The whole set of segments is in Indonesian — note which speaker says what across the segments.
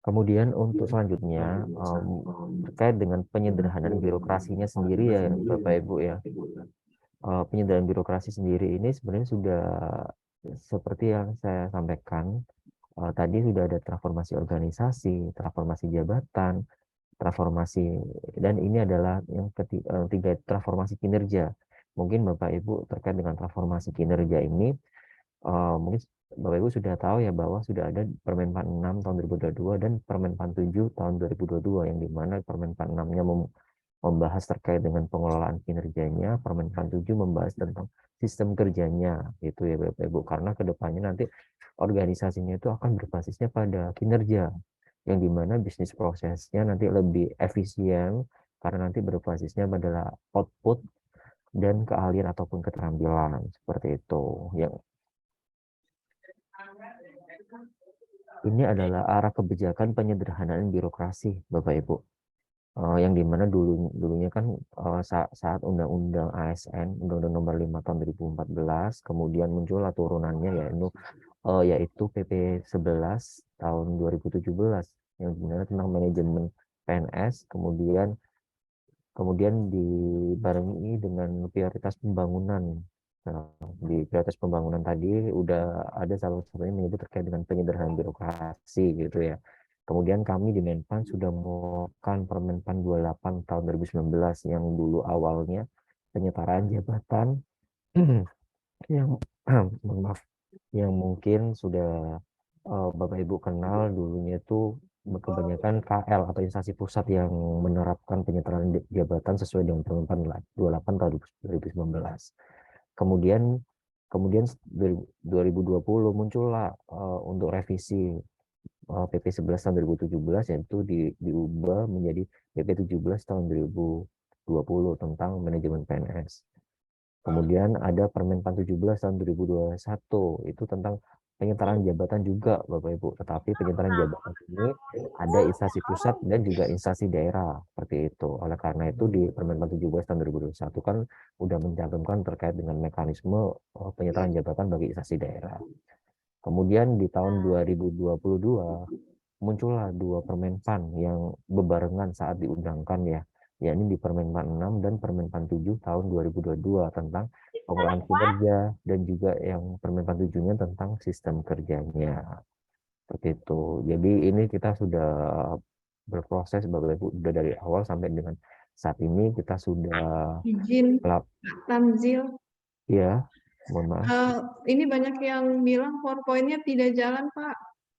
Speaker 1: Kemudian untuk selanjutnya terkait dengan penyederhanaan birokrasinya sendiri ya Bapak Ibu ya. Penyederhanaan birokrasi sendiri ini sebenarnya sudah seperti yang saya sampaikan tadi, sudah ada transformasi organisasi, transformasi jabatan, transformasi, dan ini adalah yang ketiga, transformasi kinerja. Mungkin Bapak Ibu terkait dengan transformasi kinerja ini, mungkin Bapak Ibu sudah tahu ya bahwa sudah ada Permen 46 tahun 2022 dan Permen 47 tahun 2022, yang dimana Permen 46-nya membahas terkait dengan pengelolaan kinerjanya, Permen 47 membahas tentang sistem kerjanya, gitu ya Bapak Ibu. Karena kedepannya nanti organisasinya itu akan berbasisnya pada kinerja, yang dimana bisnis prosesnya nanti lebih efisien karena nanti berbasisnya pada output dan keahlian ataupun keterampilan, seperti itu. Yang ini adalah arah kebijakan penyederhanaan birokrasi, Bapak Ibu. Yang dimana dulunya kan saat Undang-Undang ASN, Undang-Undang Nomor 5 tahun 2014, kemudian muncullah turunannya yaitu PP 11 tahun 2017, yang dimana tentang manajemen PNS, kemudian dibarengi dengan prioritas pembangunan. Nah, di prioritas pembangunan tadi udah ada salah satunya menyebut terkait dengan penyederhanaan birokrasi, gitu ya. Kemudian kami di Menpan sudah mengeluarkan Permenpan 28 tahun 2019 yang dulu awalnya penyetaraan jabatan yang mohon maaf, yang mungkin sudah Bapak Ibu kenal dulunya itu kebanyakan KL atau instansi pusat yang menerapkan penyetaraan jabatan sesuai dengan Permen 28 tahun 2019. Kemudian kemudian 2020 muncullah untuk revisi PP 11 tahun 2017, yaitu diubah menjadi PP 17 tahun 2020 tentang manajemen PNS. Kemudian ada Permen 17 tahun 2021, itu tentang penyetaraan jabatan juga Bapak Ibu. Tetapi penyetaraan jabatan ini ada instansi pusat dan juga instansi daerah, seperti itu. Oleh karena itu di Permen 17 tahun 2021 kan udah mencantumkan terkait dengan mekanisme penyetaraan jabatan bagi instansi daerah. Kemudian di tahun 2022 muncullah dua Permenpan yang bebarengan saat diundangkan ya, yakni di Permen 46 dan Permen 47 tahun 2022 tentang pengelolaan kinerja, dan juga yang Permen 47-nya tentang sistem kerjanya. Seperti itu. Jadi ini kita sudah berproses Bapak Ibu, sudah dari awal sampai dengan saat ini kita sudah
Speaker 2: Izin Pak Tamzil,
Speaker 1: ya, mohon maaf.
Speaker 2: ini banyak yang bilang PowerPoint-nya tidak jalan Pak.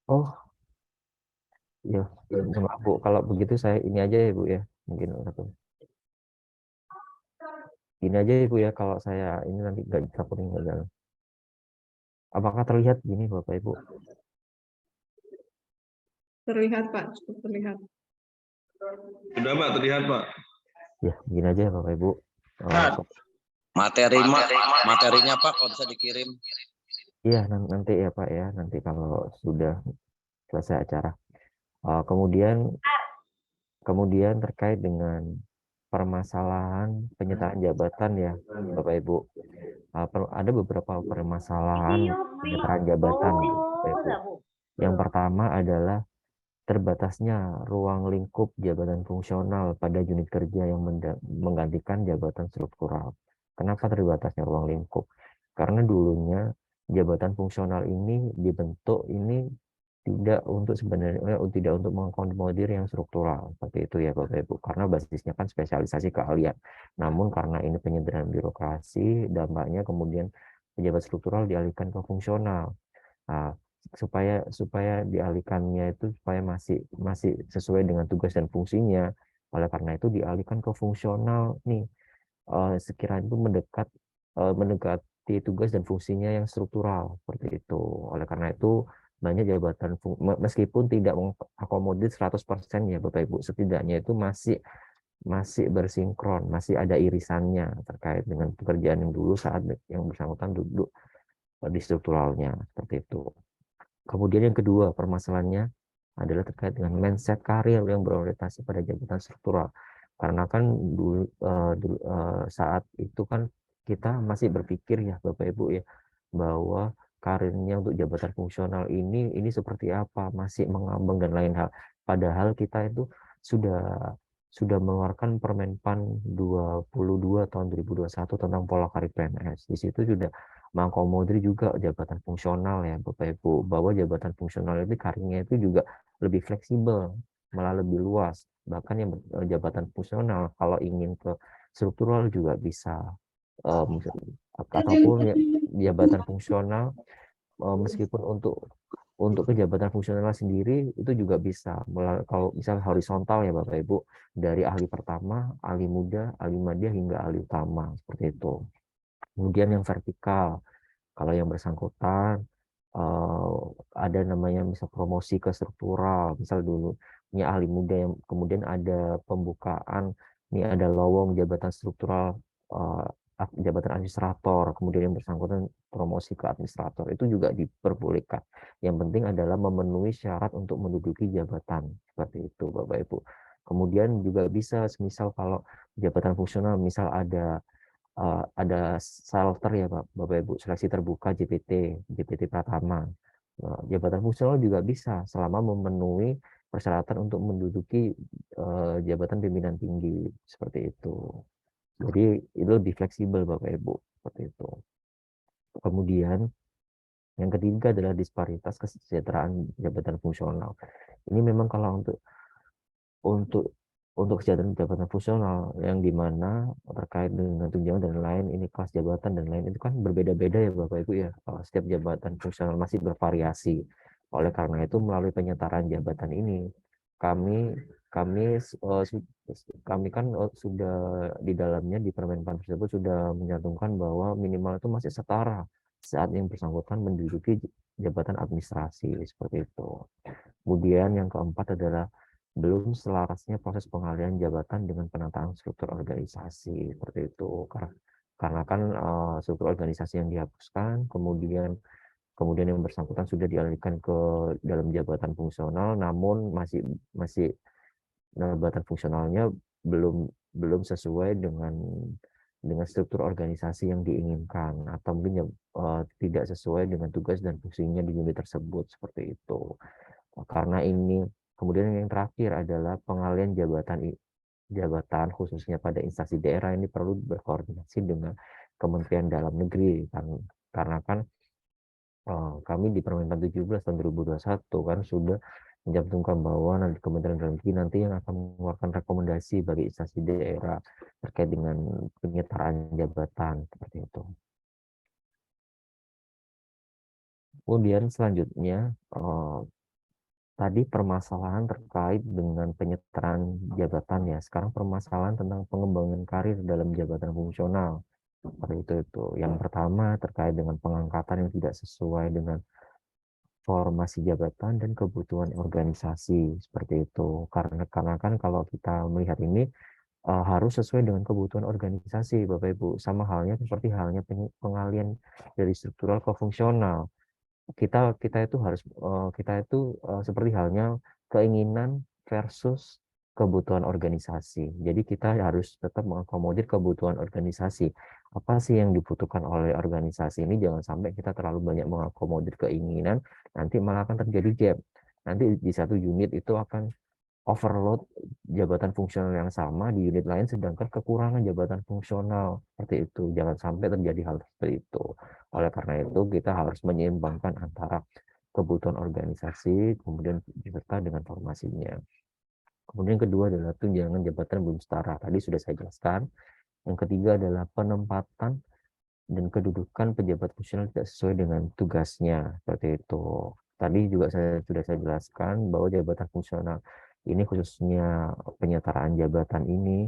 Speaker 1: Oh, ya, mohon maaf Bu. Kalau begitu saya ini aja ya Bu ya. Mungkin satu. Ini aja ya Bu ya, kalau saya ini nanti nggak bisa kuning nggak jalan. Apakah terlihat gini Bapak Ibu?
Speaker 2: Terlihat Pak, cukup terlihat.
Speaker 3: Sudah Pak, terlihat Pak.
Speaker 1: Ya, begini aja ya Bapak Ibu.
Speaker 4: Materinya Pak, kalau bisa dikirim.
Speaker 1: Iya, nanti ya Pak ya, nanti kalau sudah selesai acara. Kemudian terkait dengan permasalahan penyetaraan jabatan ya Bapak Ibu. Ada beberapa permasalahan penyetaraan jabatan Bapak Ibu. Yang pertama adalah terbatasnya ruang lingkup jabatan fungsional pada unit kerja yang menggantikan jabatan struktural. Kenapa terbatasnya ruang lingkup? Karena dulunya jabatan fungsional ini dibentuk ini tidak untuk mengakomodir yang struktural, seperti itu ya Bapak Ibu, karena basisnya kan spesialisasi keahlian. Namun karena ini penyederhanaan birokrasi, dampaknya kemudian pejabat struktural dialihkan ke fungsional. Nah, supaya dialihkannya itu supaya masih sesuai dengan tugas dan fungsinya. Oleh karena itu dialihkan ke fungsional nih, sekiranya itu mendekati tugas dan fungsinya yang struktural, seperti itu. Oleh karena itu banyak jabatan meskipun tidak mengakomodir 100% ya Bapak Ibu, setidaknya itu masih bersinkron, masih ada irisannya terkait dengan pekerjaan yang dulu saat yang bersangkutan duduk di strukturalnya, seperti itu. Kemudian yang kedua permasalahannya adalah terkait dengan mindset karir yang berorientasi pada jabatan struktural. Karena kan saat itu kan kita masih berpikir ya Bapak Ibu ya, bahwa karirnya untuk jabatan fungsional ini seperti apa, masih mengambang dan lain hal. Padahal kita itu sudah mengeluarkan Permenpan 22 tahun 2021 tentang pola karir PNS. Di situ sudah mengakomodir juga jabatan fungsional ya Bapak Ibu, bahwa jabatan fungsional itu karirnya itu juga lebih fleksibel, malah lebih luas. Bahkan yang jabatan fungsional kalau ingin ke struktural juga bisa, ataupun jabatan fungsional meskipun untuk jabatan fungsional sendiri itu juga bisa. Kalau misal horizontal ya Bapak Ibu, dari ahli pertama, ahli muda, ahli madya hingga ahli utama seperti itu. Kemudian yang vertikal, kalau yang bersangkutan ada namanya misal promosi ke struktural, misal dulu ini ahli muda yang kemudian ada pembukaan, ini ada lowong jabatan struktural, jabatan administrator, kemudian yang bersangkutan promosi ke administrator, itu juga diperbolehkan. Yang penting adalah memenuhi syarat untuk menduduki jabatan seperti itu Bapak Ibu. Kemudian juga bisa misal kalau jabatan fungsional misal ada salter ya Bapak Ibu, seleksi terbuka JPT Pratama. Jabatan fungsional juga bisa selama memenuhi persyaratan untuk menduduki jabatan pimpinan tinggi seperti itu. Jadi itu lebih fleksibel Bapak Ibu seperti itu. Kemudian yang ketiga adalah disparitas kesejahteraan jabatan fungsional. Ini memang kalau untuk kesejahteraan jabatan fungsional yang dimana terkait dengan tunjangan dan lain, ini kelas jabatan dan lain itu kan berbeda-beda ya Bapak Ibu ya. Setiap jabatan fungsional masih bervariasi. Oleh karena itu melalui penyetaraan jabatan ini kami kan sudah di dalamnya di Permenpan tersebut sudah menyantumkan bahwa minimal itu masih setara saat yang bersangkutan menduduki jabatan administrasi seperti itu. Kemudian yang keempat adalah belum selarasnya proses pengalihan jabatan dengan penataan struktur organisasi seperti itu, karena kan struktur organisasi yang dihapuskan, kemudian yang bersangkutan sudah dialihkan ke dalam jabatan fungsional, namun masih jabatan fungsionalnya belum sesuai dengan struktur organisasi yang diinginkan, atau mungkin tidak sesuai dengan tugas dan fungsinya di unit tersebut seperti itu. Karena ini, kemudian yang terakhir adalah pengalihan jabatan khususnya pada instansi daerah ini perlu berkoordinasi dengan Kementerian Dalam Negeri karena kan kami di Permenpan 17 tahun 2021 kan sudah mencantumkan bahwa nanti Kementerian Dalam Negeri nanti yang akan mengeluarkan rekomendasi bagi instansi daerah terkait dengan penyetaraan jabatan seperti itu. Kemudian selanjutnya tadi permasalahan terkait dengan penyetaraan jabatan ya. Sekarang permasalahan tentang pengembangan karir dalam jabatan fungsional. Seperti itu. Yang pertama terkait dengan pengangkatan yang tidak sesuai dengan formasi jabatan dan kebutuhan organisasi. Seperti itu. Karena kan kalau kita melihat ini harus sesuai dengan kebutuhan organisasi Bapak Ibu. Sama halnya seperti halnya pengalihan dari struktural ke fungsional. Kita itu seperti halnya keinginan versus kebutuhan organisasi. Jadi kita harus tetap mengakomodir kebutuhan organisasi. Apa sih yang dibutuhkan oleh organisasi ini? Jangan sampai kita terlalu banyak mengakomodir keinginan, nanti malah akan terjadi gap. Nanti di satu unit itu akan overload jabatan fungsional yang sama di unit lain, sedangkan kekurangan jabatan fungsional seperti itu. Jangan sampai terjadi hal seperti itu. Oleh karena itu kita harus menyeimbangkan antara kebutuhan organisasi kemudian beserta dengan formasinya. Kemudian kedua adalah tunjangan jabatan belum setara. Tadi sudah saya jelaskan. Yang ketiga adalah penempatan dan kedudukan pejabat fungsional tidak sesuai dengan tugasnya seperti itu. Tadi juga sudah saya jelaskan bahwa jabatan fungsional ini khususnya penyetaraan jabatan ini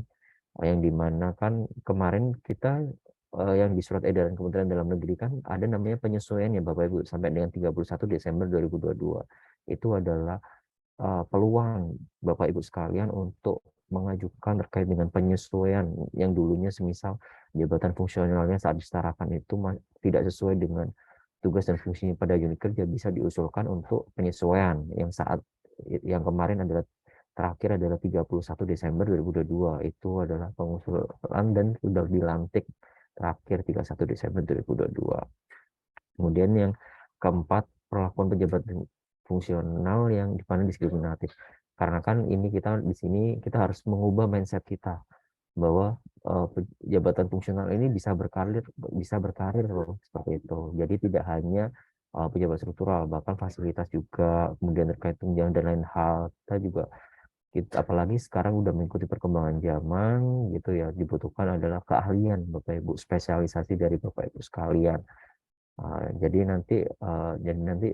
Speaker 1: yang dimana kan kemarin kita yang di surat edaran Kementerian Dalam Negeri kan ada namanya penyesuaian ya Bapak Ibu sampai dengan 31 Desember 2022. Itu adalah peluang Bapak Ibu sekalian untuk mengajukan terkait dengan penyesuaian yang dulunya semisal jabatan fungsionalnya saat disetarakan itu tidak sesuai dengan tugas dan fungsinya pada unit kerja, bisa diusulkan untuk penyesuaian yang kemarin adalah terakhir adalah 31 Desember 2022. Itu adalah pengusulan dan sudah dilantik terakhir 31 Desember 2022. Kemudian yang keempat, perlakuan pejabat fungsional yang dipandang diskriminatif. Karena kan ini kita di sini kita harus mengubah mindset kita bahwa jabatan fungsional ini bisa berkarir loh, seperti itu. Jadi tidak hanya pejabat struktural, bahkan fasilitas juga, kemudian terkait tunjangan dan lain hal. Kita juga apalagi sekarang udah mengikuti perkembangan zaman gitu ya, dibutuhkan adalah keahlian Bapak Ibu, spesialisasi dari Bapak Ibu sekalian. Jadi nanti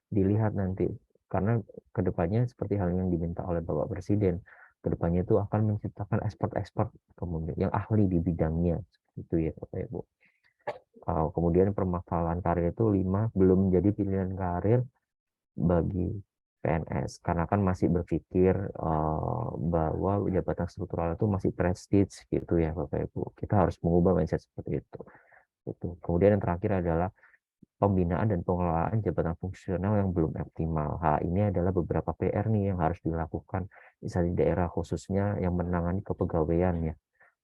Speaker 1: dilihat nanti, karena kedepannya seperti hal yang diminta oleh Bapak Presiden, kedepannya itu akan menciptakan expert kemudian yang ahli di bidangnya, itu ya Bapak Ibu. Kemudian permasalahan karir itu 5, belum menjadi pilihan karir bagi PNS, karena kan masih berpikir bahwa jabatan struktural itu masih prestige gitu ya Bapak Ibu. Kita harus mengubah mindset seperti itu. Kemudian yang terakhir adalah pembinaan dan pengelolaan jabatan fungsional yang belum optimal. Ini adalah beberapa PR nih yang harus dilakukan misalnya di daerah khususnya yang menangani kepegawaian ya.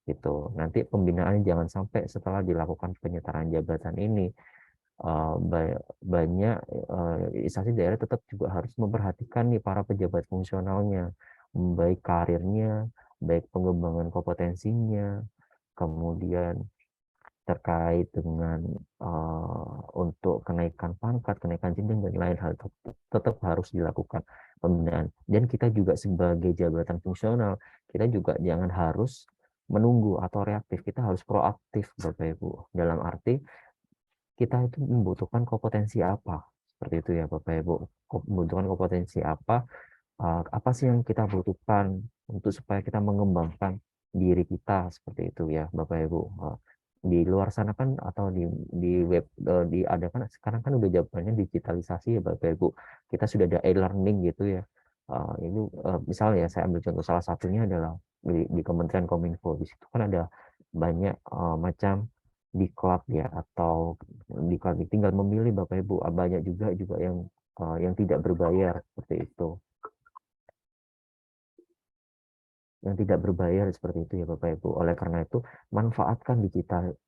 Speaker 1: Gitu. Nanti pembinaan jangan sampai setelah dilakukan penyetaraan jabatan ini banyak instansi daerah tetap juga harus memperhatikan nih para pejabat fungsionalnya, baik karirnya, baik pengembangan kompetensinya, kemudian terkait dengan untuk kenaikan pangkat, kenaikan jenjang dan lain hal tetap harus dilakukan pembinaan. Dan kita juga sebagai jabatan fungsional, kita juga jangan harus menunggu atau reaktif, kita harus proaktif Bapak Ibu. Dalam arti kita itu membutuhkan kompetensi apa, seperti itu ya Bapak Ibu. Membutuhkan kompetensi apa sih yang kita butuhkan untuk supaya kita mengembangkan diri kita, seperti itu ya Bapak Ibu. Di luar sana kan atau di web diadakan sekarang kan udah jawabannya digitalisasi ya Bapak Ibu. Kita sudah ada e-learning gitu ya. Ini misalnya saya ambil contoh salah satunya adalah di Kementerian Kominfo. Di situ kan ada banyak macam diklat ya, atau diklat, tinggal memilih Bapak Ibu. Banyak juga yang tidak berbayar, seperti itu. Yang tidak berbayar seperti itu ya Bapak Ibu. Oleh karena itu, manfaatkan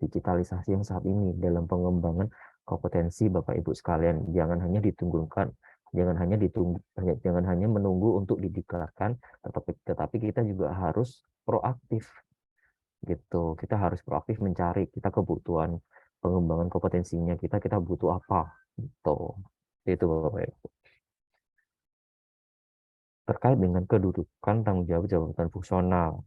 Speaker 1: digitalisasi yang saat ini dalam pengembangan kompetensi Bapak Ibu sekalian. Jangan hanya menunggu untuk dideklarkan, tetapi kita juga harus proaktif gitu. Kita harus proaktif mencari kita kebutuhan pengembangan kompetensinya, kita butuh apa gitu. Itu Bapak Ibu. Terkait dengan kedudukan tanggung jawab jabatan fungsional,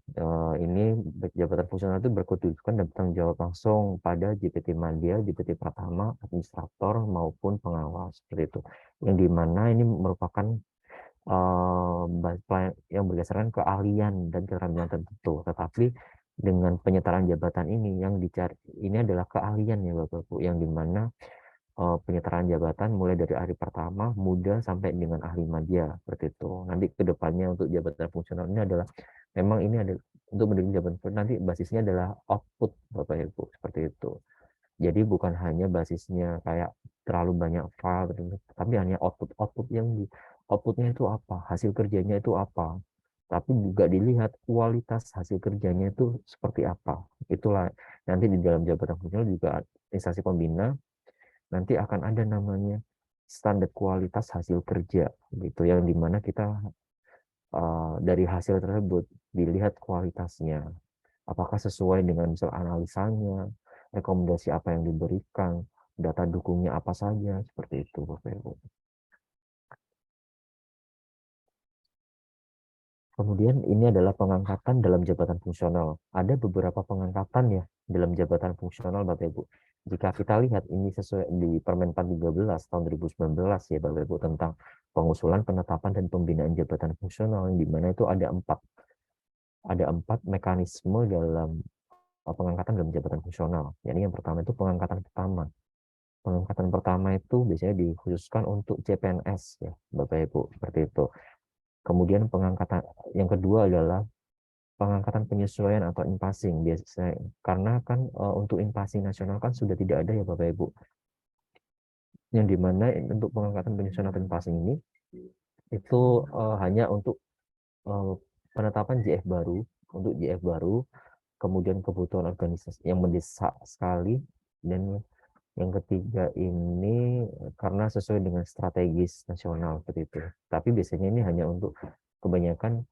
Speaker 1: ini jabatan fungsional itu berkedudukan dan tanggung jawab langsung pada JPT Madya, JPT Pratama, administrator maupun pengawas, seperti itu. Yang dimana ini merupakan yang berdasarkan keahlian dan keterampilan tertentu. Tetapi dengan penyetaraan jabatan ini yang dicari ini adalah keahlian ya Bapak Ibu, yang dimana penyetaraan jabatan mulai dari hari pertama muda sampai dengan ahli madya, seperti itu. Nanti kedepannya untuk jabatan fungsional ini adalah memang ini ada untuk menduduki jabatan nanti basisnya adalah output Bapak Ibu, seperti itu. Jadi bukan hanya basisnya kayak terlalu banyak file, tapi hanya outputnya itu apa, hasil kerjanya itu apa. Tapi juga dilihat kualitas hasil kerjanya itu seperti apa. Itulah nanti di dalam jabatan fungsional juga instansi pembina nanti akan ada namanya standar kualitas hasil kerja gitu, yang dimana kita dari hasil tersebut dilihat kualitasnya apakah sesuai dengan misal analisanya, rekomendasi apa yang diberikan, data dukungnya apa saja, seperti itu Bapak Ibu. Kemudian ini adalah pengangkatan dalam jabatan fungsional. Ada beberapa pengangkatan ya dalam jabatan fungsional Bapak Ibu. Jika kita lihat ini sesuai di Permen 13 tahun 2019 ya Bapak Ibu, tentang pengusulan, penetapan, dan pembinaan jabatan fungsional, yang dimana itu ada empat mekanisme dalam pengangkatan dalam jabatan fungsional. Jadi yang pertama itu pengangkatan pertama. Pengangkatan pertama itu biasanya dikhususkan untuk CPNS ya Bapak Ibu, seperti itu. Kemudian pengangkatan yang kedua adalah pengangkatan penyesuaian atau in-passing biasanya, karena kan untuk in-passing nasional kan sudah tidak ada ya Bapak Ibu. Yang dimana untuk pengangkatan penyesuaian atau in-passing ini itu hanya untuk penetapan JF baru, untuk JF baru, kemudian kebutuhan organisasi yang mendesak sekali, dan Yang ketiga ini karena sesuai dengan strategis nasional seperti itu. Tapi biasanya ini hanya untuk kebanyakan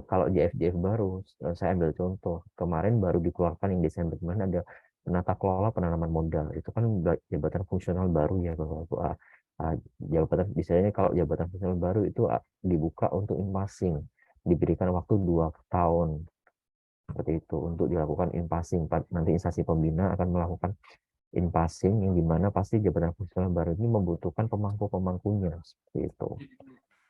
Speaker 1: kalau JF baru, saya ambil contoh, kemarin baru dikeluarkan yang Desember kemarin ada penata kelola penanaman modal. Itu kan jabatan fungsional baru ya Bapak. Jabatan misalnya kalau jabatan fungsional baru itu dibuka untuk in-passing, diberikan waktu 2 tahun seperti itu untuk dilakukan in-passing. Nanti instansi pembina akan melakukan in-passing yang dimana pasti jabatan fungsional baru ini membutuhkan pemangku-pemangkunya seperti itu.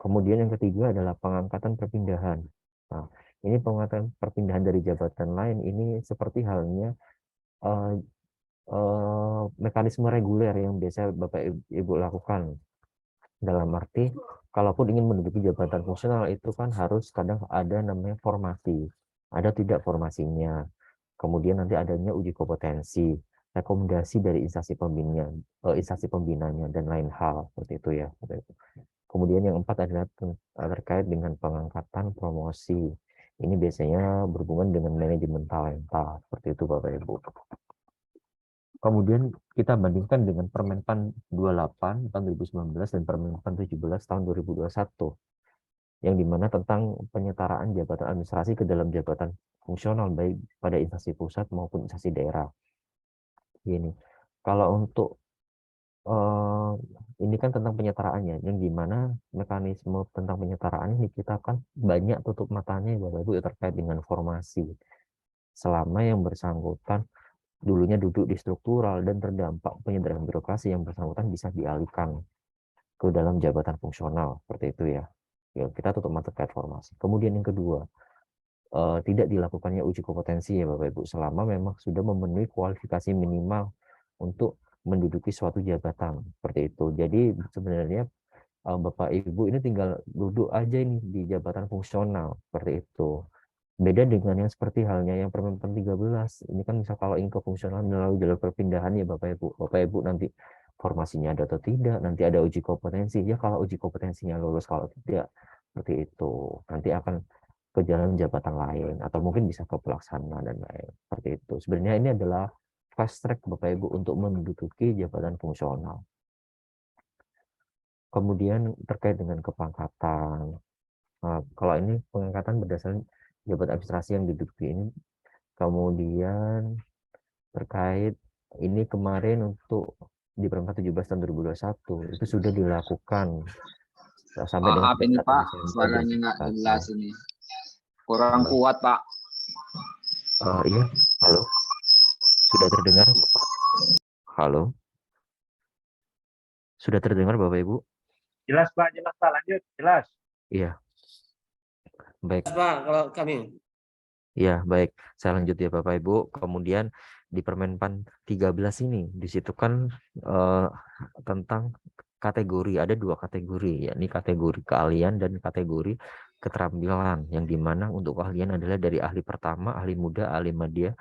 Speaker 1: Kemudian yang ketiga adalah pengangkatan perpindahan. Nah, ini pengangkatan perpindahan dari jabatan lain ini seperti halnya mekanisme reguler yang biasa Bapak Ibu lakukan. Dalam arti, kalaupun ingin menduduki jabatan fungsional itu kan harus kadang ada namanya formasi. Ada tidak formasinya. Kemudian nanti adanya uji kompetensi, rekomendasi dari instansi pembinanya dan lain hal seperti itu ya. Kemudian yang 4 adalah terkait dengan pengangkatan promosi. Ini biasanya berhubungan dengan manajemen talenta seperti itu Bapak Ibu. Kemudian kita bandingkan dengan Permenpan 28 tahun 2019 dan Permenpan 17 tahun 2021 yang dimana tentang penyetaraan jabatan administrasi ke dalam jabatan fungsional baik pada instansi pusat maupun instansi daerah. Ini kalau untuk ini kan tentang penyetaraannya, yang dimana mekanisme tentang penyetaraan ini kita kan banyak tutup matanya Bapak Ibu terkait dengan formasi. Selama yang bersangkutan dulunya duduk di struktural dan terdampak penyederhanaan birokrasi yang bersangkutan bisa dialihkan ke dalam jabatan fungsional seperti itu ya. Ya kita tutup mata terkait formasi. Kemudian yang kedua, tidak dilakukannya uji kompetensi ya Bapak Ibu selama memang sudah memenuhi kualifikasi minimal untuk menduduki suatu jabatan seperti itu. Jadi sebenarnya Bapak Ibu ini tinggal duduk aja ini di jabatan fungsional seperti itu. Beda dengan yang seperti halnya yang Permenpan 13. Ini kan misal kalau ingin ke fungsional melalui jalur perpindahan ya Bapak Ibu. Bapak Ibu nanti formasinya ada atau tidak, nanti ada uji kompetensi. Ya kalau uji kompetensinya lulus, kalau tidak seperti itu. Nanti akan ke jalan jabatan lain atau mungkin bisa ke pelaksana dan lain seperti itu. Sebenarnya ini adalah fast track Bapak Ibu untuk menduduki jabatan fungsional. Kemudian terkait dengan kepangkatan. Nah, kalau ini pengangkatan berdasarkan jabatan administrasi yang diduduki ini. Kemudian terkait ini kemarin untuk di Permenpan 17 tahun 2021 itu sudah dilakukan sampai dengan
Speaker 5: Maaf ini
Speaker 1: 31
Speaker 5: Pak,
Speaker 1: Desember
Speaker 5: suaranya nggak jelas ini. Kurang kuat Pak.
Speaker 1: Iya, halo. Sudah terdengar Bapak? Halo. Sudah terdengar Bapak Ibu?
Speaker 6: Jelas Pak, lanjut, jelas.
Speaker 1: Iya. Baik.
Speaker 7: Pak, kalau kami.
Speaker 1: Ya, baik. Saya lanjut ya Bapak Ibu. Kemudian di Permenpan 13 ini, di situ kan tentang kategori, ada 2 kategori, yakni kategori keahlian dan kategori keterampilan, yang dimana untuk keahlian adalah dari ahli pertama, ahli muda, ahli media,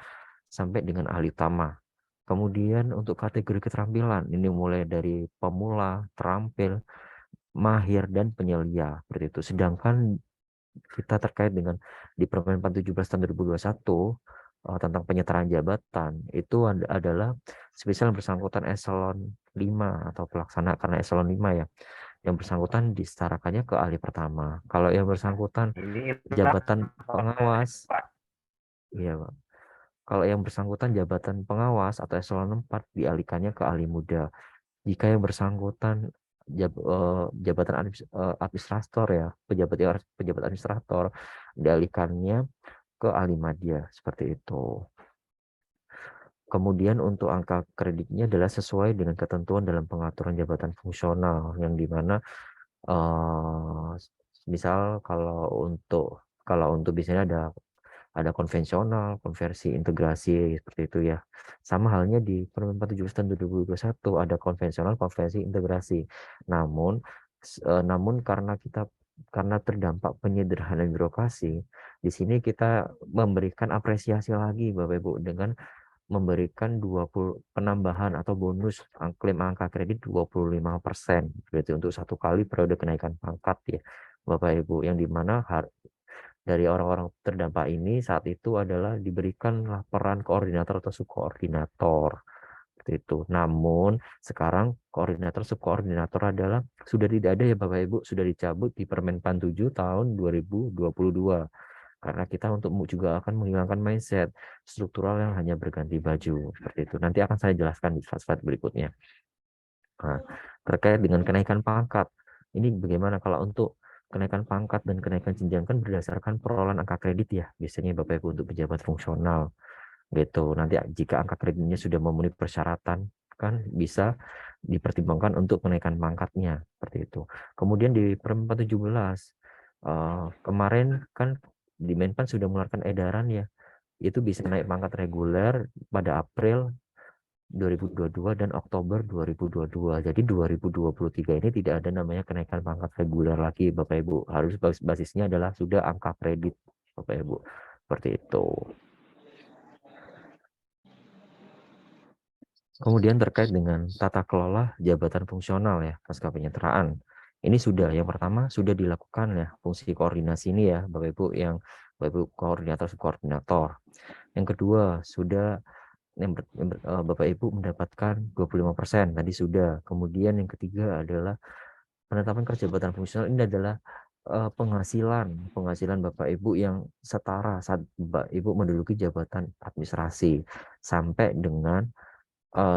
Speaker 1: sampai dengan ahli utama. Kemudian untuk kategori keterampilan, ini mulai dari pemula, terampil, mahir, dan penyelia, seperti itu. Sedangkan kita terkait dengan di Permenpan 17 tahun 2021 tentang penyetaraan jabatan itu adalah spesial bersangkutan eselon 5 atau pelaksana karena eselon 5 ya. Yang bersangkutan disetarakannya ke ahli pertama. Kalau yang bersangkutan jabatan pengawas, iya Pak. Kalau yang bersangkutan jabatan pengawas atau eselon 4 dialihkannya ke ahli muda. Jika yang bersangkutan jabatan administrator ya, pejabat administrator dialihkannya ke ahli media seperti itu. Kemudian untuk angka kreditnya adalah sesuai dengan ketentuan dalam pengaturan jabatan fungsional yang dimana misal kalau untuk biasanya ada konvensional, konversi, integrasi seperti itu ya. Sama halnya di Permenpan 17 tahun 2021 ada konvensional, konversi, integrasi. Namun karena terdampak penyederhanaan birokrasi, di sini kita memberikan apresiasi lagi Bapak Ibu dengan memberikan 20 penambahan atau bonus klaim angka kredit 25%. Berarti untuk 1 kali periode kenaikan pangkat ya Bapak Ibu, yang dimana dari orang-orang terdampak ini saat itu adalah diberikan peran koordinator atau subkoordinator Seperti itu. Namun sekarang koordinator subkoordinator adalah sudah tidak ada ya Bapak Ibu, sudah dicabut di Permen PAN 7 tahun 2022. Karena kita untuk juga akan menghilangkan mindset struktural yang hanya berganti baju. Seperti itu. Nanti akan saya jelaskan di slide-slide berikutnya. Nah, terkait dengan kenaikan pangkat. Ini bagaimana kalau untuk kenaikan pangkat dan kenaikan jenjang kan berdasarkan perolehan angka kredit ya. Biasanya Bapak Ibu untuk pejabat fungsional. Gitu. Nanti jika angka kreditnya sudah memenuhi persyaratan kan bisa dipertimbangkan untuk kenaikan pangkatnya seperti itu. Kemudian di Permen 17 kemarin kan di Menpan sudah mengeluarkan edaran ya, itu bisa naik pangkat reguler pada April 2022 dan Oktober 2022. Jadi 2023 ini tidak ada namanya kenaikan pangkat reguler lagi Bapak Ibu. Harus basisnya adalah sudah angka kredit Bapak Ibu. Seperti itu. Kemudian terkait dengan tata kelola jabatan fungsional ya pasca penyertaan. Ini sudah yang pertama sudah dilakukan ya fungsi koordinasi ini ya Bapak Ibu yang Bapak Ibu koordinator subkoordinator. Yang kedua sudah Bapak Ibu mendapatkan 25% tadi sudah. Kemudian yang ketiga adalah penetapan jabatan fungsional ini adalah penghasilan Bapak Ibu yang setara saat Bapak Ibu menduduki jabatan administrasi sampai dengan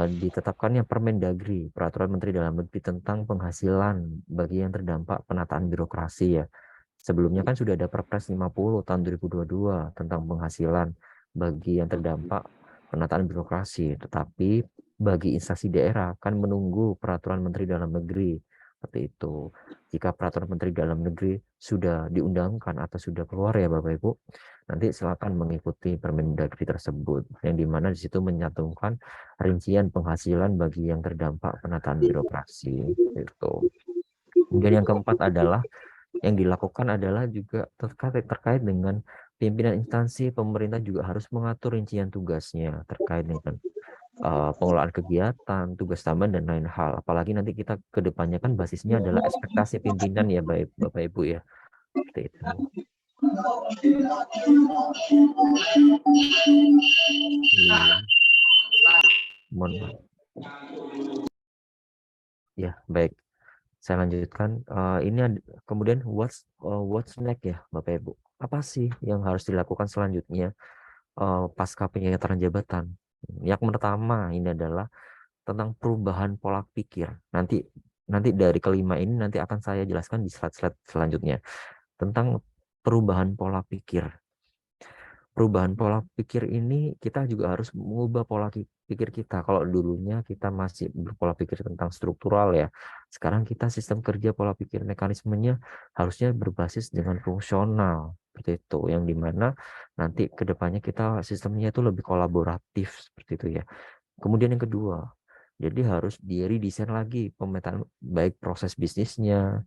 Speaker 1: ditetapkannya Permendagri, Peraturan Menteri Dalam Negeri tentang penghasilan bagi yang terdampak penataan birokrasi ya. Sebelumnya kan sudah ada Perpres 50 tahun 2022 tentang penghasilan bagi yang terdampak penataan birokrasi, tetapi bagi instansi daerah kan menunggu Peraturan Menteri Dalam Negeri seperti itu. Jika Peraturan Menteri Dalam Negeri sudah diundangkan atau sudah keluar ya Bapak Ibu, nanti silakan mengikuti Permendagri tersebut yang dimana di situ menyantumkan rincian penghasilan bagi yang terdampak penataan birokrasi itu. Kemudian yang keempat adalah yang dilakukan adalah juga terkait dengan pimpinan instansi pemerintah juga harus mengatur rincian tugasnya terkait dengan pengelolaan kegiatan, tugas tambahan dan lain hal. Apalagi nanti kita ke depannya kan basisnya adalah ekspektasi pimpinan ya Bapak Ibu ya. Seperti itu. Mohon maaf. Ya, baik. Saya lanjutkan. Ini kemudian what's next ya, Bapak Ibu. Apa sih yang harus dilakukan selanjutnya pasca penyerahan jabatan? Yang pertama ini adalah tentang perubahan pola pikir. Nanti dari kelima ini nanti akan saya jelaskan di slide-slide selanjutnya tentang perubahan pola pikir. Perubahan pola pikir ini kita juga harus mengubah pola pikir kita. Kalau dulunya kita masih berpola pikir tentang struktural ya, sekarang kita sistem kerja pola pikir mekanismenya harusnya berbasis dengan fungsional seperti itu, yang dimana nanti kedepannya kita sistemnya itu lebih kolaboratif seperti itu ya. Kemudian yang kedua, jadi harus di-redesign lagi pemetaan baik proses bisnisnya,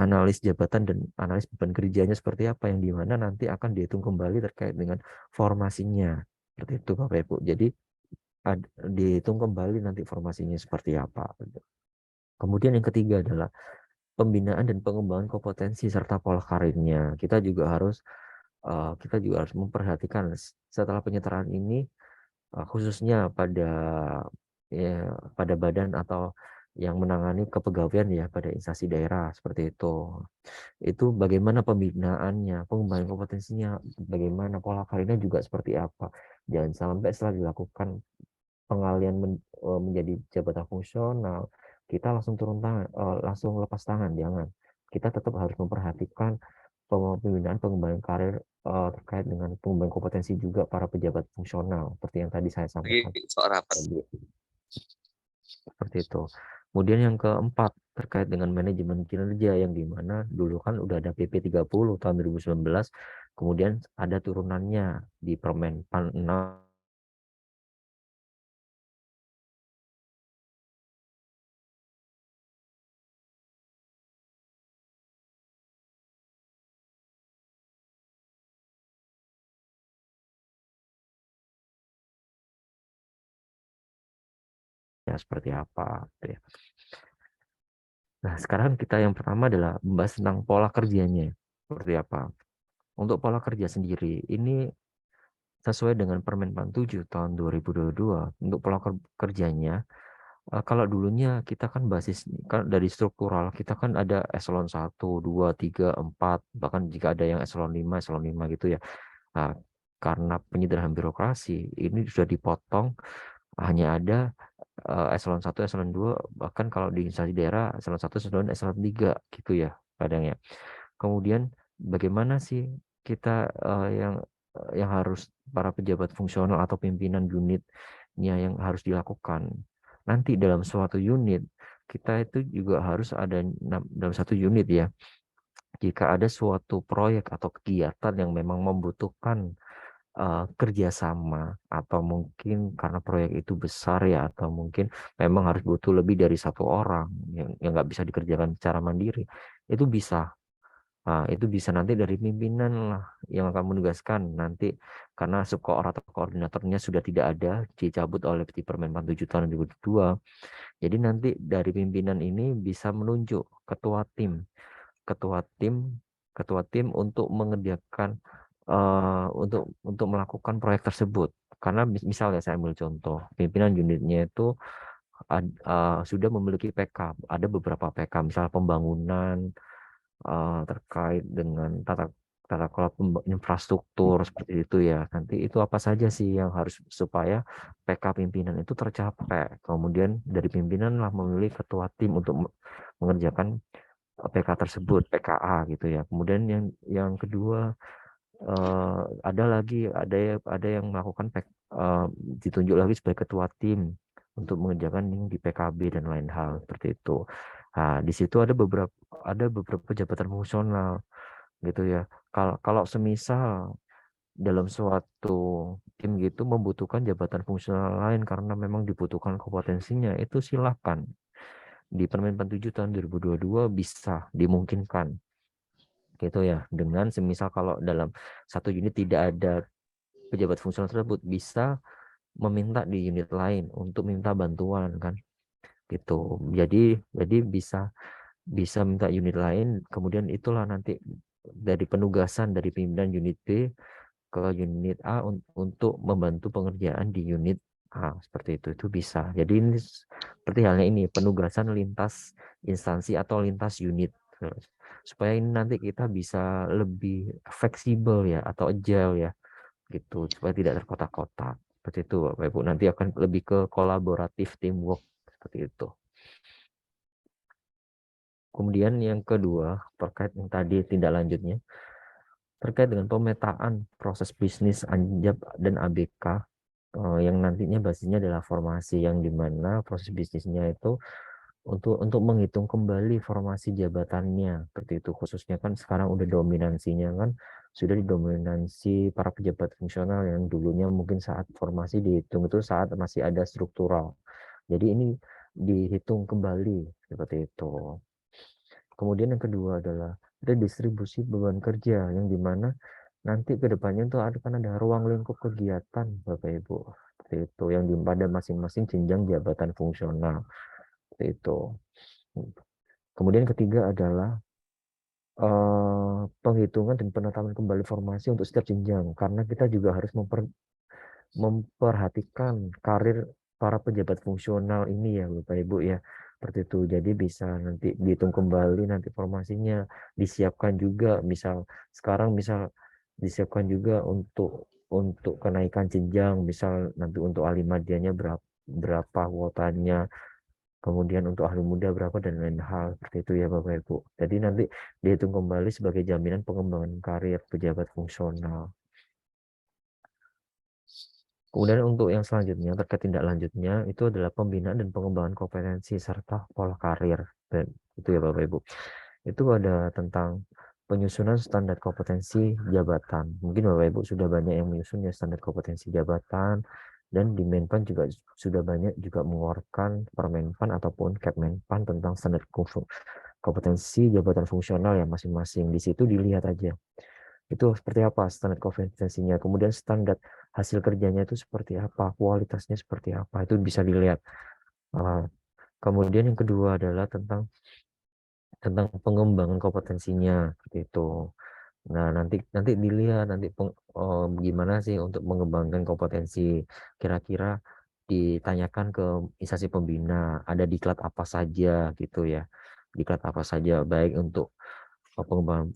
Speaker 1: analis jabatan dan analis beban kerjanya seperti apa, yang dimana nanti akan dihitung kembali terkait dengan formasinya seperti itu Bapak Ibu. Jadi dihitung kembali nanti formasinya seperti apa. Kemudian yang ketiga adalah pembinaan dan pengembangan kompetensi serta pola karirnya. Kita juga harus memperhatikan setelah penyetaraan ini khususnya pada badan atau yang menangani kepegawaian ya pada instansi daerah seperti itu bagaimana pembinaannya, pengembangan kompetensinya, bagaimana pola karirnya juga seperti apa. Jangan sampai setelah dilakukan pengalian menjadi jabatan fungsional kita langsung turun tangan, langsung lepas tangan. Jangan, kita tetap harus memperhatikan pembinaan pengembangan karir terkait dengan pengembangan kompetensi juga para pejabat fungsional seperti yang tadi saya sampaikan. Seperti itu. Kemudian yang keempat terkait dengan manajemen kinerja, yang dimana dulu kan udah ada PP 30 tahun 2019, kemudian ada turunannya di Permen PAN 6 ya seperti apa ya. Nah, sekarang kita yang pertama adalah membahas tentang pola kerjanya seperti apa. Untuk pola kerja sendiri ini sesuai dengan Permen 7 tahun 2022 untuk pola kerjanya. Kalau dulunya kita kan basis kan dari struktural kita kan ada eselon 1, 2, 3, 4, bahkan jika ada yang eselon 5 gitu ya. Nah, karena penyederhanaan birokrasi ini sudah dipotong hanya ada eselon 1, eselon 2, bahkan kalau di instansi daerah eselon 1, eselon 2, eselon 3 gitu ya kadang ya. Kemudian bagaimana sih kita yang harus para pejabat fungsional atau pimpinan unitnya yang harus dilakukan. Nanti dalam suatu unit kita itu juga harus ada dalam satu unit ya. Jika ada suatu proyek atau kegiatan yang memang membutuhkan kerjasama atau mungkin karena proyek itu besar ya atau mungkin memang harus butuh lebih dari satu orang yang nggak bisa dikerjakan secara mandiri, itu bisa. Nah, itu bisa nanti dari pimpinan lah yang akan menugaskan nanti karena subkoor atau koordinatornya sudah tidak ada, dicabut oleh Permen 7 tahun 2022. Jadi nanti dari pimpinan ini bisa menunjuk ketua tim untuk mengerjakan untuk melakukan proyek tersebut. Karena misalnya saya ambil contoh, pimpinan unitnya itu sudah memiliki PK, ada beberapa PK, misalnya pembangunan terkait dengan tata kelola infrastruktur seperti itu ya. Nanti itu apa saja sih yang harus supaya PK pimpinan itu tercapai. Kemudian dari pimpinan lah memilih ketua tim untuk mengerjakan PK tersebut, PKA gitu ya. Kemudian yang kedua ada yang melakukan ditunjuk lagi sebagai ketua tim untuk mengerjakan yang di PKB dan lain hal seperti itu. Nah, di situ ada beberapa jabatan fungsional gitu ya. Kalau semisal dalam suatu tim gitu membutuhkan jabatan fungsional lain karena memang dibutuhkan kompetensinya, itu silakan. Di Permen 7 tahun 2022 bisa dimungkinkan gitu ya, dengan semisal kalau dalam satu unit tidak ada pejabat fungsional tersebut bisa meminta di unit lain untuk minta bantuan kan gitu. Jadi bisa minta unit lain, kemudian itulah nanti dari penugasan dari pimpinan unit B ke unit A untuk membantu pengerjaan di unit A seperti itu bisa. Jadi ini seperti halnya ini penugasan lintas instansi atau lintas unit supaya ini nanti kita bisa lebih fleksibel ya atau agile ya gitu supaya tidak terkotak-kotak seperti itu Bapak Ibu. Nanti akan lebih ke kolaboratif teamwork seperti itu. Kemudian yang kedua terkait yang tadi tindak lanjutnya terkait dengan pemetaan proses bisnis ANJAP dan ABK yang nantinya basisnya adalah formasi, yang dimana proses bisnisnya itu untuk menghitung kembali formasi jabatannya seperti itu, khususnya kan sekarang udah dominansinya kan sudah didominasi para pejabat fungsional yang dulunya mungkin saat formasi dihitung itu saat masih ada struktural, jadi ini dihitung kembali seperti itu. Kemudian yang kedua adalah redistribusi beban kerja yang dimana nanti kedepannya itu akan ada ruang lingkup kegiatan Bapak Ibu seperti itu yang pada masing-masing jenjang jabatan fungsional seperti itu. Kemudian ketiga adalah penghitungan dan penetapan kembali formasi untuk setiap jenjang karena kita juga harus memperhatikan karir para pejabat fungsional ini ya Bapak Ibu ya seperti itu. Jadi bisa nanti dihitung kembali nanti formasinya, disiapkan juga misal disiapkan juga untuk kenaikan jenjang, misal nanti untuk ahli madianya berapa kuotanya, kemudian untuk ahli muda berapa dan lain hal seperti itu ya Bapak Ibu. Jadi nanti dihitung kembali sebagai jaminan pengembangan karir pejabat fungsional. Kemudian untuk yang selanjutnya terkait tindak lanjutnya itu adalah pembinaan dan pengembangan kompetensi serta pola karir. Dan itu ya Bapak Ibu. Itu ada tentang penyusunan standar kompetensi jabatan. Mungkin Bapak Ibu sudah banyak yang menyusun ya standar kompetensi jabatan, dan di Menpan juga sudah banyak juga mengeluarkan Permenpan ataupun Kepmenpan tentang standar kompetensi jabatan fungsional yang masing-masing. Di situ dilihat aja itu seperti apa standar kompetensinya, kemudian standar hasil kerjanya itu seperti apa, kualitasnya seperti apa, itu bisa dilihat. Kemudian yang kedua adalah tentang pengembangan kompetensinya seperti itu. Nah, nanti dilihat gimana sih untuk mengembangkan kompetensi. Kira-kira ditanyakan ke instansi pembina, ada diklat apa saja gitu ya. Diklat apa saja baik untuk pengembangan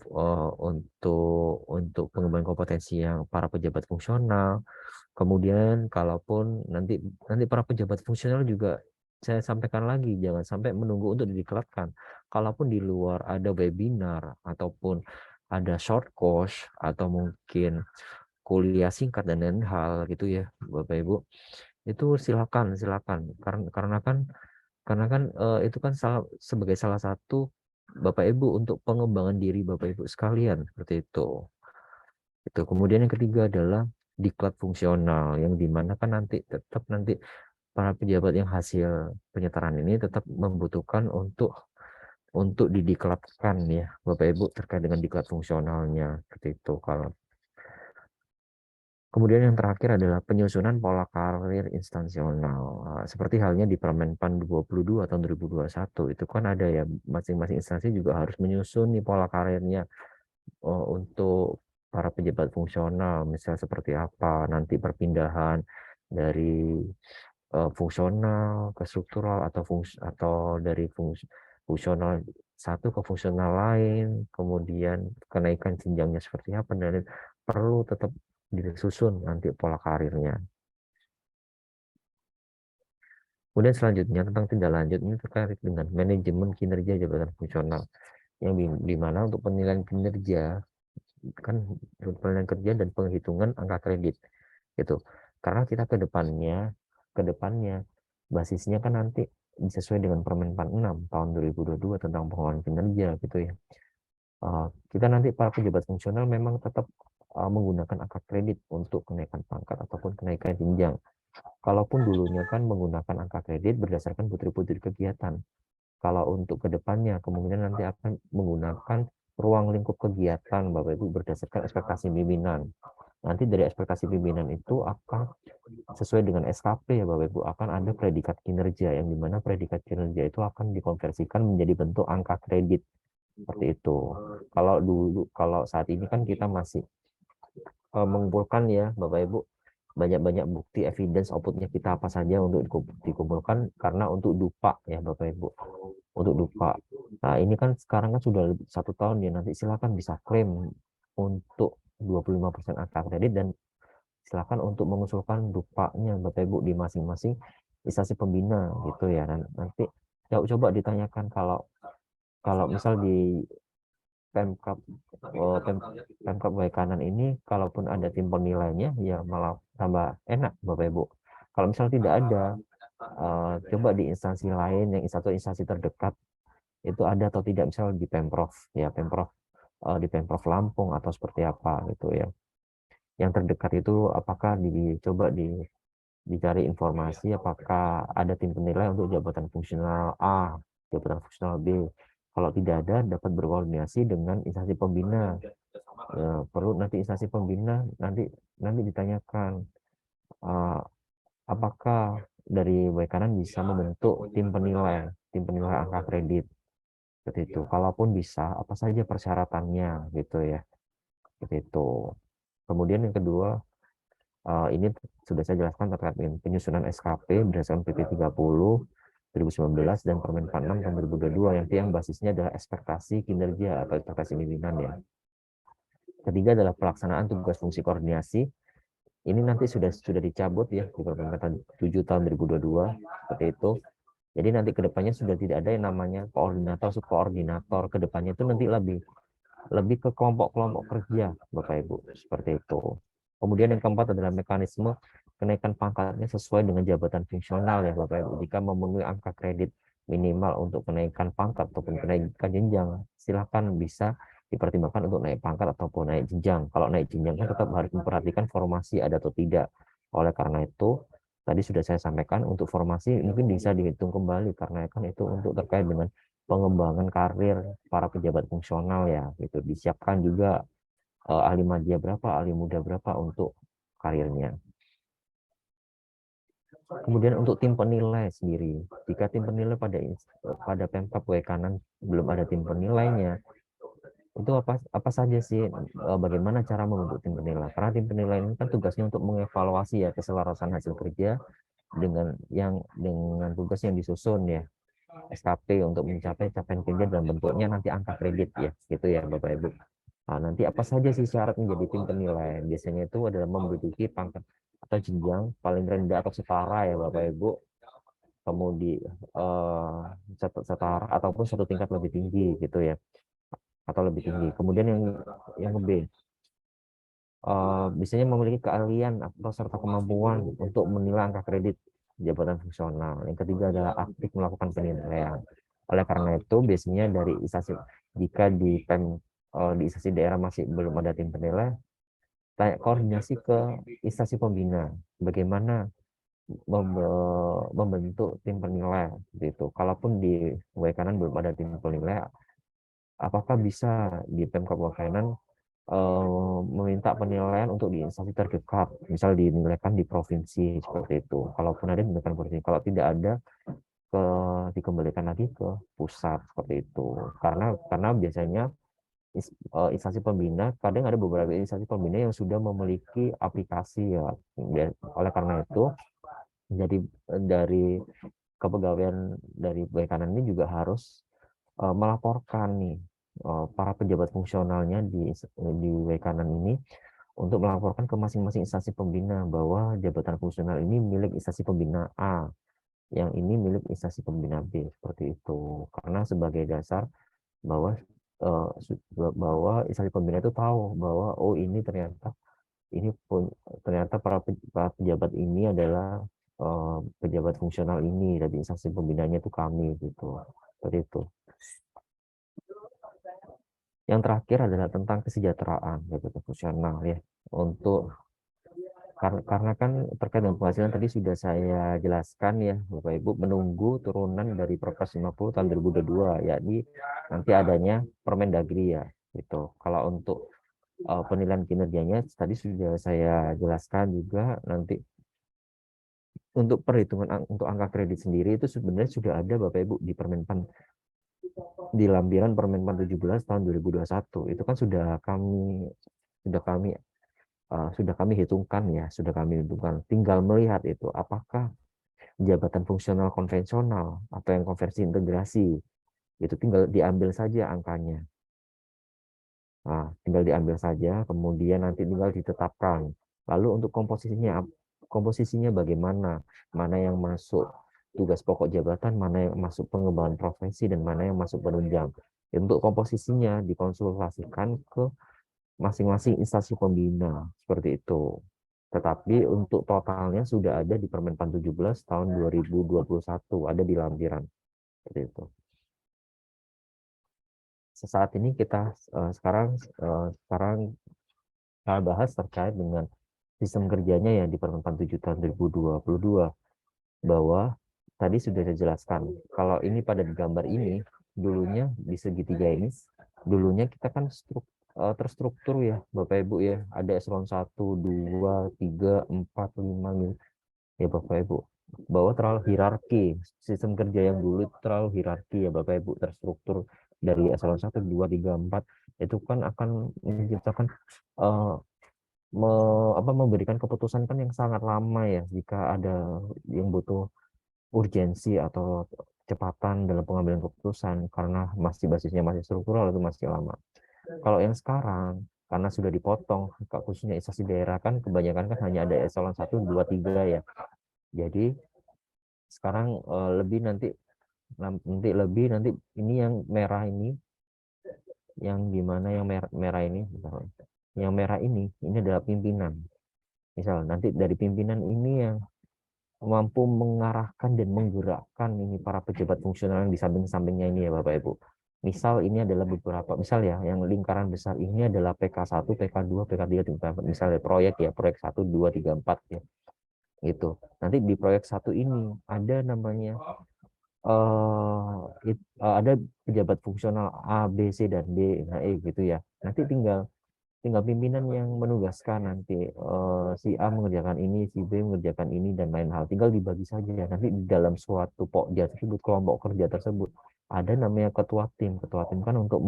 Speaker 1: untuk pengembangan kompetensi yang para pejabat fungsional. Kemudian kalaupun nanti para pejabat fungsional juga saya sampaikan lagi, jangan sampai menunggu untuk didiklatkan. Kalaupun di luar ada webinar ataupun ada short course atau mungkin kuliah singkat dan lain hal gitu ya, Bapak Ibu, itu silakan karena kan itu kan sebagai salah satu Bapak Ibu untuk pengembangan diri Bapak Ibu sekalian seperti itu. Itu. Kemudian yang ketiga adalah diklat fungsional yang dimana kan nanti para pejabat yang hasil penyetaraan ini tetap membutuhkan untuk didiklatkan ya Bapak Ibu terkait dengan diklat fungsionalnya seperti itu. Kemudian yang terakhir adalah penyusunan pola karir instansional. Seperti halnya di Permenpan 22 tahun 2021 itu kan ada ya, masing-masing instansi juga harus menyusun nih pola karirnya untuk para pejabat fungsional, misal seperti apa nanti perpindahan dari fungsional ke struktural atau dari fungsional satu ke fungsional lain, kemudian kenaikan jenjangnya seperti apa, dan perlu tetap disusun nanti pola karirnya. Kemudian selanjutnya tentang tindak lanjut ini terkait dengan manajemen kinerja jabatan fungsional yang di mana untuk penilaian kinerja kan penilaian kerja dan penghitungan angka kredit gitu. Karena kita ke depannya basisnya kan nanti sesuai dengan Permen 46 tahun 2022 tentang pengelolaan kinerja gitu ya. Kita nanti para pejabat fungsional memang tetap menggunakan angka kredit untuk kenaikan pangkat ataupun kenaikan jenjang. Kalaupun dulunya kan menggunakan angka kredit berdasarkan putri-putri kegiatan. Kalau untuk kedepannya kemungkinan nanti akan menggunakan ruang lingkup kegiatan Bapak Ibu berdasarkan ekspektasi pimpinan. Nanti dari ekspektasi pimpinan itu akan sesuai dengan SKP ya Bapak Ibu akan ada predikat kinerja yang dimana predikat kinerja itu akan dikonversikan menjadi bentuk angka kredit seperti itu. Kalau saat ini kan kita masih mengumpulkan ya Bapak Ibu banyak-banyak bukti evidence outputnya kita apa saja untuk dikumpulkan karena untuk dupa ya Bapak Ibu untuk dupa. Nah ini kan sekarang kan sudah 1 tahun ya, nanti silakan bisa klaim untuk 25% angka kredit dan silakan untuk mengusulkan dupanya Bapak Ibu di masing-masing instansi pembina gitu ya. Dan nanti coba ditanyakan kalau misal di Pemkab Pemkab Waikanan ini kalaupun ada tim penilainya ya malah tambah enak Bapak Ibu. Kalau misal tidak ada coba di instansi lain yang satu instansi terdekat itu ada atau tidak, misal di Pemprov ya di Pemprov Lampung atau seperti apa gitu ya. Yang terdekat itu apakah dicari informasi apakah ada tim penilai untuk jabatan fungsional A, jabatan fungsional B. Kalau tidak ada, dapat berkoordinasi dengan instansi pembina. Ya, perlu nanti instansi pembina nanti ditanyakan apakah dari Waikanan bisa membentuk tim penilai angka kredit seperti itu. Kalaupun bisa, apa saja persyaratannya gitu ya. Seperti itu. Kemudian yang kedua, ini sudah saya jelaskan terkait dengan penyusunan SKP berdasarkan PP 30 2019 dan Permen 46 tahun 2022 yang basisnya adalah ekspektasi kinerja atau ekspektasi pimpinan ya. Ketiga adalah pelaksanaan tugas fungsi koordinasi. Ini nanti sudah dicabut ya di Permen 7 tahun 2022 seperti itu. Jadi nanti kedepannya sudah tidak ada yang namanya koordinator, subkoordinator. Kedepannya itu nanti lebih ke kelompok-kelompok kerja, Bapak Ibu, seperti itu. Kemudian yang keempat adalah mekanisme kenaikan pangkatnya sesuai dengan jabatan fungsional ya Bapak Ibu. Jika memenuhi angka kredit minimal untuk kenaikan pangkat ataupun kenaikan jenjang, silakan bisa dipertimbangkan untuk naik pangkat ataupun naik jenjang. Kalau naik jenjang kan tetap harus memperhatikan formasi ada atau tidak. Oleh karena itu, tadi sudah saya sampaikan untuk formasi mungkin bisa dihitung kembali karena kan itu untuk terkait dengan pengembangan karir para pejabat fungsional ya gitu. Disiapkan juga ahli media berapa, ahli muda berapa untuk karirnya. Kemudian untuk tim penilai sendiri, jika tim penilai pada Pemkab Waikanan belum ada tim penilainya, itu apa saja sih, bagaimana cara membentuk tim penilai? Karena tim penilai ini kan tugasnya untuk mengevaluasi ya keselarasan hasil kerja dengan tugas yang disusun ya, SKP untuk mencapai capaian kinerja dalam bentuknya nanti angka kredit ya, gitu ya Bapak Ibu. Nah, nanti apa saja sih syarat menjadi tim penilai? Biasanya itu adalah memiliki pangkat atau jenjang paling rendah atau setara ya Bapak Ibu. Kemudian setara ataupun satu tingkat lebih tinggi gitu ya, atau lebih tinggi. Kemudian yang B, biasanya memiliki keahlian atau serta kemampuan untuk menilai angka kredit jabatan fungsional. Yang ketiga adalah aktif melakukan penilaian. Oleh karena itu biasanya dari instansi, jika di di instansi daerah masih belum ada tim penilai, tanya koordinasi ke instansi pembina bagaimana membentuk tim penilai gitu. Kalaupun di Wekanan belum ada tim penilai, apakah bisa di Pemkab Wekanan meminta penilaian untuk di instansi terdekat, misal dinilaikan di provinsi seperti itu. Kalaupun ada dinilaikan provinsi, kalau tidak ada dikembalikan lagi ke pusat seperti itu. Karena biasanya instansi pembina, kadang ada beberapa instansi pembina yang sudah memiliki aplikasi ya. Oleh karena itu, jadi dari kepegawaian dari Wekanan ini juga harus melaporkan nih para pejabat fungsionalnya di Wekanan ini untuk melaporkan ke masing-masing instansi pembina bahwa jabatan fungsional ini milik instansi pembina A, yang ini milik instansi pembina B, seperti itu. Karena sebagai dasar bahwa instansi pembina itu tahu bahwa oh ini ternyata para pejabat ini adalah pejabat fungsional ini, dari instansi pembinanya itu kami gitu, seperti itu. Yang terakhir adalah tentang kesejahteraan jabatan fungsional ya. Karena kan terkait dengan penghasilan tadi sudah saya jelaskan ya Bapak Ibu, menunggu turunan dari Perpres 50 tahun 2022, yakni nanti adanya Permendagri ya gitu. Kalau untuk penilaian kinerjanya tadi sudah saya jelaskan juga, nanti untuk perhitungan untuk angka kredit sendiri itu sebenarnya sudah ada Bapak Ibu di Permenpan, di lampiran Permenpan 17 tahun 2021. Itu kan sudah kami hitungkan ya, tinggal melihat itu apakah jabatan fungsional konvensional atau yang konversi integrasi itu tinggal diambil saja angkanya. Nah, tinggal diambil saja, kemudian nanti tinggal ditetapkan. Lalu untuk komposisinya bagaimana? Mana yang masuk tugas pokok jabatan, mana yang masuk pengembangan profesi, dan mana yang masuk penunjang. Untuk komposisinya dikonsultasikan ke masing-masing instansi pembina, seperti itu. Tetapi untuk totalnya sudah ada di Permenpan 17 tahun 2021, ada di lampiran. Seperti itu. Saat ini kita sekarang saya bahas terkait dengan sistem kerjanya ya di Permenpan 7 tahun 2022, bahwa tadi sudah saya jelaskan kalau ini pada gambar ini dulunya di segitiga ini dulunya kita kan terstruktur ya Bapak Ibu ya, ada eselon 1, 2, 3, 4, 5 ya Bapak Ibu, bahwa terlalu hierarki sistem kerja yang dulu terlalu hierarki ya Bapak Ibu, terstruktur dari eselon 1, 2, 3, 4 itu kan akan menciptakan memberikan keputusan kan yang sangat lama ya, jika ada yang butuh urgensi atau kecepatan dalam pengambilan keputusan karena basisnya masih struktural, itu masih lama. Kalau yang sekarang karena sudah dipotong, khususnya instansi daerah kan kebanyakan kan hanya ada eselon 1, 2, 3 ya. Jadi sekarang nanti ini yang merah ini, yang gimana yang merah ini, yang merah ini adalah pimpinan. Misal nanti dari pimpinan ini yang mampu mengarahkan dan menggerakkan ini para pejabat fungsional yang di samping-sampingnya ini ya Bapak Ibu. Misal ini adalah beberapa, misal ya yang lingkaran besar ini adalah PK1, PK2, PK3, PK4. Misalnya proyek 1, 2, 3, 4 ya. Gitu. Nanti di proyek 1 ini ada namanya ada pejabat fungsional A, B, C, dan D, nah, E gitu ya. Nanti tinggal pimpinan yang menugaskan nanti si A mengerjakan ini, si B mengerjakan ini, dan lain hal. Tinggal dibagi saja. Nanti di dalam suatu pokja tersebut, kelompok kerja tersebut, ada namanya ketua tim. Ketua tim kan untuk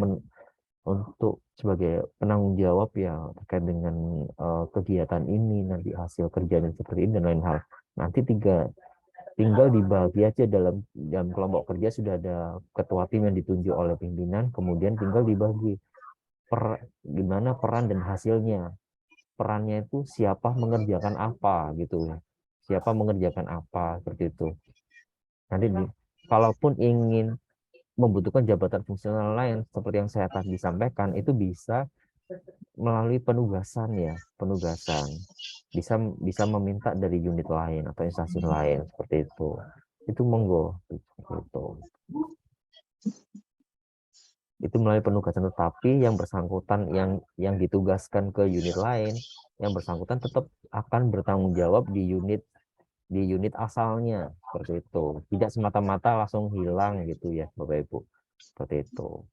Speaker 1: untuk sebagai penanggung jawab ya terkait dengan kegiatan ini, nanti hasil kerjanya seperti ini dan lain hal. Nanti tinggal dibagi aja dalam kelompok kerja, sudah ada ketua tim yang ditunjuk oleh pimpinan, kemudian tinggal dibagi gimana peran dan hasilnya. Perannya itu siapa mengerjakan apa gitu ya. Siapa mengerjakan apa seperti itu. Nanti kalaupun ingin membutuhkan jabatan fungsional lain seperti yang saya tadi sampaikan, itu bisa melalui penugasan ya, penugasan. Bisa meminta dari unit lain atau instansi lain seperti itu. Itu monggo itu melalui penugasan, tetapi yang bersangkutan yang ditugaskan ke unit lain, yang bersangkutan tetap akan bertanggung jawab di unit asalnya seperti itu. Tidak semata-mata langsung hilang gitu ya Bapak Ibu. Seperti itu.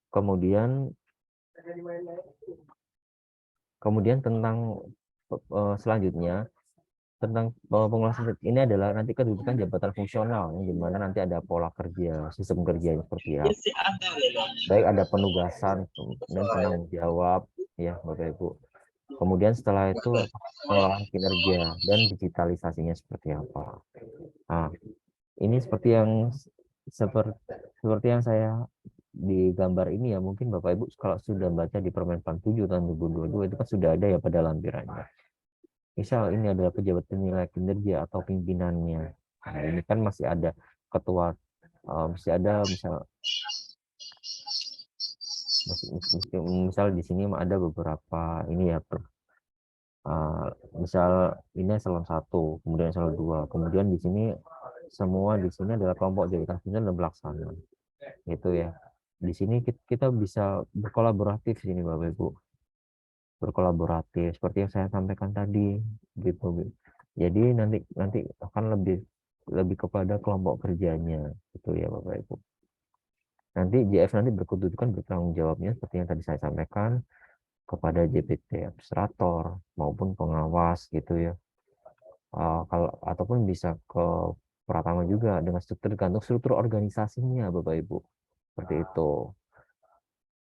Speaker 1: Kemudian tentang selanjutnya tentang pengulasaan ini adalah nanti kedudukan jabatan fungsional, yang dimana nanti ada pola kerja, sistem kerjanya seperti apa. Baik ada penugasan dan penanggung jawab ya Bapak Ibu. Kemudian setelah itu pengelolaan kinerja dan digitalisasinya seperti apa. Nah, ini seperti yang saya di gambar ini ya, mungkin Bapak Ibu kalau sudah baca di Permen-Pan 7 tahun 2022 itu kan sudah ada ya pada lampirannya. Misal ini adalah pejabat penilai kinerja atau pimpinannya. Nah, ini kan masih ada ketua, masih ada misal di sini ada beberapa ini ya, misal ini eselon 1, kemudian eselon 2, kemudian di sini semua di sini adalah kelompok jabatan pimpinan dan pelaksana. Gitu ya. Di sini kita bisa berkolaboratif di sini Bapak Ibu. Berkolaboratif seperti yang saya sampaikan tadi gitu. Jadi nanti akan lebih kepada kelompok kerjanya gitu ya Bapak Ibu. Nanti JF nanti berkedudukan bertanggung jawabnya seperti yang tadi saya sampaikan kepada JPT administrator maupun pengawas gitu ya. Kalau ataupun bisa ke Pratama juga dengan tergantung struktur organisasinya Bapak Ibu. Seperti itu.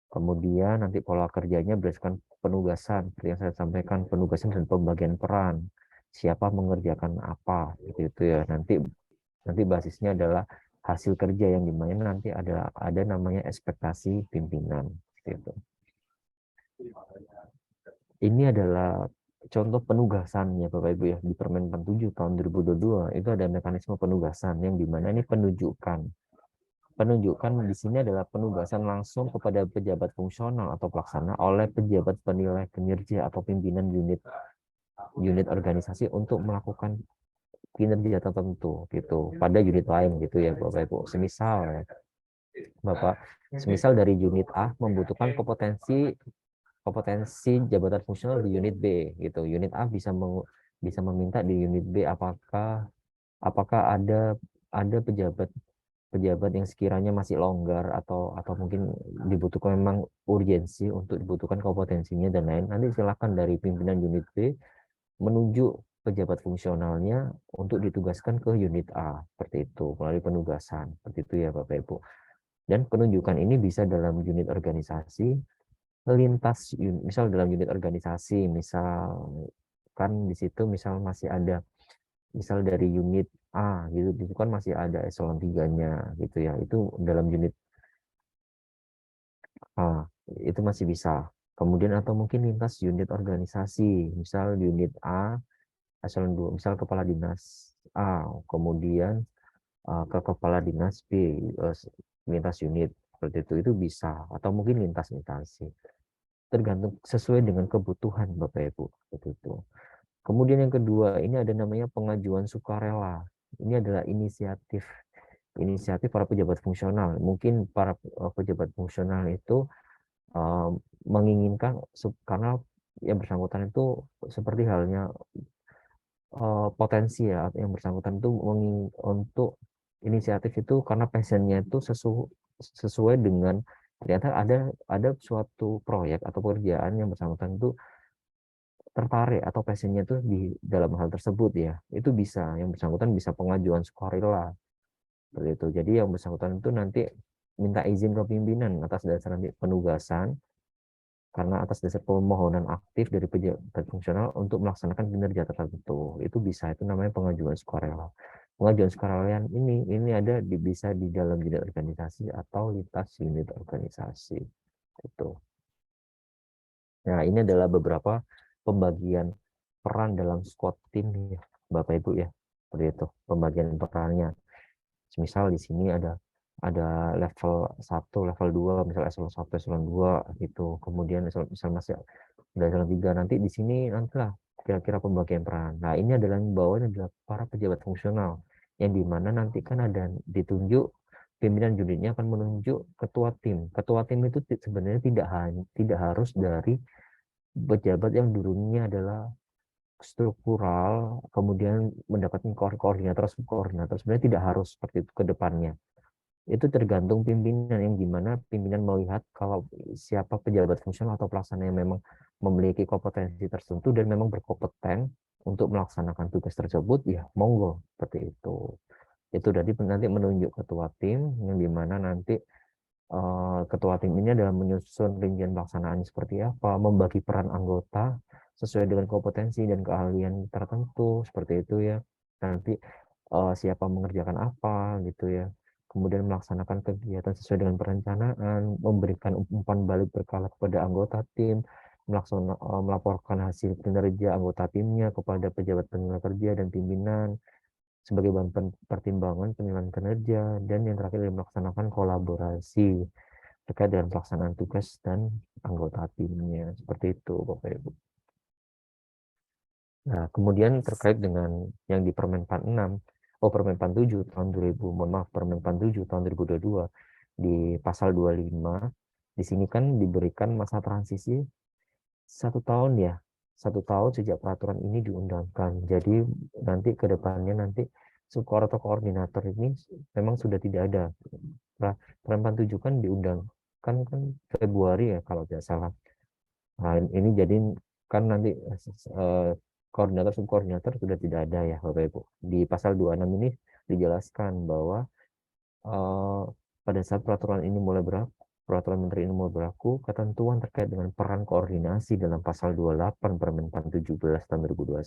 Speaker 1: Kemudian nanti pola kerjanya berdasarkan penugasan, seperti yang saya sampaikan, penugasan dan pembagian peran. Siapa mengerjakan apa, gitu ya. Nanti basisnya adalah hasil kerja yang dimana nanti ada namanya ekspektasi pimpinan, gitu. Ini adalah contoh penugasannya Bapak Ibu ya, di Permen-Pan 7 tahun 2022 itu ada mekanisme penugasan yang dimana ini penunjukan di sini adalah penugasan langsung kepada pejabat fungsional atau pelaksana oleh pejabat penilai kinerja atau pimpinan unit organisasi untuk melakukan kinerja tertentu gitu pada unit lain gitu ya Bapak Ibu. Semisal dari unit A membutuhkan kompetensi jabatan fungsional di unit B gitu. Unit A bisa meminta di unit B apakah ada pejabat yang sekiranya masih longgar atau mungkin dibutuhkan memang urgensi untuk dibutuhkan kompetensinya dan lain, nanti silakan dari pimpinan unit B menunjuk pejabat fungsionalnya untuk ditugaskan ke unit A, seperti itu melalui penugasan, seperti itu ya Bapak Ibu. Dan penunjukan ini bisa dalam unit organisasi, lintas misal dalam unit organisasi, misal kan di situ misal masih ada misal dari unit A gitu, itu kan masih ada eselon 3-nya gitu ya. Itu dalam unit A itu masih bisa. Kemudian atau mungkin lintas unit organisasi, misal unit A eselon 2, misal kepala dinas A, kemudian ke kepala dinas B, lintas unit seperti itu bisa, atau mungkin lintas instansi. Tergantung sesuai dengan kebutuhan Bapak Ibu seperti itu. Kemudian yang kedua, ini ada namanya pengajuan sukarela. Ini adalah inisiatif para pejabat fungsional. Mungkin para pejabat fungsional itu menginginkan karena yang bersangkutan itu seperti halnya potensi ya, yang bersangkutan itu untuk inisiatif itu karena passionnya itu sesuai dengan ternyata ada suatu proyek atau pekerjaan yang bersangkutan itu tertarik atau passionnya itu di dalam hal tersebut ya, itu bisa yang bersangkutan bisa pengajuan sukarela seperti itu. Jadi yang bersangkutan itu nanti minta izin ke pimpinan atas dasar nanti penugasan, karena atas dasar permohonan aktif dari pejabat fungsional untuk melaksanakan kinerja tertentu. Itu bisa, itu namanya pengajuan sukarela. Pengajuan sukarela ini ada bisa di dalam unit organisasi atau lintas unit organisasi. Itu. Nah, ini adalah beberapa pembagian peran dalam squad tim ya, Bapak Ibu ya. Seperti itu, pembagian perannya. Misal di sini ada level 1, level 2, misal eselon 1, eselon 2 gitu. Kemudian misal masih ada eselon 3, nanti di sini nantilah kira-kira pembagian peran. Nah, ini adalah yang bawahnya adalah para pejabat fungsional yang dimana nanti kan ada ditunjuk pimpinan unitnya akan menunjuk ketua tim. Ketua tim itu sebenarnya tidak harus dari pejabat yang dulunya adalah struktural, kemudian mendapatkan koordinator, subkoordinator. Sebenarnya tidak harus seperti itu ke depannya. Itu tergantung pimpinan, yang dimana pimpinan melihat kalau siapa pejabat fungsional atau pelaksana yang memang memiliki kompetensi tertentu dan memang berkompeten untuk melaksanakan tugas tersebut, ya monggo seperti itu. Itu dari nanti menunjuk ketua tim, yang dimana nanti ketua tim ini adalah menyusun rincian pelaksanaan seperti apa, membagi peran anggota sesuai dengan kompetensi dan keahlian tertentu seperti itu ya. Nanti siapa mengerjakan apa gitu ya. Kemudian melaksanakan kegiatan sesuai dengan perencanaan, memberikan umpan balik berkala kepada anggota tim, melaporkan hasil kinerja anggota timnya kepada pejabat penilai kerja dan pimpinan sebagai bahan pertimbangan penilaian kinerja, dan yang terakhir melaksanakan kolaborasi terkait dengan pelaksanaan tugas dan anggota timnya. Seperti itu Bapak Ibu. Nah, kemudian terkait dengan yang di Permen 46, Permen 47 tahun 2000, mohon maaf, Permen 47 tahun 2022 di pasal 25, di sini kan diberikan masa transisi 1 tahun ya, 1 tahun sejak peraturan ini diundangkan. Jadi nanti ke depannya nanti subkor atau koordinator ini memang sudah tidak ada. Nah, Permen 47 kan diundangkan kan Februari ya kalau tidak salah. Nah, ini jadi kan nanti koordinator subkoordinator sudah tidak ada ya Bapak Ibu. Di pasal 26 ini dijelaskan bahwa pada saat peraturan menteri ini mulai berlaku, ketentuan terkait dengan peran koordinasi dalam pasal 28 Permen 17 tahun 2021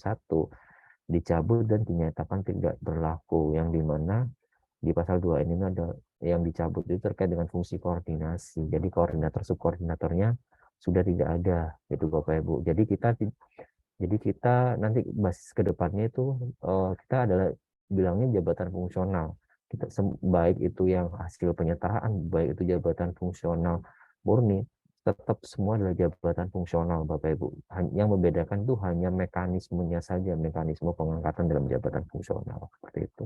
Speaker 1: dicabut dan dinyatakan tidak berlaku, yang dimana di pasal 2 ini ada yang dicabut itu terkait dengan fungsi koordinasi. Jadi koordinator subkoordinatornya sudah tidak ada gitu Bapak Ibu. Jadi kita nanti basis ke depannya itu kita adalah bilangnya jabatan fungsional. Kita baik itu yang hasil penyetaraan, baik itu jabatan fungsional murni, tetap semua adalah jabatan fungsional Bapak Ibu. Yang membedakan itu hanya mekanismenya saja, mekanisme pengangkatan dalam jabatan fungsional seperti itu.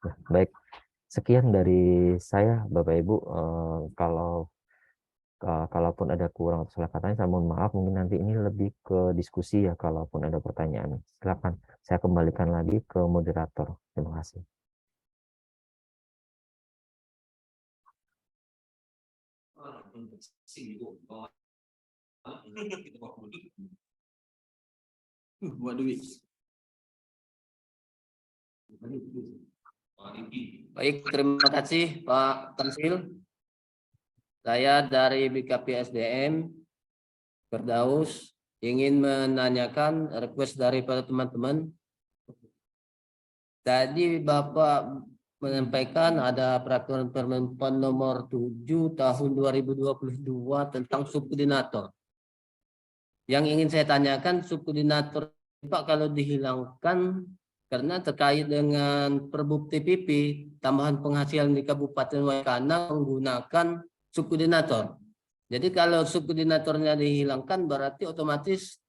Speaker 1: Nah, baik, sekian dari saya Bapak Ibu. Kalaupun ada kurang atau salah katanya, saya mohon maaf. Mungkin nanti ini lebih ke diskusi ya, kalaupun ada pertanyaan. Silakan, saya kembalikan lagi ke moderator. Terima kasih.
Speaker 7: Baik, terima kasih Pak Tansil. Saya dari BKP SDM Firdaus ingin menanyakan request dari para teman-teman. Tadi Bapak menyampaikan ada peraturan Permenpan nomor 7 tahun 2022 tentang subkoordinator. Yang ingin saya tanyakan, subkoordinator Pak kalau dihilangkan karena terkait dengan Perbub TPP tambahan penghasilan di Kabupaten Waikana menggunakan subkoordinator. Jadi kalau subkoordinatornya dihilangkan berarti otomatis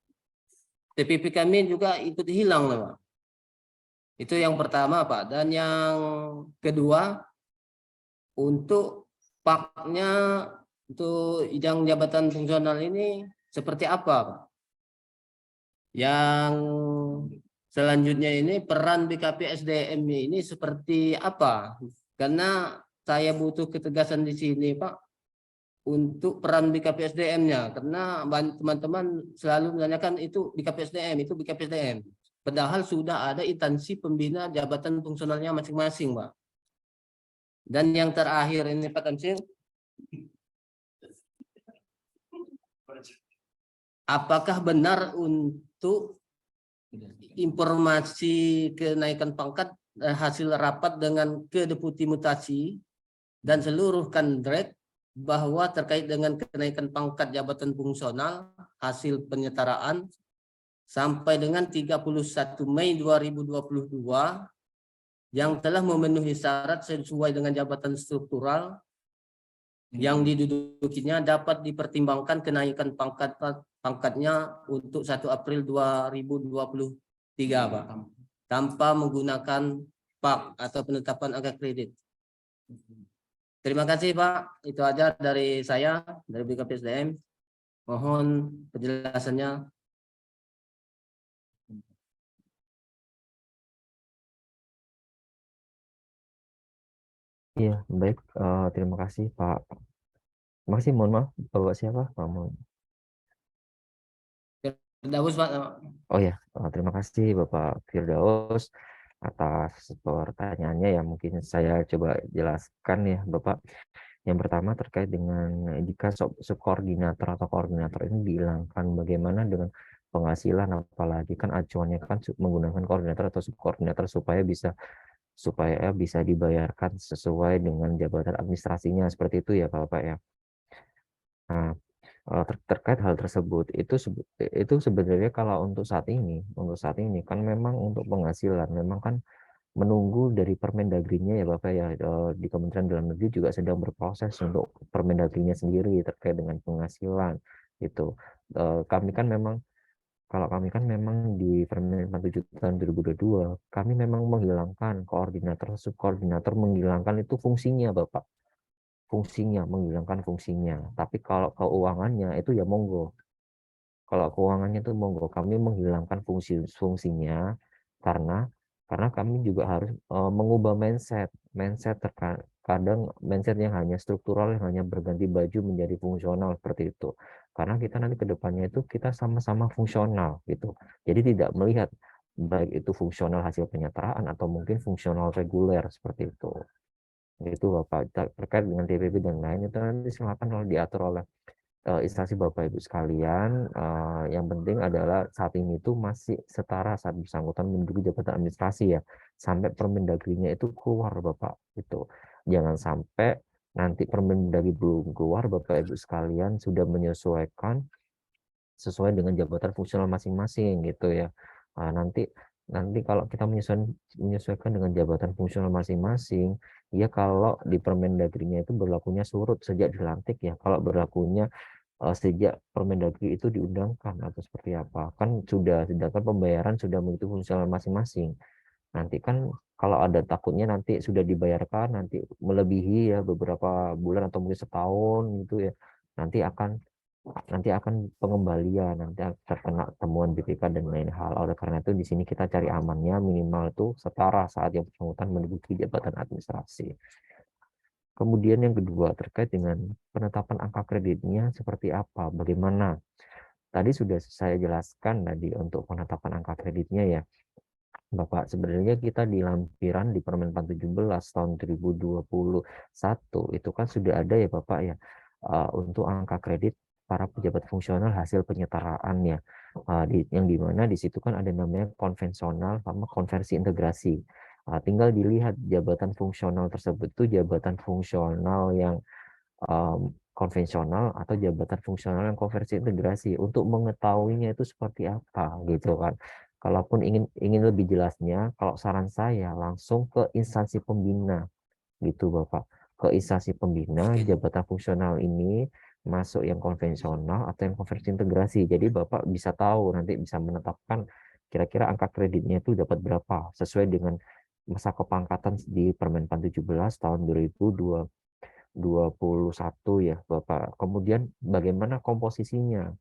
Speaker 7: TPP kami juga ikut hilang, Pak. Itu yang pertama, Pak. Dan yang kedua, untuk PAK-nya untuk yang jabatan fungsional ini seperti apa, Pak? Yang selanjutnya ini peran BKP SDM ini seperti apa? Karena saya butuh ketegasan di sini, Pak, untuk peran BKP SDM-nya. Karena teman-teman selalu menanyakan itu BKP SDM, itu BKP SDM. Padahal sudah ada instansi pembina jabatan fungsionalnya masing-masing, Pak. Dan yang terakhir ini Pak Tamsil, apakah benar untuk informasi kenaikan pangkat hasil rapat dengan Kedeputi Mutasi dan seluruh kandret bahwa terkait dengan kenaikan pangkat jabatan fungsional hasil penyetaraan sampai dengan 31 Mei 2022 yang telah memenuhi syarat sesuai dengan jabatan struktural yang didudukinya dapat dipertimbangkan kenaikan pangkatnya untuk 1 April 2023, Pak, tanpa menggunakan PAK atau penetapan angka kredit. Terima kasih, Pak. Itu aja dari saya, dari BKPSDM. Mohon penjelasannya.
Speaker 1: Iya, baik. Terima kasih, Pak. Terima kasih, mohon maaf. Bapak siapa? Pak Mohon.
Speaker 7: Firdaus, Pak.
Speaker 1: Oh ya, terima kasih Bapak Firdaus atas pertanyaannya ya. Mungkin saya coba jelaskan ya, Bapak. Yang pertama terkait dengan jika subkoordinator atau koordinator ini dihilangkan, bagaimana dengan penghasilan, apalagi kan acuannya kan menggunakan koordinator atau subkoordinator supaya bisa dibayarkan sesuai dengan jabatan administrasinya, seperti itu ya Bapak ya. Nah, terkait hal tersebut itu sebenarnya kalau untuk saat ini kan memang untuk penghasilan memang kan menunggu dari Permendagrinya ya Bapak ya, di Kementerian Dalam Negeri juga sedang berproses untuk Permendagrinya sendiri terkait dengan penghasilan itu. Kami kan memang Kalau kami kan memang di Permen 47 tahun 2022 kami memang menghilangkan koordinator subkoordinator, menghilangkan itu fungsinya Bapak, menghilangkan fungsinya. Tapi kalau keuangannya itu ya monggo. Kalau keuangannya itu monggo, kami menghilangkan fungsinya karena kami juga harus mengubah mindset terkadang mindset yang hanya struktural, yang hanya berganti baju menjadi fungsional seperti itu. Karena kita nanti ke depannya itu kita sama-sama fungsional gitu. Jadi tidak melihat baik itu fungsional hasil penyetaraan atau mungkin fungsional reguler seperti itu. Itu Bapak, terkait dengan TPP dan lain itu nanti silakan kalau diatur oleh instansi Bapak Ibu sekalian. Yang penting adalah saat ini itu masih setara saat bersangkutan menduduki jabatan administrasi ya, sampai Permendagrinya itu keluar Bapak. Itu jangan sampai nanti Permendagri belum keluar, Bapak Ibu sekalian sudah menyesuaikan sesuai dengan jabatan fungsional masing-masing gitu ya. Nanti kalau kita menyesuaikan dengan jabatan fungsional masing-masing, ya kalau di Permendagrinya itu berlakunya surut sejak dilantik ya. Kalau berlakunya sejak Permendagri itu diundangkan atau seperti apa, kan sedangkan pembayaran sudah mengikuti fungsional masing-masing. Nanti kan kalau ada takutnya nanti sudah dibayarkan nanti melebihi ya beberapa bulan atau mungkin setahun gitu ya, nanti akan pengembalian, nanti terkena temuan BPK dan lain hal. Oleh karena itu di sini kita cari amannya minimal itu setara saat yang bersangkutan menduduki jabatan administrasi. Kemudian yang kedua terkait dengan penetapan angka kreditnya seperti apa, bagaimana. Tadi sudah saya jelaskan tadi untuk penetapan angka kreditnya ya, Bapak. Sebenarnya kita di lampiran di Permen 17 tahun 2021 itu kan sudah ada ya Bapak ya, untuk angka kredit para pejabat fungsional hasil penyetaraannya, yang dimana di situ kan ada namanya konvensional sama konversi integrasi. Tinggal dilihat jabatan fungsional tersebut itu jabatan fungsional yang konvensional atau jabatan fungsional yang konversi integrasi. Untuk mengetahuinya itu seperti apa gitu kan. Kalaupun ingin lebih jelasnya, kalau saran saya langsung ke instansi pembina gitu Bapak. Ke instansi pembina jabatan fungsional ini masuk yang konvensional atau yang konversi integrasi. Jadi Bapak bisa tahu, nanti bisa menetapkan kira-kira angka kreditnya itu dapat berapa sesuai dengan masa kepangkatan di Permen 17 tahun 2021 ya Bapak. Kemudian bagaimana komposisinya?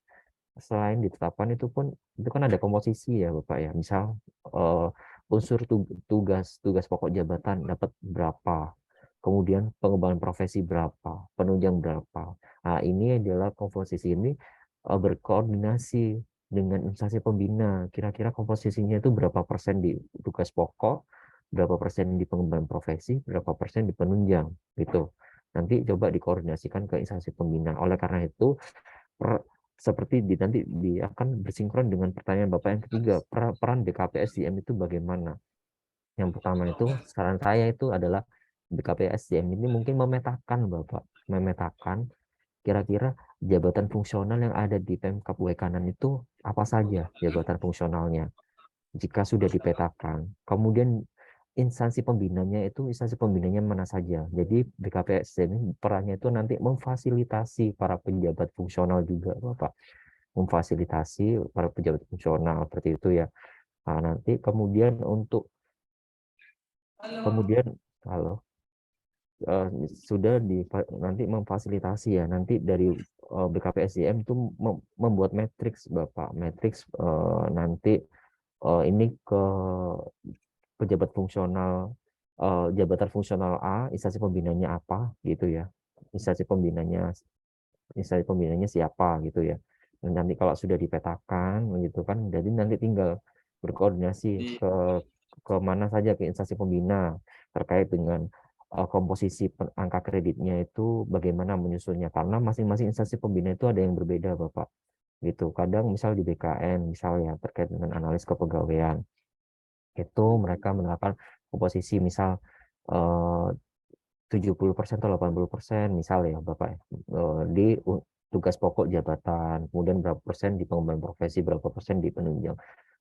Speaker 1: Selain ditetapkan itu kan ada komposisi ya Bapak ya. Misal unsur tugas pokok jabatan dapat berapa, kemudian pengembangan profesi berapa, penunjang berapa. Nah, ini adalah komposisi ini berkoordinasi dengan instansi pembina. Kira-kira komposisinya itu berapa persen di tugas pokok, berapa persen di pengembangan profesi, berapa persen di penunjang gitu. Nanti coba dikoordinasikan ke instansi pembina. Oleh karena itu seperti nanti akan bersinkron dengan pertanyaan Bapak yang ketiga, peran BKP-SDM itu bagaimana? Yang pertama itu saran saya itu adalah BKP-SDM ini mungkin memetakan Bapak, memetakan kira-kira jabatan fungsional yang ada di Pemkab Wekanan itu apa saja jabatan fungsionalnya. Jika sudah dipetakan, kemudian instansi pembinanya mana saja. Jadi BKP-SDM ini perannya itu nanti memfasilitasi para pejabat fungsional juga Bapak. Memfasilitasi para pejabat fungsional seperti itu ya. Nah, nanti kemudian kalau sudah nanti memfasilitasi ya, nanti dari BKP-SDM itu membuat matriks Bapak, matriks nanti ini ke pejabat fungsional, jabatan fungsional A, instansi pembinanya apa gitu ya, instansi pembinanya siapa gitu ya. Dan nanti kalau sudah dipetakan gitu kan, jadi nanti tinggal berkoordinasi ke mana saja, ke instansi pembina terkait dengan komposisi angka kreditnya itu bagaimana menyusunnya, karena masing-masing instansi pembina itu ada yang berbeda Bapak gitu. Kadang misal di BKN misalnya terkait dengan analis kepegawaian itu mereka menerapkan komposisi misal 70% atau 80% misal ya Bapak di tugas pokok jabatan, kemudian berapa persen di pengembangan profesi, berapa persen di penunjang.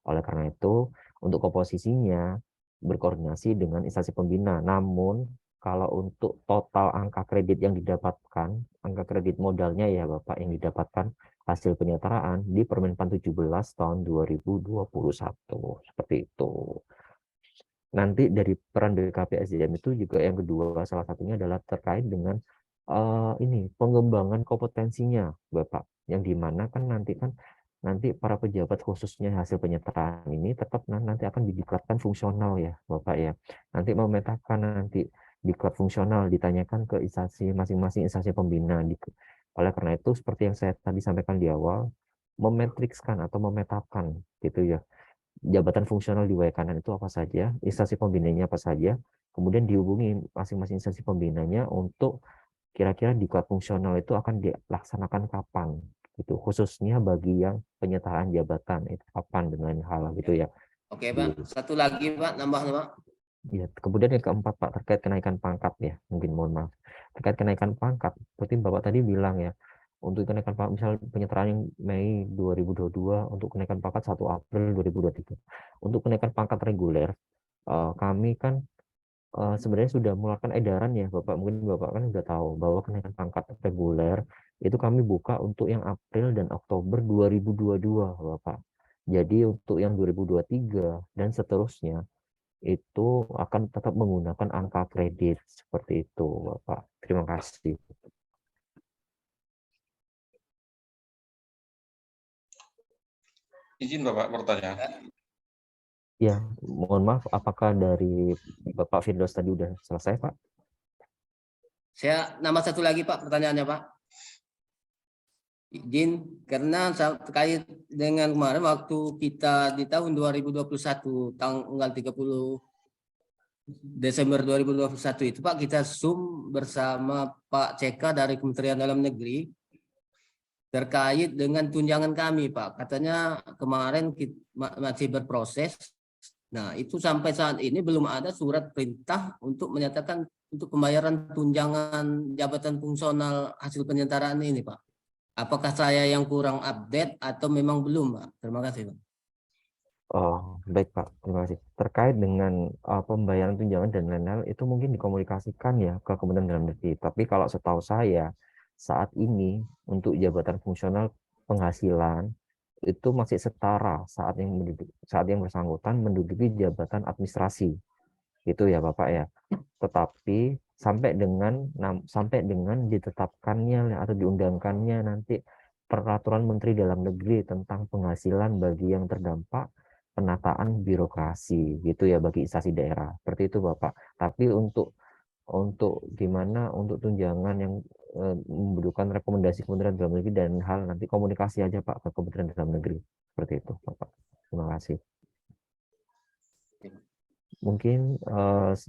Speaker 1: Oleh karena itu untuk komposisinya berkoordinasi dengan instansi pembina. Namun kalau untuk total angka kredit yang didapatkan, angka kredit modalnya ya Bapak yang didapatkan hasil penyetaraan di Permenpan 17 tahun 2021 seperti itu. Nanti dari peran BKP-SDM itu juga yang kedua salah satunya adalah terkait dengan ini pengembangan kompetensinya Bapak, yang dimana kan nanti para pejabat khususnya hasil penyetaraan ini tetap nanti akan didiklatkan fungsional ya Bapak ya. Nanti memetakan nanti diklat fungsional ditanyakan ke instansi masing-masing instansi pembina. Oleh karena itu seperti yang saya tadi sampaikan di awal, memetrikskan atau memetakan gitu ya. Jabatan fungsional di Wekanan itu apa saja, instansi pembinanya apa saja, kemudian dihubungi masing-masing instansi pembinanya untuk kira-kira diklat fungsional itu akan dilaksanakan kapan gitu, khususnya bagi yang penyetaraan jabatan itu kapan dengan hal gitu ya.
Speaker 7: Oke Pak, satu lagi Pak, nambah Pak.
Speaker 1: Ya, kemudian yang keempat Pak terkait kenaikan pangkat ya, mungkin mohon maaf terkait kenaikan pangkat, seperti Bapak tadi bilang ya, untuk kenaikan pangkat misal penyetaraan yang Mei 2022 untuk kenaikan pangkat 1 April 2023. Untuk kenaikan pangkat reguler kami kan sebenarnya sudah mengeluarkan edaran ya Bapak, mungkin Bapak kan sudah tahu bahwa kenaikan pangkat reguler itu kami buka untuk yang April dan Oktober 2022 Bapak. Jadi untuk yang 2023 dan seterusnya itu akan tetap menggunakan angka kredit seperti itu Bapak. Terima kasih.
Speaker 3: Izin Bapak bertanya.
Speaker 1: Ya, mohon maaf, apakah dari Bapak Firdaus tadi udah selesai, Pak?
Speaker 7: Saya nambah satu lagi Pak pertanyaannya Pak. Izin, karena terkait dengan kemarin waktu kita di tahun 2021 tanggal 30 Desember 2021 itu Pak, kita Zoom bersama Pak CK dari Kementerian Dalam Negeri terkait dengan tunjangan kami Pak. Katanya kemarin kita masih berproses. Nah, itu sampai saat ini belum ada surat perintah untuk menyatakan untuk pembayaran tunjangan jabatan fungsional hasil penyetaraan ini, Pak. Apakah saya yang kurang update atau memang belum, Pak? Terima kasih, Pak.
Speaker 1: Oh, baik Pak, terima kasih. Terkait dengan pembayaran tunjangan dan lain-lain itu mungkin dikomunikasikan ya ke Kementerian Dalam Negeri. Tapi kalau setahu saya saat ini untuk jabatan fungsional penghasilan itu masih setara saat yang bersangkutan menduduki jabatan administrasi, itu ya Bapak ya. Tetapi sampai dengan ditetapkannya atau diundangkannya nanti peraturan Menteri Dalam Negeri tentang penghasilan bagi yang terdampak penataan birokrasi gitu ya bagi instansi daerah, seperti itu Bapak. Tapi untuk gimana untuk tunjangan yang membutuhkan rekomendasi Kementerian Dalam Negeri dan hal nanti komunikasi aja Pak ke Kementerian Dalam Negeri, seperti itu Bapak. Terima kasih. Mungkin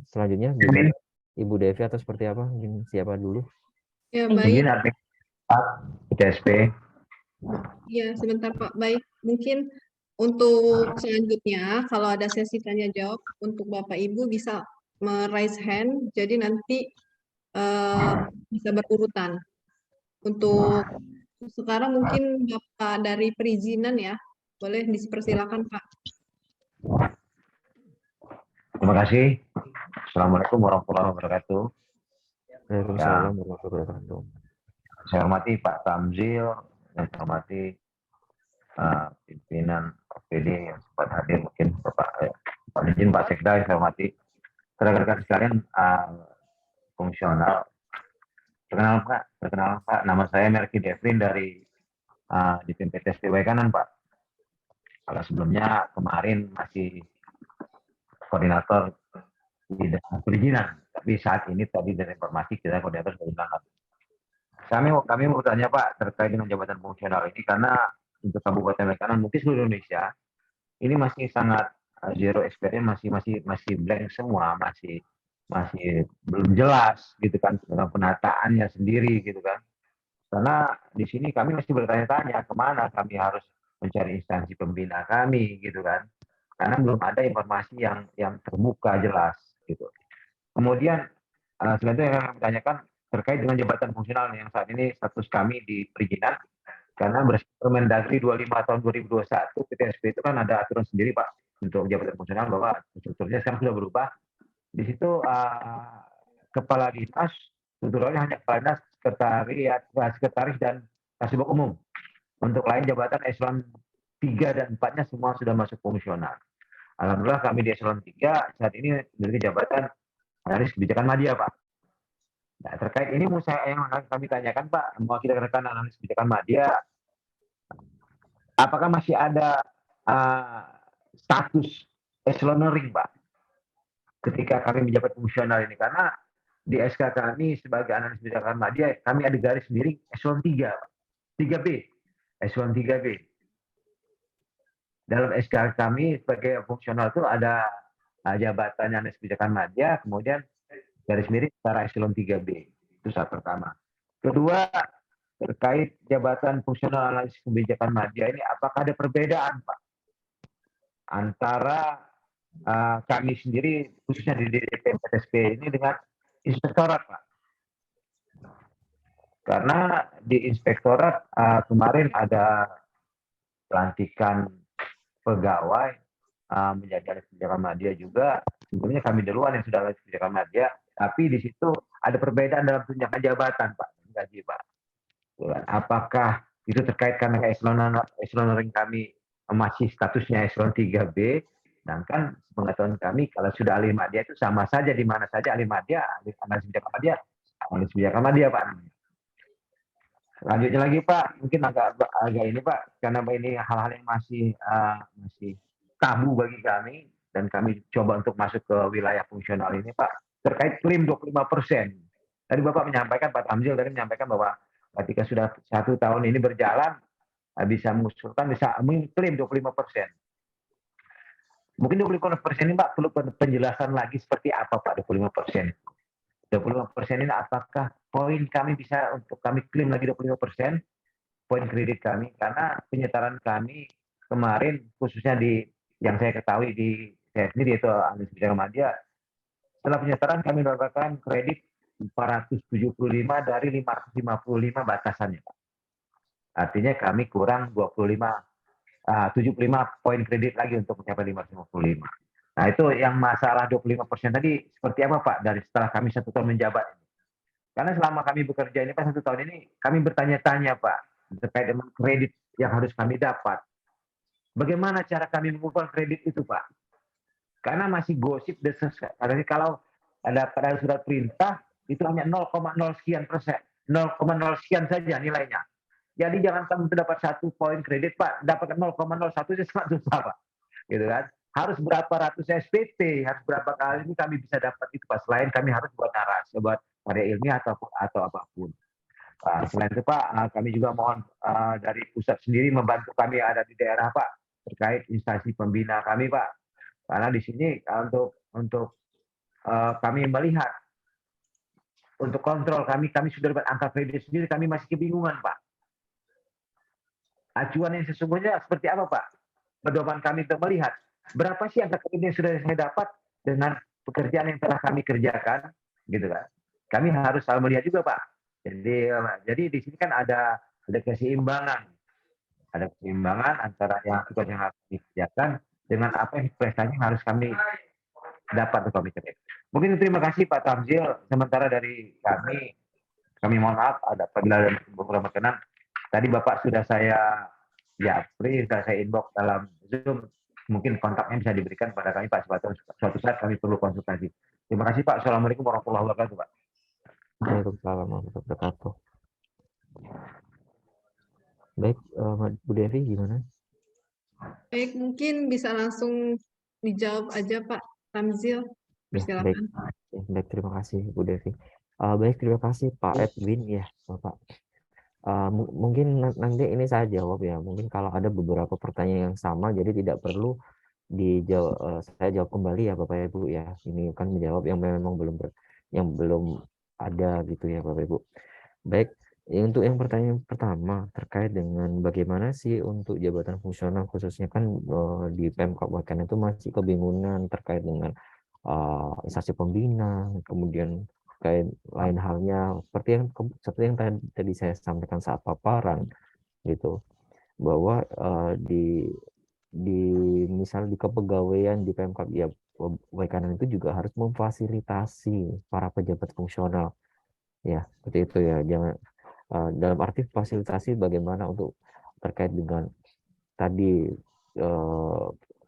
Speaker 1: selanjutnya gimana? Ibu Devi atau seperti apa? Mungkin siapa dulu?
Speaker 2: Ya, baik.
Speaker 6: Izin admin Pak, ITSP.
Speaker 2: Ya, sebentar Pak. Baik, mungkin untuk selanjutnya kalau ada sesi tanya jawab untuk Bapak Ibu bisa raise hand. Jadi nanti bisa berurutan. Untuk sekarang mungkin Bapak dari perizinan ya, boleh dipersilakan Pak.
Speaker 6: Terima kasih. Assalamualaikum warahmatullahi wabarakatuh.
Speaker 1: Waalaikumsalam warahmatullahi wabarakatuh.
Speaker 6: Saya hormati Pak Tamzil, yang saya hormati pimpinan OPD yang sempat hadir, mungkin Pak Izin, Pak Sekda yang saya hormati. Rekan-rekan sekalian fungsional. Perkenalan Pak, nama saya Merki Devin dari DPMP TSP Kanan Pak. Kalau sebelumnya kemarin masih koordinator di perizinan, tapi saat ini tadi dari informasi kita koordinator perizinan. Kami mau bertanya Pak terkait dengan jabatan fungsional ini, karena untuk Kabupaten Kanan mungkin seluruh Indonesia ini masih sangat zero experience, masih blank semua, masih belum jelas gitu kan dengan penataannya sendiri gitu kan. Karena di sini kami masih bertanya-tanya kemana kami harus mencari instansi pembina kami gitu kan. Karena belum ada informasi yang terbuka jelas gitu. Kemudian selanjutnya yang kami tanyakan terkait dengan jabatan fungsional yang saat ini status kami di perizinan, karena berdasarkan Permendagri 25 tahun 2021 PTSP itu kan ada aturan sendiri Pak untuk jabatan fungsional bahwa strukturnya sekarang sudah berubah. Di situ kepala dinas strukturalnya hanya kepala dinas, sekretaris dan kasubag umum. Untuk lain jabatan eselon 3 dan 4-nya semua sudah masuk fungsional. Alhamdulillah kami di eselon 3 saat ini memiliki jabatan analis kebijakan media Pak. Nah, terkait ini yang kami tanyakan Pak, mewakili rekan analis kebijakan media, apakah masih ada status eselonering Pak ketika kami menjabat fungsional ini? Karena di SK kami sebagai analis kebijakan media, kami ada garis miring eselon 3, 3B, eselon 3B. Dalam SK kami sebagai fungsional itu ada jabatan analis kebijakan media, kemudian garis miring setara eselon 3B. Itu saat pertama. Kedua, terkait jabatan fungsional analis kebijakan media ini, apakah ada perbedaan Pak antara kami sendiri khususnya di DPM PTSP ini dengan inspektorat Pak? Karena di inspektorat kemarin ada pelantikan pegawai menjadi analis kebijakan media juga. Sebelumnya kami duluan yang sudah analis kebijakan media, tapi di situ ada perbedaan dalam tunjangan jabatan Pak, gaji Pak. Apakah itu terkait karena eselonering kami masih statusnya eselon 3B, sedangkan pengetahuan kami kalau sudah ahli media itu sama saja di mana saja ahli media, analis kebijakan media Pak. Lanjutnya lagi Pak, mungkin agak ini Pak, karena ini hal-hal yang masih tabu bagi kami dan kami coba untuk masuk ke wilayah fungsional ini Pak, terkait klaim 25%. Tadi Bapak menyampaikan, Pak Tamzil tadi menyampaikan bahwa ketika sudah 1 tahun ini berjalan bisa mengusulkan, bisa mengklaim 25%. Mungkin 25% ini Pak perlu penjelasan lagi seperti apa Pak 25%. 25% ini apakah poin kami bisa untuk kami klaim lagi 25%, poin kredit kami, karena penyetaran kami kemarin khususnya di yang saya ketahui di saya sendiri yaitu analis kebijakan media, setelah penyetaran kami mendapatkan kredit 475 dari 555 batasannya Pak. Artinya kami kurang 75 poin kredit lagi untuk mencapai 555. Nah itu yang masalah 25% tadi seperti apa Pak dari setelah kami 1 tahun menjabat ini? Karena selama kami bekerja ini Pak 1 tahun ini kami bertanya-tanya Pak terkait dengan kredit yang harus kami dapat. Bagaimana cara kami mengumpulkan kredit itu Pak? Karena masih gosip desas. Karena kalau ada pada surat perintah itu hanya 0,0 sekian persen, 0,0 sekian saja nilainya. Jadi jangan kamu dapat 1 poin kredit Pak, dapat 0,01 itu sangat susah Pak, gitu kan? Harus berapa ratus SPT, harus berapa kali ini kami bisa dapat itu Pak. Selain kami harus buat narasi, buat karya ilmiah atau apapun. Selain itu Pak, kami juga mohon dari pusat sendiri membantu kami ada di daerah Pak terkait instansi pembina kami Pak. Karena di sini untuk untuk kami melihat, untuk kontrol kami sudah dapat angka kredit sendiri, kami masih kebingungan, Pak. Acuan yang sesungguhnya seperti apa, Pak? Pedoman kami untuk melihat berapa sih angka kredit yang sudah saya dapat dengan pekerjaan yang telah kami kerjakan, gitu kan? Kami harus selalu melihat juga, Pak. Jadi di sini kan ada keseimbangan antara yang tugas yang harus dikerjakan dengan apa yang prestasi yang harus kami dapat untuk kami kerjakan. Mungkin terima kasih Pak Tamzil. Sementara dari kami mohon maaf apabila ada beberapa berkenan. Tadi Bapak sudah saya sudah saya inbox dalam Zoom. Mungkin kontaknya bisa diberikan pada kami Pak. Suatu saat kami perlu konsultasi. Terima kasih Pak. Assalamualaikum warahmatullahi wabarakatuh Pak.
Speaker 1: Waalaikumsalam warahmatullahi wabarakatuh. Baik, Bu Devi gimana?
Speaker 2: Baik, mungkin bisa langsung dijawab aja Pak Tamzil.
Speaker 1: Ya, baik.
Speaker 2: Silakan.
Speaker 1: Baik, terima kasih Bu Devi. Baik, terima kasih Pak Edwin ya, Bapak. Mungkin nanti ini saya jawab ya. Mungkin kalau ada beberapa pertanyaan yang sama, jadi tidak perlu dijawab. Saya jawab kembali ya Bapak Ibu ya. Ini kan menjawab yang memang belum ada gitu ya Bapak Ibu. Baik. Untuk yang pertanyaan pertama terkait dengan bagaimana sih untuk jabatan fungsional khususnya kan di Pemkab Waikanan itu masih kebingungan terkait dengan instansi pembina, kemudian terkait lain halnya seperti yang tadi saya sampaikan saat paparan gitu, bahwa misal di kepegawaian di Pemkab ya Waikanan itu juga harus memfasilitasi para pejabat fungsional ya, seperti itu ya. Jangan dalam arti fasilitasi bagaimana untuk terkait dengan tadi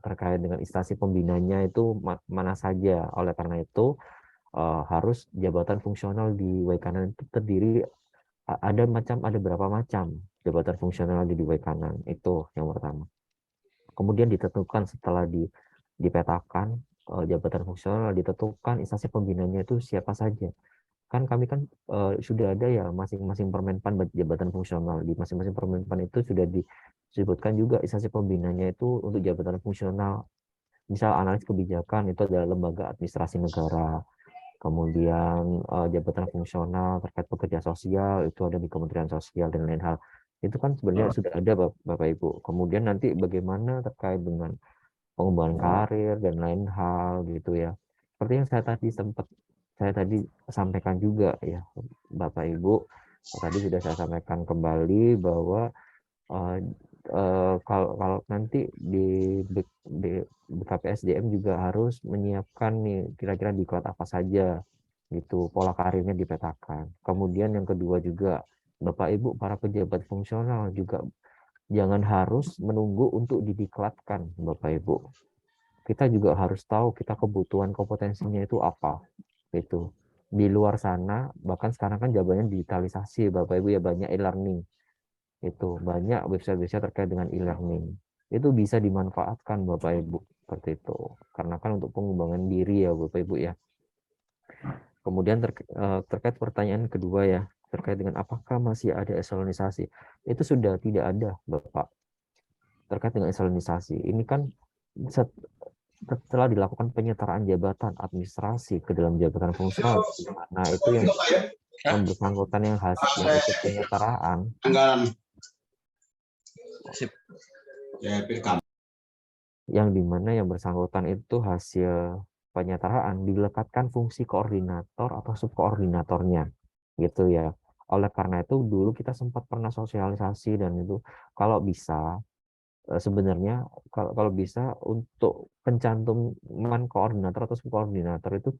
Speaker 1: terkait dengan instansi pembinanya itu mana saja. Oleh karena itu harus jabatan fungsional di Waikanan itu terdiri ada berapa macam jabatan fungsional di Waikanan, itu yang pertama. Kemudian ditentukan setelah dipetakan jabatan fungsional, ditentukan instansi pembinanya itu siapa saja. Kan kami kan sudah ada ya masing-masing Permenpan jabatan fungsional. Di masing-masing Permenpan itu sudah disebutkan juga instansi pembinanya itu untuk jabatan fungsional. Misal analis kebijakan itu adalah lembaga administrasi negara. Kemudian jabatan fungsional terkait pekerja sosial itu ada di Kementerian Sosial dan lain hal. Itu kan sebenarnya sudah ada Bapak Ibu. Kemudian nanti bagaimana terkait dengan pengembangan karir dan lain hal gitu ya. Seperti yang saya tadi sampaikan juga ya Bapak Ibu, tadi sudah saya sampaikan kembali bahwa kalau nanti di BKPSDM juga harus menyiapkan nih kira-kira diklat apa saja gitu, pola karirnya dipetakan. Kemudian yang kedua juga Bapak Ibu para pejabat fungsional juga jangan harus menunggu untuk didiklatkan Bapak Ibu. Kita juga harus tahu kita kebutuhan kompetensinya itu apa. Itu di luar sana bahkan sekarang kan jawabannya digitalisasi Bapak Ibu ya, banyak e-learning, itu banyak website-website terkait dengan e-learning, itu bisa dimanfaatkan Bapak Ibu seperti itu, karena kan untuk pengembangan diri ya Bapak Ibu ya. Kemudian terkait pertanyaan kedua ya, terkait dengan apakah masih ada eselonisasi, itu sudah tidak ada Bapak. Terkait dengan eselonisasi ini kan setelah dilakukan penyetaraan jabatan administrasi ke dalam jabatan fungsional, nah itu yang bersangkutan yang ikut penyetaraan yang dimana yang bersangkutan itu hasil penyetaraan dilekatkan fungsi koordinator atau subkoordinatornya gitu ya. Oleh karena itu dulu kita sempat pernah sosialisasi dan itu kalau bisa sebenarnya kalau bisa untuk pencantuman koordinator atau subkoordinator itu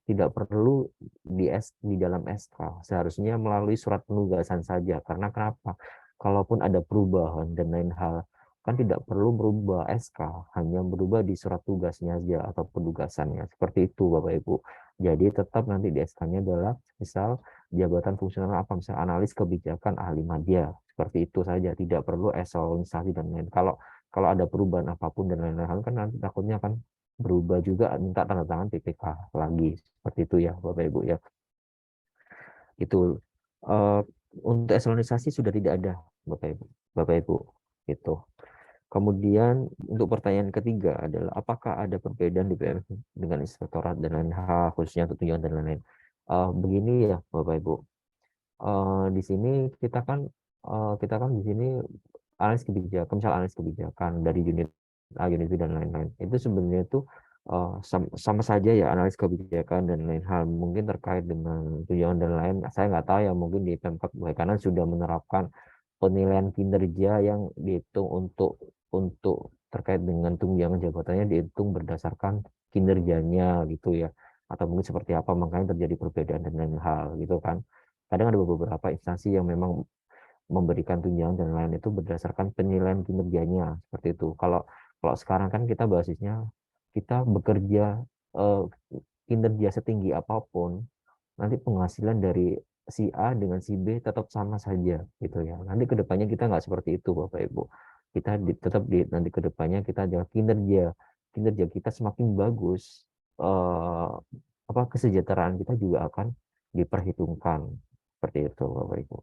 Speaker 1: tidak perlu di dalam SK, seharusnya melalui surat penugasan saja. Karena kenapa? Kalaupun ada perubahan dan lain hal kan tidak perlu berubah SK, hanya berubah di surat tugasnya aja atau penugasannya, seperti itu Bapak Ibu. Jadi tetap nanti di SK-nya adalah misal jabatan fungsional apa, misal analis kebijakan ahli media, seperti itu saja, tidak perlu eselonisasi dan lain. Kalau ada perubahan apapun dan lain-lain kan nanti takutnya akan berubah juga, minta tanda tangan PPK lagi, seperti itu ya Bapak Ibu ya. Itu untuk eselonisasi sudah tidak ada Bapak Ibu itu. Kemudian untuk pertanyaan ketiga adalah apakah ada perbedaan di PMK dengan inspektorat dan lain hal khususnya untuk tunjangan dan lain-lain. Begini ya Bapak Ibu. Di sini kita kan di sini analis kebijakan, misal analis kebijakan dari unit A, unit B dan lain-lain. Itu sebenarnya itu sama saja ya analis kebijakan dan lain hal. Mungkin terkait dengan tunjangan dan lain, saya nggak tahu ya, mungkin di Pemkab karena sudah menerapkan penilaian kinerja yang dihitung untuk terkait dengan tunjangan jabatannya dihitung berdasarkan kinerjanya gitu ya, atau mungkin seperti apa, makanya terjadi perbedaan dan lain hal gitu kan. Kadang ada beberapa instansi yang memang memberikan tunjangan dan lain itu berdasarkan penilaian kinerjanya seperti itu. Kalau kalau sekarang kan kita basisnya kita bekerja kinerja setinggi apapun, nanti penghasilan dari si A dengan si B tetap sama saja gitu ya. Nanti kedepannya kita nggak seperti itu Bapak Ibu. Kita tetap nanti kedepannya kita adalah kinerja kita semakin bagus, kesejahteraan kita juga akan diperhitungkan seperti itu Bapak Ibu.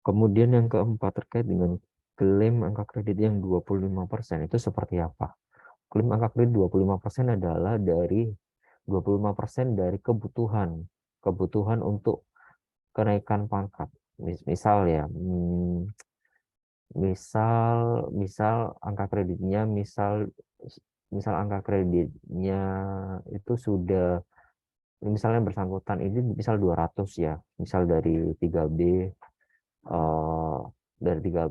Speaker 1: Kemudian yang keempat terkait dengan klaim angka kredit yang 25% itu seperti apa? Klaim angka kredit 25% adalah dari 25% dari kebutuhan untuk kenaikan pangkat. Misal ya, misal angka kreditnya misal angka kreditnya itu sudah, misalnya bersangkutan ini misal 200 ya, misal dari 3B dari 3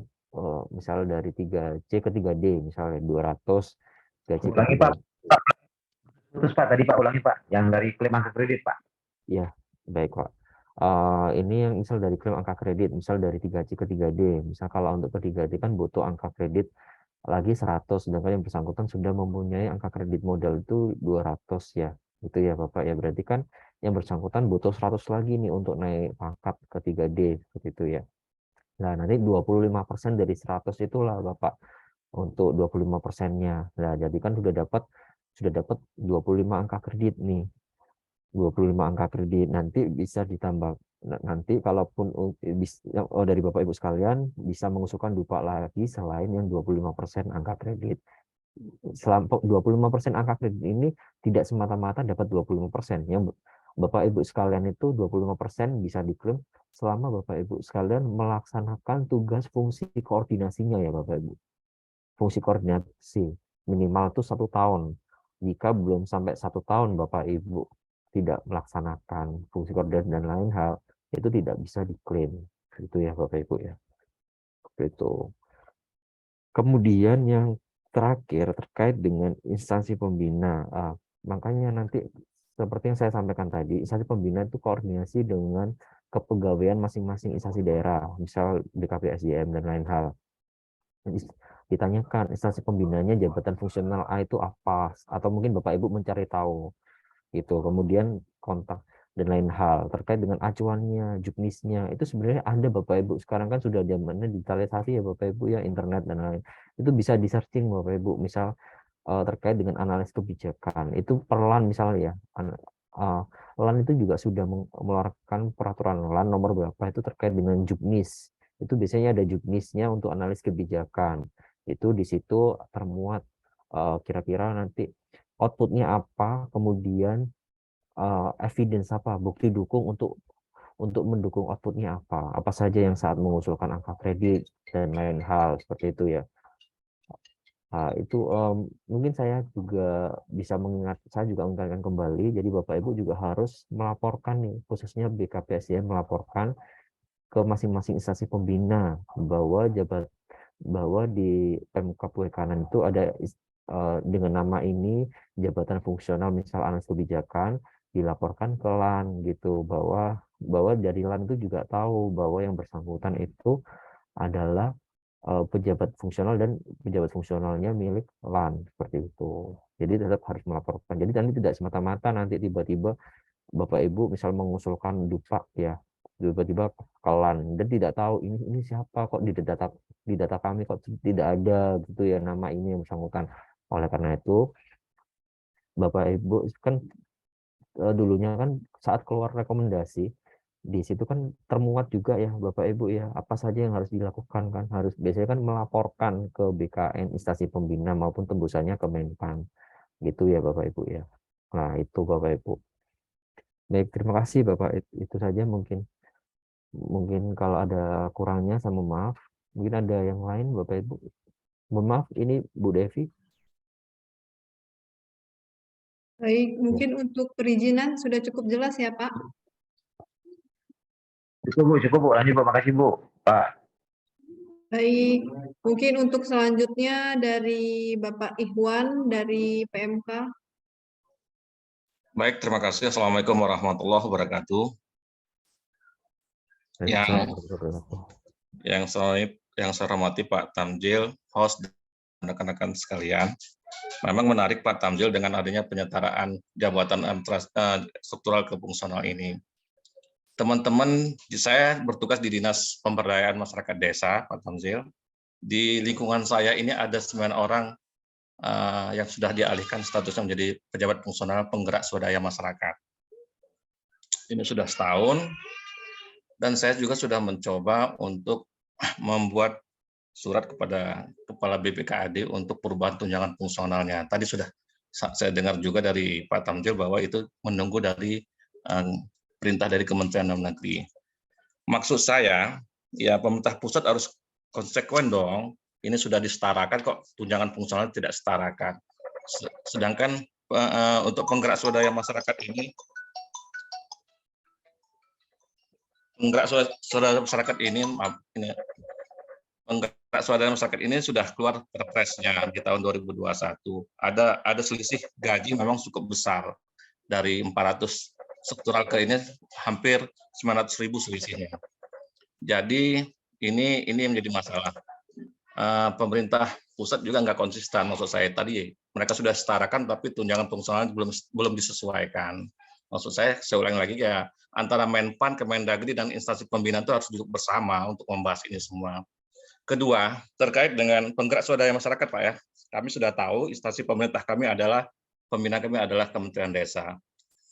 Speaker 1: misal dari 3C ke 3D misalnya 200 3C ke
Speaker 6: Ulangi
Speaker 1: 3.
Speaker 6: Pak. Terus Pak, tadi Pak ulangi Pak, yang dari klaim angka kredit Pak.
Speaker 1: Ya, baik Pak. Ini yang misal dari klaim angka kredit, misal dari 3C ke 3D. Misal kalau untuk ke 3D kan butuh angka kredit lagi 100, sedangkan yang bersangkutan sudah mempunyai angka kredit modal itu 200 ya. Itu ya Bapak ya. Berarti kan yang bersangkutan butuh 100 lagi nih untuk naik pangkat ke 3D seperti itu ya. Nah, nanti 25% dari 100 itulah Bapak untuk 25%-nya. Nah, jadi kan sudah dapat 25 angka kredit nih. 25 angka kredit nanti bisa ditambah, nanti kalaupun dari Bapak Ibu sekalian bisa mengusulkan dupa lagi selain yang 25% angka kredit. Selama 25% angka kredit ini tidak semata-mata dapat 25%. Yang Bapak Ibu sekalian itu 25% bisa diklaim selama Bapak Ibu sekalian melaksanakan tugas fungsi koordinasinya ya Bapak Ibu. Fungsi koordinasi minimal itu 1 tahun. Jika belum sampai 1 tahun Bapak Ibu tidak melaksanakan fungsi koordinasi dan lain hal, itu tidak bisa diklaim. Itu ya Bapak Ibu ya. Itu. Kemudian yang terakhir terkait dengan instansi pembina. Makanya nanti seperti yang saya sampaikan tadi, instansi pembina itu koordinasi dengan kepegawaian masing-masing instansi daerah, misal BKPSDM dan lain hal. Ditanyakan instansi pembinanya jabatan fungsional A itu apa, atau mungkin Bapak Ibu mencari tahu gitu. Kemudian kontak dan lain hal terkait dengan acuannya, juknisnya itu sebenarnya ada Bapak Ibu. Sekarang kan sudah zamannya digitalisasi ya Bapak Ibu ya, internet dan lain. Itu bisa di searching Bapak Ibu. Misal terkait dengan analis kebijakan itu perlan misalnya ya. LAN itu juga sudah mengeluarkan peraturan LAN nomor berapa itu terkait dengan juknis. Itu biasanya ada juknisnya untuk analis kebijakan. Itu di situ termuat kira-kira nanti outputnya apa, kemudian evidence apa, bukti dukung untuk mendukung outputnya apa saja yang saat mengusulkan angka kredit dan lain hal seperti itu ya. Itu mungkin saya juga mengingatkan kembali, jadi Bapak Ibu juga harus melaporkan nih, khususnya BKPSDM melaporkan ke masing-masing instansi pembina bahwa di Pemkab Kanan itu ada dengan nama ini jabatan fungsional misal analis kebijakan, dilaporkan ke LAN gitu, bahwa dari LAN itu juga tahu bahwa yang bersangkutan itu adalah pejabat fungsional dan pejabat fungsionalnya milik LAN seperti itu. Jadi tetap harus melaporkan. Jadi nanti tidak semata-mata nanti tiba-tiba Bapak Ibu misal mengusulkan dupa ya, tiba-tiba ke LAN dan tidak tahu ini siapa, kok di data kami kok tidak ada gitu ya nama ini yang bersangkutan. Oleh karena itu Bapak Ibu kan dulunya kan saat keluar rekomendasi di situ kan termuat juga ya Bapak Ibu ya, apa saja yang harus dilakukan kan, harus biasanya kan melaporkan ke BKN instansi pembina maupun tembusannya ke Menpan gitu ya Bapak Ibu ya. Nah itu Bapak Ibu. Baik, terima kasih Bapak, itu saja mungkin kalau ada kurangnya sama maaf, mungkin ada yang lain Bapak Ibu. Mohon maaf, ini Bu Devi.
Speaker 2: Baik, mungkin untuk perizinan sudah cukup jelas ya Pak.
Speaker 6: Cukup Bu, lanjut Bu, makasih Bu. Pak.
Speaker 2: Baik, mungkin untuk selanjutnya dari Bapak Ikhwan dari PMK.
Speaker 3: Baik, terima kasih. Assalamualaikum warahmatullahi wabarakatuh. Yang saya hormati Pak Tamzil, host dan rekan-rekan sekalian. Memang menarik Pak Tamzil dengan adanya penyetaraan jabatan struktural ke fungsional ini. Teman-teman, saya bertugas di Dinas Pemberdayaan Masyarakat Desa, Pak Tamzil. Di lingkungan saya ini ada 9 orang yang sudah dialihkan statusnya menjadi pejabat fungsional penggerak swadaya masyarakat. Ini sudah setahun, dan saya juga sudah mencoba untuk membuat surat kepada Kepala BPKAD untuk perubahan tunjangan fungsionalnya. Tadi sudah saya dengar juga dari Pak Tamzil bahwa itu menunggu dari perintah dari Kementerian Dalam Negeri. Maksud saya, ya pemerintah pusat harus konsekuen dong. Ini sudah disetarakan kok, tunjangan fungsional tidak setarakan. Sedangkan untuk penggerak swadaya masyarakat ini, penggerak swadaya masyarakat ini sudah keluar perpresnya di tahun 2021. Ada selisih gaji memang cukup besar, dari 400 struktural ke ini hampir 900.000 selisihnya. Jadi ini yang menjadi masalah. Pemerintah pusat juga nggak konsisten, maksud saya tadi mereka sudah setarakan tapi tunjangan fungsional belum disesuaikan. Maksud saya ulangi lagi ya, antara Menpan, Kemendagri dan instansi pembinaan itu harus duduk bersama untuk membahas ini semua. Kedua, terkait dengan penggerak swadaya masyarakat Pak ya, kami sudah tahu instansi pemerintah kami adalah, pembina kami adalah Kementerian Desa.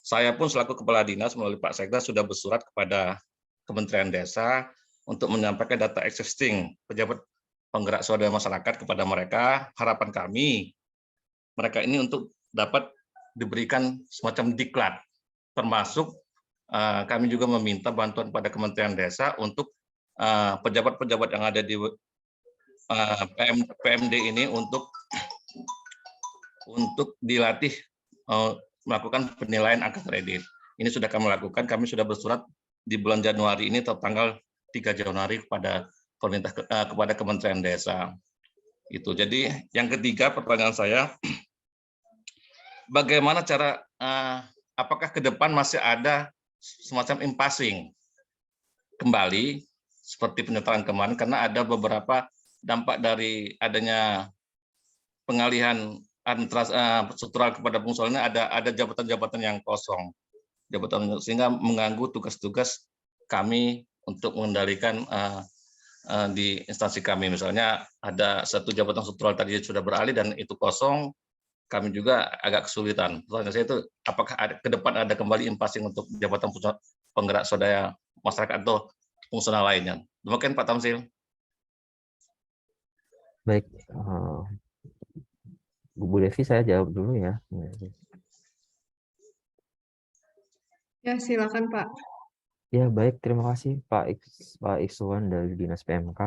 Speaker 3: Saya pun selaku Kepala Dinas melalui Pak Sekda sudah bersurat kepada Kementerian Desa untuk menyampaikan data existing pejabat penggerak swadaya masyarakat kepada mereka. Harapan kami, mereka ini untuk dapat diberikan semacam diklat, termasuk kami juga meminta bantuan pada Kementerian Desa untuk pejabat-pejabat yang ada di PMD ini untuk dilatih melakukan penilaian angka kredit. Ini sudah kami lakukan, kami sudah bersurat di bulan Januari ini tanggal 3 Januari kepada Kementerian Desa. Itu. Jadi yang ketiga pertanyaan saya, bagaimana cara, apakah ke depan masih ada semacam impassing kembali seperti penyetaraan kemarin, karena ada beberapa dampak dari adanya pengalihan struktural kepada fungsional ini, ada jabatan-jabatan yang kosong, sehingga mengganggu tugas-tugas kami untuk mengendalikan di instansi kami. Misalnya ada satu jabatan struktural tadi sudah beralih dan itu kosong, kami juga agak kesulitan. Pertanyaan saya itu, apakah ke depan ada kembali impassing untuk jabatan penggerak swadaya masyarakat atau fungsional lainnya? Demikian Pak Tamzil.
Speaker 1: Baik, Bu Devi saya jawab dulu ya.
Speaker 2: Ya, silakan Pak.
Speaker 1: Ya baik, terima kasih Pak Ikswan dari Dinas PMK.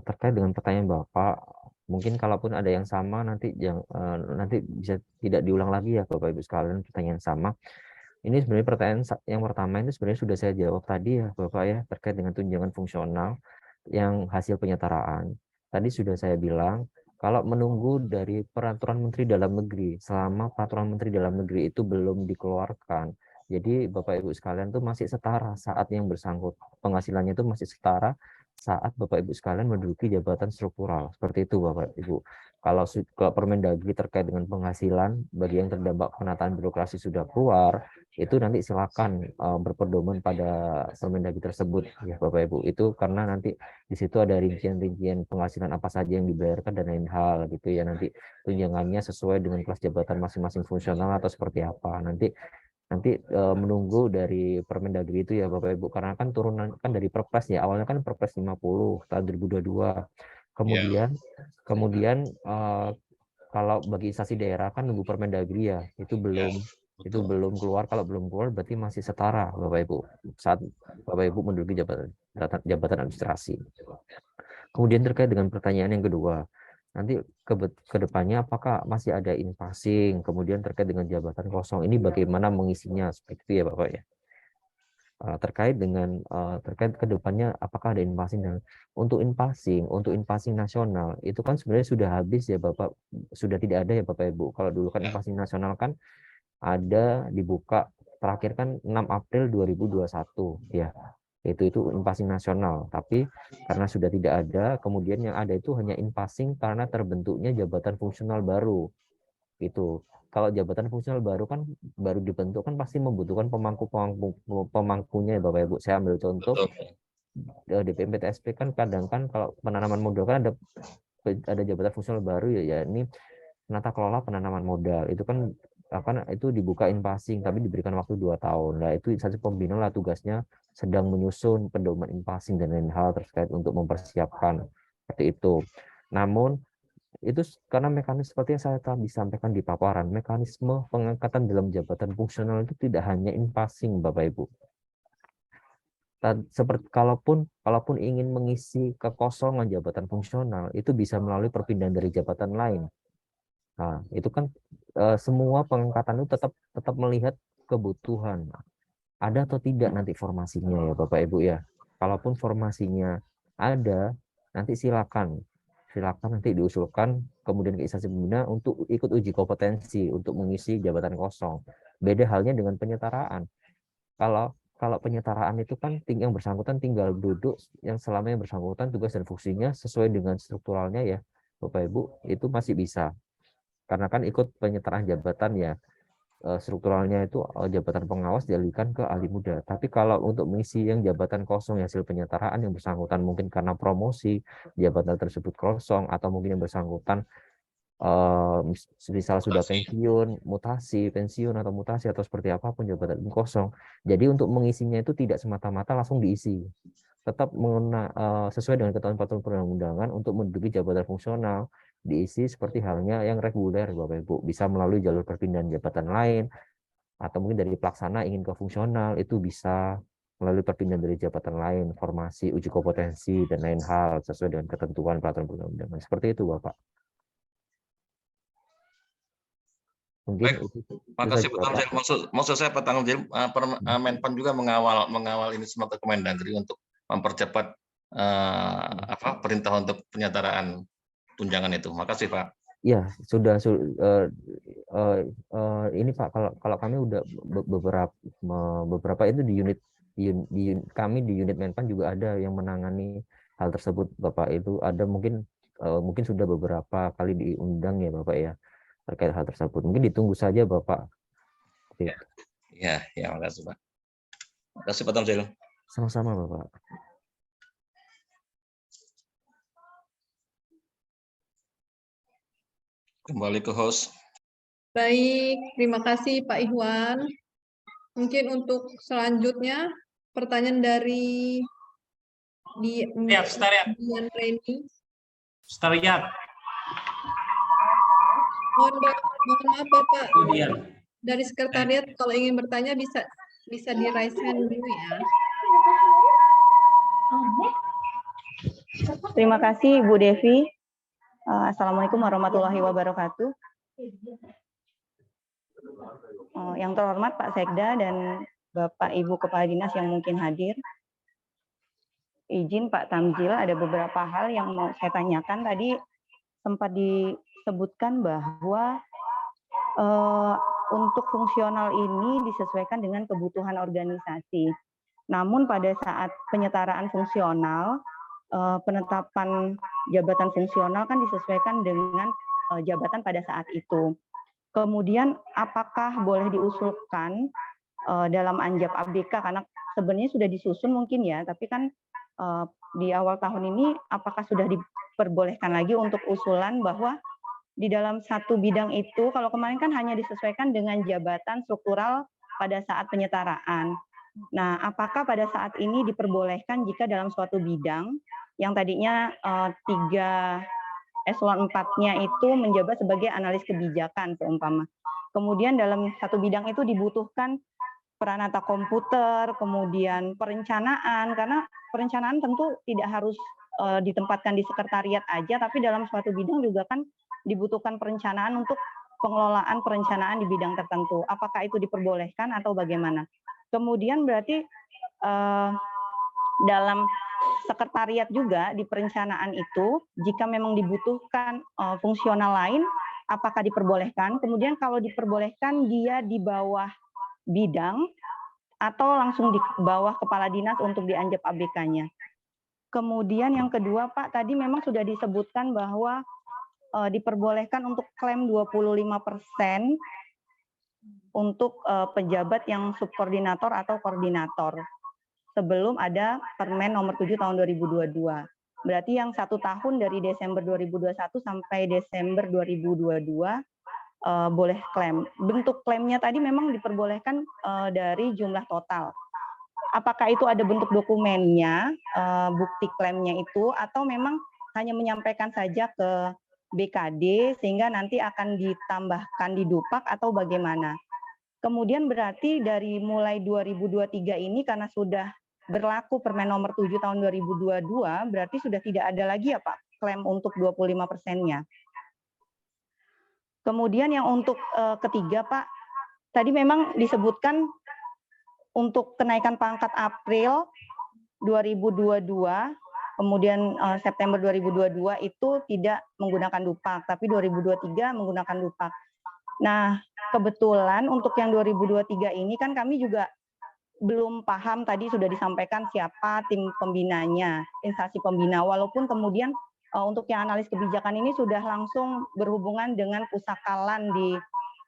Speaker 1: Terkait dengan pertanyaan Bapak, mungkin kalaupun ada yang sama nanti bisa tidak diulang lagi ya Bapak Ibu sekalian pertanyaan sama. Ini sebenarnya pertanyaan yang pertama itu sebenarnya sudah saya jawab tadi ya Bapak ya, terkait dengan tunjangan fungsional yang hasil penyetaraan. Tadi sudah saya bilang kalau menunggu dari peraturan Menteri Dalam Negeri, selama peraturan Menteri Dalam Negeri itu belum dikeluarkan, jadi Bapak Ibu sekalian itu masih setara saat yang bersangkut, penghasilannya itu masih setara saat Bapak Ibu sekalian menduduki jabatan struktural. Seperti itu Bapak Ibu. Kalau Permendagri terkait dengan penghasilan bagi yang terdampak penataan birokrasi sudah keluar, itu nanti silakan berpedoman pada Permendagri tersebut ya Bapak Ibu. Itu karena nanti di situ ada rincian-rincian penghasilan apa saja yang dibayarkan dan lain hal gitu ya, nanti tunjangannya sesuai dengan kelas jabatan masing-masing fungsional atau seperti apa. Nanti nanti menunggu dari Permendagri itu ya Bapak Ibu, karena kan turunan kan dari Perpres ya, awalnya kan Perpres 50 tahun 2022. Kemudian kalau bagi instansi daerah kan nunggu Permendagri ya, itu belum keluar. Kalau belum keluar berarti masih setara Bapak Ibu saat Bapak Ibu menduduki jabatan administrasi. Kemudian terkait dengan pertanyaan yang kedua, nanti ke depannya apakah masih ada in-passing, kemudian terkait dengan jabatan kosong ini bagaimana mengisinya, seperti itu ya Bapak ya. Terkait ke depannya apakah ada in-passing, dan untuk in-passing nasional itu kan sebenarnya sudah habis ya Bapak, sudah tidak ada ya Bapak Ibu. Kalau dulu kan in-passing nasional kan ada dibuka terakhir kan 6 April 2021 ya. Itu in-passing nasional, tapi karena sudah tidak ada, kemudian yang ada itu hanya in-passing karena terbentuknya jabatan fungsional baru. Itu kalau jabatan fungsional baru kan baru dibentuk kan pasti membutuhkan pemangkunya ya Bapak Ibu. Saya ambil contoh DPMP TSP kan kadang kan kalau penanaman modal kan ada jabatan fungsional baru ya ini penata kelola penanaman modal, itu kan itu dibuka in-passing tapi diberikan waktu 2 tahun. Nah, itu instansi pembina lah tugasnya sedang menyusun pedoman in-passing dan lain hal terkait untuk mempersiapkan seperti itu. Namun itu karena mekanisme seperti yang saya tadi sampaikan di paparan, mekanisme pengangkatan dalam jabatan fungsional itu tidak hanya in-passing Bapak Ibu. Seperti kalaupun ingin mengisi kekosongan jabatan fungsional itu bisa melalui perpindahan dari jabatan lain. Nah, itu kan semua pengangkatan itu tetap melihat kebutuhan. Ada atau tidak nanti formasinya ya Bapak Ibu ya. Kalaupun formasinya ada, nanti silakan nanti diusulkan kemudian ke instansi pembina untuk ikut uji kompetensi untuk mengisi jabatan kosong. Beda halnya dengan penyetaraan. Kalau penyetaraan itu kan yang bersangkutan tinggal duduk yang selama yang bersangkutan tugas dan fungsinya sesuai dengan strukturalnya ya Bapak Ibu, itu masih bisa. Karena kan ikut penyetaraan jabatan ya, strukturalnya itu jabatan pengawas dialihkan ke ahli muda. Tapi kalau untuk mengisi yang jabatan kosong hasil penyetaraan yang bersangkutan mungkin karena promosi jabatan tersebut kosong, atau mungkin yang bersangkutan misal sudah pensiun, pensiun atau mutasi atau seperti apapun jabatan kosong. Jadi untuk mengisinya itu tidak semata-mata langsung diisi. Tetap sesuai dengan ketentuan peraturan perundang-undangan untuk menduduki jabatan fungsional diisi seperti halnya yang reguler Bapak Ibu, bisa melalui jalur perpindahan jabatan lain atau mungkin dari pelaksana ingin ke fungsional itu bisa melalui perpindahan dari jabatan lain, formasi, uji kompetensi dan lain hal sesuai dengan ketentuan peraturan perundang-undangan. Seperti itu Bapak. Mungkin
Speaker 3: baik, makasih Pak Tamzil. Maksud saya Pak Tamzil, Menpan juga mengawal ini semua ke Kemendagri untuk mempercepat perintah untuk penyetaraan tunjangan itu. Makasih Pak.
Speaker 1: Ya sudah ini Pak, kalau kami udah beberapa itu di kami di unit Menpan juga ada yang menangani hal tersebut Bapak. Itu ada mungkin sudah beberapa kali diundang ya Bapak ya terkait hal tersebut. Mungkin ditunggu saja Bapak.
Speaker 3: Ya, makasih Pak. Makasih Pak Tamzil.
Speaker 1: Sama-sama Bapak.
Speaker 3: Kembali ke host.
Speaker 2: Baik, terima kasih Pak Ihwan. Mungkin untuk selanjutnya pertanyaan dari Dian Reni. Mohon maaf Bapak. Dari sekretariat kalau ingin bertanya bisa di raise hand dulu ya.
Speaker 8: Terima kasih Bu Devi. Assalamualaikum warahmatullahi wabarakatuh. Yang terhormat Pak Sekda dan Bapak Ibu Kepala Dinas yang mungkin hadir. Izin Pak Tamzil, ada beberapa hal yang mau saya tanyakan. Tadi sempat disebutkan bahwa untuk fungsional ini disesuaikan dengan kebutuhan organisasi. Namun pada saat penyetaraan fungsional, penetapan jabatan fungsional kan disesuaikan dengan jabatan pada saat itu. Kemudian apakah boleh diusulkan dalam Anjap ABK, karena sebenarnya sudah disusun mungkin ya, tapi kan di awal tahun ini apakah sudah diperbolehkan lagi untuk usulan bahwa di dalam satu bidang itu, kalau kemarin kan hanya disesuaikan dengan jabatan struktural pada saat penyetaraan. Nah, apakah pada saat ini diperbolehkan jika dalam suatu bidang yang tadinya 3 eselon 4-nya itu menjabat sebagai analis kebijakan seumpama. Kemudian dalam satu bidang itu dibutuhkan peranata komputer, kemudian perencanaan, karena perencanaan tentu tidak harus ditempatkan di sekretariat aja, tapi dalam suatu bidang juga kan dibutuhkan perencanaan untuk pengelolaan perencanaan di bidang tertentu. Apakah itu diperbolehkan atau bagaimana? Kemudian berarti dalam sekretariat juga di perencanaan itu, jika memang dibutuhkan fungsional lain, apakah diperbolehkan? Kemudian kalau diperbolehkan, dia di bawah bidang atau langsung di bawah kepala dinas untuk dianjap ABK-nya. Kemudian yang kedua, Pak, tadi memang sudah disebutkan bahwa diperbolehkan untuk klaim 25% untuk pejabat yang subkoordinator atau koordinator sebelum ada Permen nomor 7 tahun 2022. Berarti yang 1 tahun dari Desember 2021 sampai Desember 2022 boleh klaim. Bentuk klaimnya tadi memang diperbolehkan dari jumlah total. Apakah itu ada bentuk dokumennya, bukti klaimnya itu, atau memang hanya menyampaikan saja ke BKD sehingga nanti akan ditambahkan di Dupak atau bagaimana? Kemudian berarti dari mulai 2023 ini karena sudah berlaku Permen nomor 7 tahun 2022, berarti sudah tidak ada lagi ya Pak klaim untuk 25%-nya. Kemudian yang untuk ketiga Pak, tadi memang disebutkan untuk kenaikan pangkat April 2022, kemudian September 2022 itu tidak menggunakan Dupak, tapi 2023 menggunakan Dupak. Nah, kebetulan untuk yang 2023 ini kan kami juga belum paham, tadi sudah disampaikan siapa tim pembinanya, instansi pembina, walaupun kemudian untuk yang analis kebijakan ini sudah langsung berhubungan dengan pusakalan di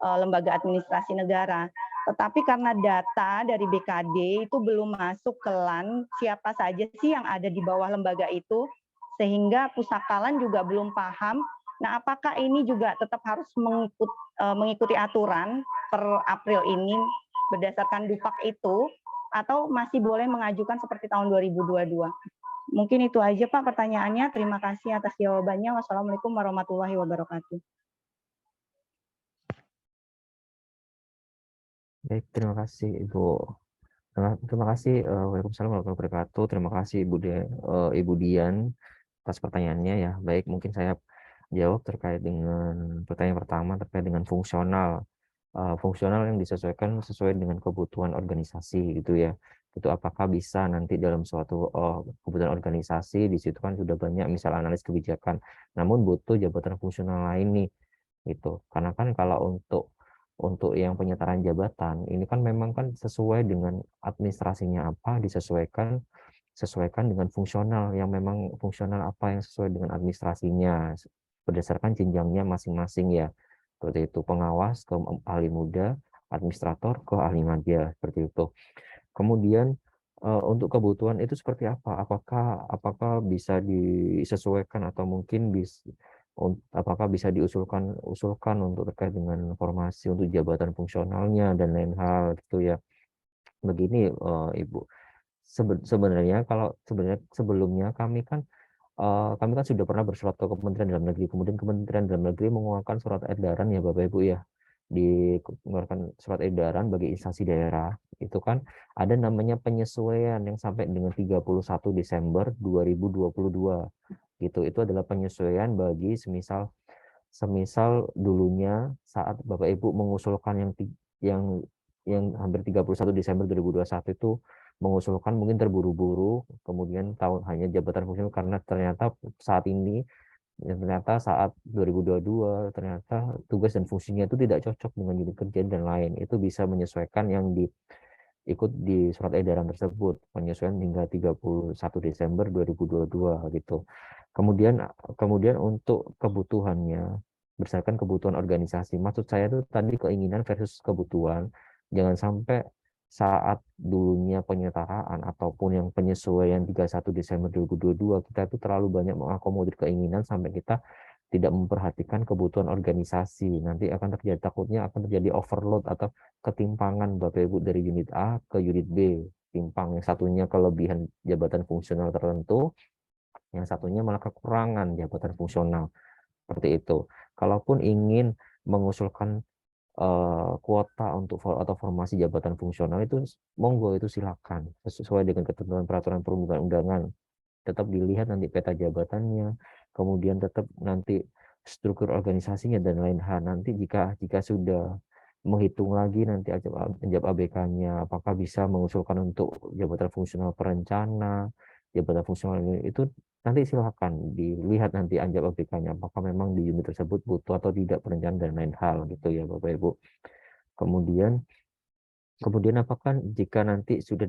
Speaker 8: lembaga administrasi negara. Tetapi karena data dari BKD itu belum masuk ke LAN, siapa saja sih yang ada di bawah lembaga itu, sehingga pusakalan juga belum paham. Nah, apakah ini juga tetap harus mengikuti aturan per April ini berdasarkan Dupak itu, atau masih boleh mengajukan seperti tahun 2022? Mungkin itu aja Pak pertanyaannya. Terima kasih atas jawabannya. Wassalamualaikum warahmatullahi wabarakatuh.
Speaker 1: Baik, terima kasih Ibu. Terima kasih. Waalaikumsalam warahmatullahi wabarakatuh. Terima kasih Ibu Dian atas pertanyaannya ya. Baik, mungkin saya jawab terkait dengan pertanyaan pertama terkait dengan fungsional. Fungsional yang disesuaikan sesuai dengan kebutuhan organisasi gitu ya. Itu apakah bisa nanti dalam suatu kebutuhan organisasi di situ kan sudah banyak misal analis kebijakan, namun butuh jabatan fungsional lain nih gitu. Karena kan kalau untuk yang penyetaraan jabatan ini kan memang kan sesuai dengan administrasinya apa sesuaikan dengan fungsional yang memang fungsional apa yang sesuai dengan administrasinya berdasarkan jenjangnya masing-masing ya, seperti itu, pengawas ke ahli muda, administrator ke ahli madya, seperti itu. Kemudian untuk kebutuhan itu seperti apa, apakah bisa disesuaikan atau mungkin apakah bisa diusulkan untuk terkait dengan formasi untuk jabatan fungsionalnya dan lain hal gitu ya. Begini Ibu, sebenarnya sebelumnya kami kan sudah pernah bersurat ke Kementerian Dalam Negeri, kemudian Kementerian Dalam Negeri mengeluarkan surat edaran ya Bapak Ibu ya, mengeluarkan surat edaran bagi instansi daerah, itu kan ada namanya penyesuaian yang sampai dengan 31 Desember 2022 gitu. Itu adalah penyesuaian bagi semisal dulunya saat Bapak Ibu mengusulkan yang hampir 31 Desember 2021 itu mengusulkan mungkin terburu-buru, kemudian hanya jabatan fungsional karena ternyata saat 2022 ternyata tugas dan fungsinya itu tidak cocok dengan unit kerja dan lain. Itu bisa menyesuaikan yang ikut di surat edaran tersebut, penyesuaian hingga 31 Desember 2022 gitu. Kemudian untuk kebutuhannya berdasarkan kebutuhan organisasi. Maksud saya itu tadi keinginan versus kebutuhan. Jangan sampai saat dulunya penyetaraan ataupun yang penyesuaian 31 Desember 2022 kita itu terlalu banyak mengakomodir keinginan sampai kita tidak memperhatikan kebutuhan organisasi. Nanti takutnya akan terjadi overload atau ketimpangan Bapak Ibu dari unit A ke unit B. Timpang, yang satunya kelebihan jabatan fungsional tertentu, yang satunya malah kekurangan jabatan fungsional. Seperti itu. Kalaupun ingin mengusulkan kuota untuk atau formasi jabatan fungsional itu monggo, itu silakan sesuai dengan ketentuan peraturan perundang-undangan. Tetap dilihat nanti peta jabatannya, kemudian tetap nanti struktur organisasinya dan lain hal. Nanti jika sudah menghitung lagi nanti anjab ABK-nya, apakah bisa mengusulkan untuk jabatan fungsional perencana, jabatan fungsional itu nanti silakan dilihat nanti anjab ABK-nya, apakah memang di unit tersebut butuh atau tidak perencanaan dan lain hal gitu ya Bapak Ibu. Kemudian apakah jika nanti sudah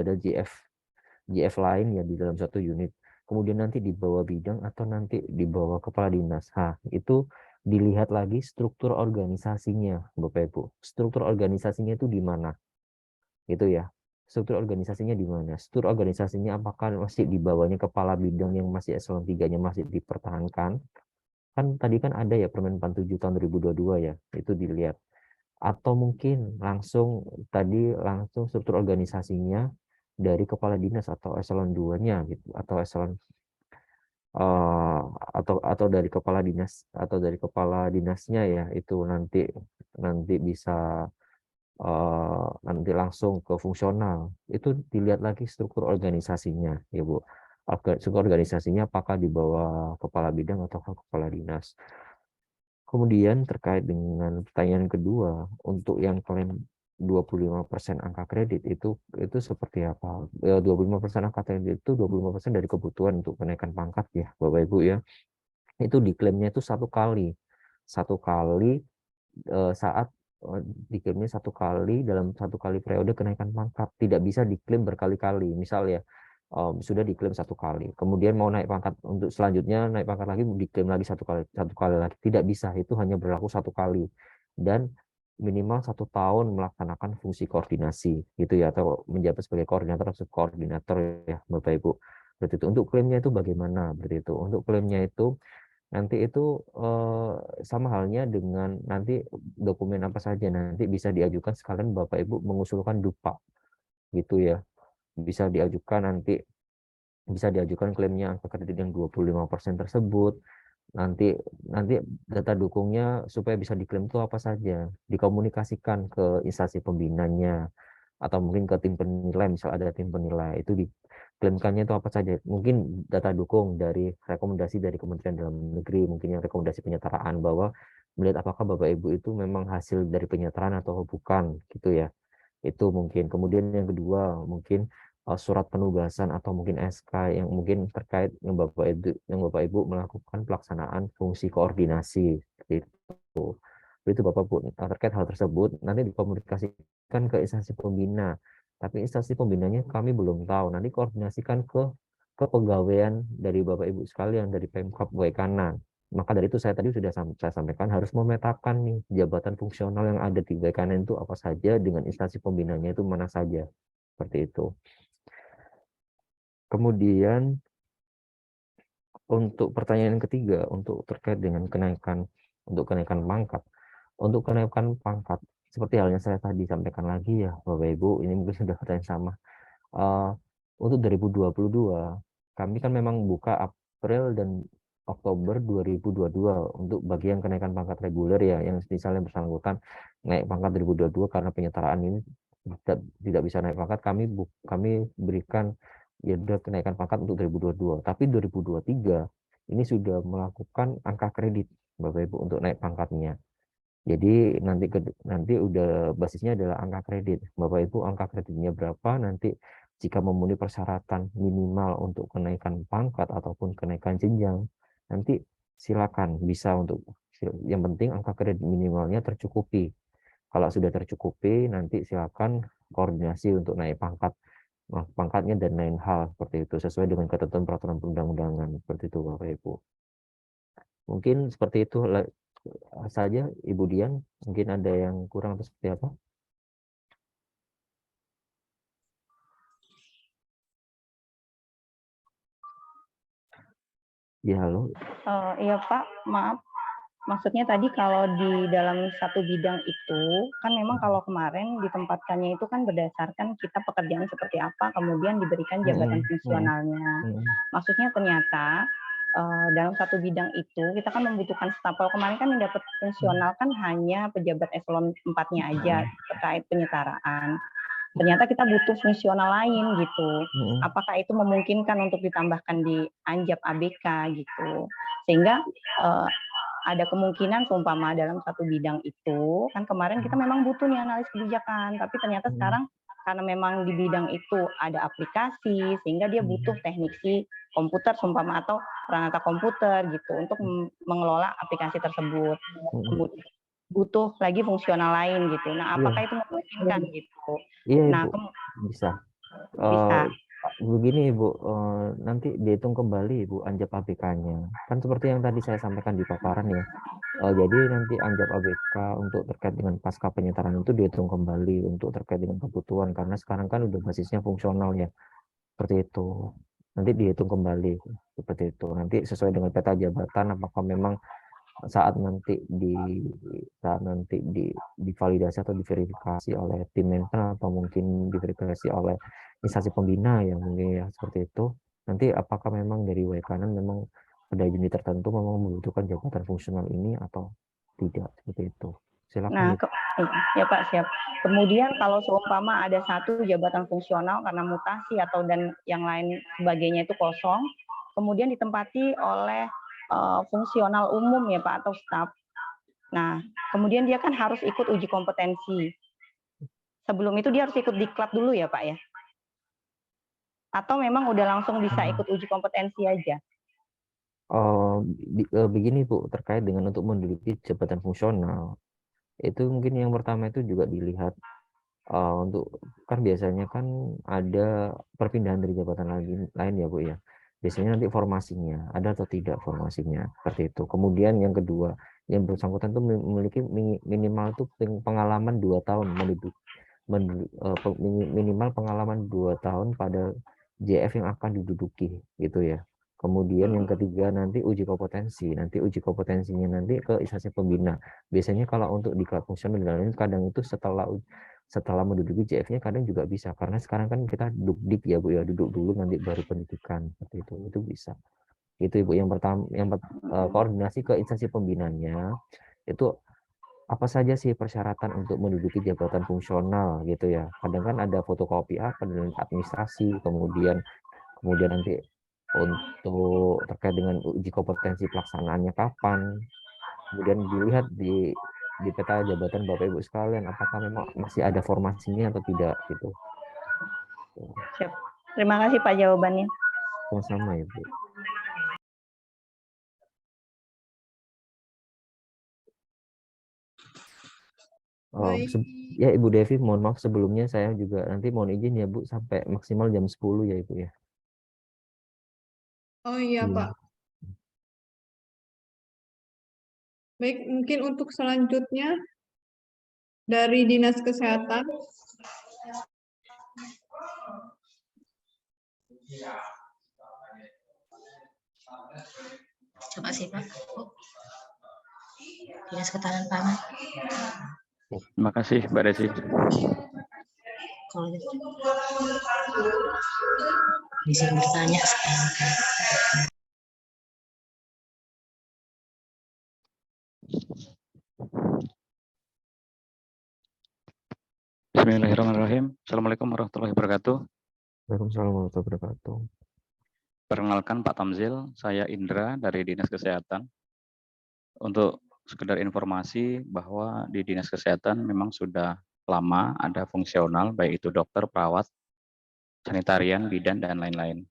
Speaker 1: ada GF lain ya di dalam satu unit, kemudian nanti di bawah bidang atau nanti di bawah kepala dinas. Itu dilihat lagi struktur organisasinya Bapak Ibu. Struktur organisasinya itu di mana? Gitu ya. Struktur organisasinya di mana? Struktur organisasinya apakah masih di bawahnya kepala bidang yang masih eselon 3-nya masih dipertahankan? Kan tadi kan ada ya Permen 47 tahun 2022 ya, itu dilihat. Atau mungkin langsung struktur organisasinya dari kepala dinas atau eselon 2-nya gitu, atau eselon atau dari kepala dinasnya ya, itu nanti bisa nanti langsung ke fungsional. Itu dilihat lagi struktur organisasinya ya Bu. Struktur organisasinya apakah di bawah kepala bidang atau kepala dinas. Kemudian terkait dengan pertanyaan kedua, untuk yang klaim 25% angka kredit itu seperti apa? 25% angka kredit itu 25% dari kebutuhan untuk kenaikan pangkat ya Bapak Ibu ya. Itu diklaimnya itu satu kali saat diklaimnya satu kali dalam satu kali periode kenaikan pangkat, tidak bisa diklaim berkali-kali. Misal ya sudah diklaim satu kali, kemudian mau naik pangkat untuk selanjutnya naik pangkat lagi diklaim lagi satu kali lagi, tidak bisa. Itu hanya berlaku satu kali dan minimal 1 tahun melaksanakan fungsi koordinasi gitu ya, atau menjabat sebagai koordinator atau subkoordinator ya Bapak Ibu. Berarti itu untuk klaimnya itu bagaimana? Berarti itu untuk klaimnya itu nanti itu sama halnya dengan nanti dokumen apa saja nanti bisa diajukan sekalian Bapak Ibu mengusulkan dupa gitu ya. Bisa diajukan klaimnya angka kredit yang 25% tersebut. Nanti data dukungnya supaya bisa diklaim itu apa saja, dikomunikasikan ke instansi pembinanya atau mungkin ke tim penilai, misal ada tim penilai, itu diklaimkannya itu apa saja. Mungkin data dukung dari rekomendasi dari Kementerian Dalam Negeri, mungkin yang rekomendasi penyetaraan, bahwa melihat apakah Bapak Ibu itu memang hasil dari penyetaraan atau bukan gitu ya. Itu mungkin. Kemudian yang kedua mungkin surat penugasan atau mungkin SK yang mungkin terkait yang Bapak Ibu melakukan pelaksanaan fungsi koordinasi seperti itu. Itu Bapak Ibu terkait hal tersebut nanti dikomunikasikan ke instansi pembina. Tapi instansi pembinanya kami belum tahu. Nanti koordinasikan ke kepegawaian dari Bapak Ibu sekalian dari Pemkab Waikanan. Maka dari itu saya tadi sudah saya sampaikan harus memetakan nih jabatan fungsional yang ada di Waikanan itu apa saja, dengan instansi pembinanya itu mana saja. Seperti itu. Kemudian untuk pertanyaan ketiga, untuk terkait dengan kenaikan pangkat. Untuk kenaikan pangkat, seperti halnya saya tadi sampaikan lagi ya Bapak Ibu, ini mungkin sudah pertanyaan sama. Untuk 2022, kami kan memang buka April dan Oktober 2022 untuk bagian kenaikan pangkat reguler ya, yang misalnya bersangkutan naik pangkat 2022 karena penyetaraan ini tidak bisa naik pangkat, kami berikan ya udah kenaikan pangkat untuk 2022. Tapi 2023 ini sudah melakukan angka kredit Bapak Ibu untuk naik pangkatnya. Jadi nanti udah basisnya adalah angka kredit. Bapak Ibu angka kreditnya berapa, nanti jika memenuhi persyaratan minimal untuk kenaikan pangkat ataupun kenaikan jenjang, nanti silakan bisa untuk, yang penting angka kredit minimalnya tercukupi. Kalau sudah tercukupi, nanti silakan koordinasi untuk naik pangkatnya dan lain hal seperti itu sesuai dengan ketentuan peraturan perundang-undangan seperti itu Bapak Ibu. Mungkin seperti itu saja Ibu Dian, mungkin ada yang kurang atau seperti apa? Ya, halo.
Speaker 8: Iya Pak, maaf. Maksudnya tadi kalau di dalam satu bidang itu, kan memang kalau kemarin ditempatkannya itu kan berdasarkan kita pekerjaan seperti apa, kemudian diberikan jabatan fungsionalnya. Maksudnya ternyata dalam satu bidang itu kita kan membutuhkan staf. Kalau kemarin kan yang dapat fungsional kan hanya pejabat eselon 4-nya aja terkait penyetaraan. Ternyata kita butuh fungsional lain gitu. Apakah itu memungkinkan untuk ditambahkan di Anjap ABK gitu? Sehingga ada kemungkinan seumpama dalam satu bidang itu, kan kemarin kita memang butuh nih analis kebijakan, tapi ternyata sekarang karena memang di bidang itu ada aplikasi, sehingga dia butuh teknisi komputer seumpama atau peranata komputer gitu untuk mengelola aplikasi tersebut. Kemudian butuh lagi fungsional lain gitu. Nah, apakah itu memungkinkan gitu?
Speaker 1: Iya,
Speaker 8: Nah,
Speaker 1: Ibu. Bisa.
Speaker 8: bisa.
Speaker 1: Begini Ibu, nanti dihitung kembali Ibu Anjap ABK-nya. Kan seperti yang tadi saya sampaikan di paparan ya. Jadi nanti Anjap ABK untuk terkait dengan pasca penyetaraan itu dihitung kembali untuk terkait dengan kebutuhan, karena sekarang kan udah basisnya fungsional ya. Seperti itu. Nanti dihitung kembali seperti itu. Nanti sesuai dengan peta jabatan apakah memang saat nanti divalidasi atau diverifikasi oleh tim maintenance atau mungkin diverifikasi oleh instansi pembina ya mungkin ya seperti itu. Nanti apakah memang dari kanan memang ada unit tertentu memang membutuhkan jabatan fungsional ini atau tidak seperti itu.
Speaker 8: Nah,
Speaker 1: Silakan.
Speaker 8: ya Pak, siap. Kemudian kalau seumpama ada satu jabatan fungsional karena mutasi atau dan yang lain sebagainya itu kosong, kemudian ditempati oleh fungsional umum ya Pak atau staf. Nah, kemudian dia kan harus ikut uji kompetensi. Sebelum itu dia harus ikut diklat dulu ya Pak ya? Atau memang udah langsung bisa ikut uji kompetensi aja?
Speaker 1: Begini Bu, terkait dengan untuk menduduki jabatan fungsional, itu mungkin yang pertama itu juga dilihat untuk kan biasanya kan ada perpindahan dari jabatan lain ya Bu ya. Biasanya nanti formasinya ada atau tidak formasinya seperti itu. Kemudian yang kedua, yang bersangkutan itu memiliki minimal itu pengalaman 2 tahun minimal pengalaman 2 tahun pada JF yang akan diduduki gitu ya. Kemudian yang ketiga nanti uji kompetensi. Nanti uji kompetensinya nanti ke instansi pembina. Biasanya kalau untuk diklat fungsional dan lain kadang itu setelah menduduki JF-nya kadang juga bisa, karena sekarang kan kita duduk ya Bu ya, duduk dulu nanti baru pendidikan seperti itu bisa. Itu Ibu yang pertama, koordinasi ke instansi pembinanya itu apa saja sih persyaratan untuk menduduki jabatan fungsional gitu ya. Kadang kan ada fotokopi apa dan administrasi, kemudian nanti untuk terkait dengan uji kompetensi pelaksanaannya kapan, kemudian dilihat di peta jabatan Bapak Ibu sekalian apakah memang masih ada formasinya atau tidak gitu.
Speaker 8: Siap. Terima kasih Pak jawabannya.
Speaker 1: Sama-sama ya Bu. Ya Ibu Devi, mohon maaf sebelumnya saya juga nanti mohon izin ya Bu sampai maksimal jam 10 ya Ibu ya.
Speaker 2: Oh iya Pak. Baik, mungkin untuk selanjutnya dari Dinas Kesehatan.
Speaker 9: Coba sih Pak. Dinas Ketahanan Pangan.
Speaker 5: Terima kasih Mbak Desi.
Speaker 9: Kalau gitu, bisa bertanya sekarang.
Speaker 5: Bismillahirrahmanirrahim. Assalamualaikum warahmatullahi wabarakatuh.
Speaker 1: Waalaikumsalam warahmatullahi wabarakatuh.
Speaker 5: Perkenalkan Pak Tamzil, saya Indra dari Dinas Kesehatan. Untuk sekedar informasi bahwa di Dinas Kesehatan memang sudah lama ada fungsional, baik itu dokter, perawat, sanitarian, bidan, dan lain-lain.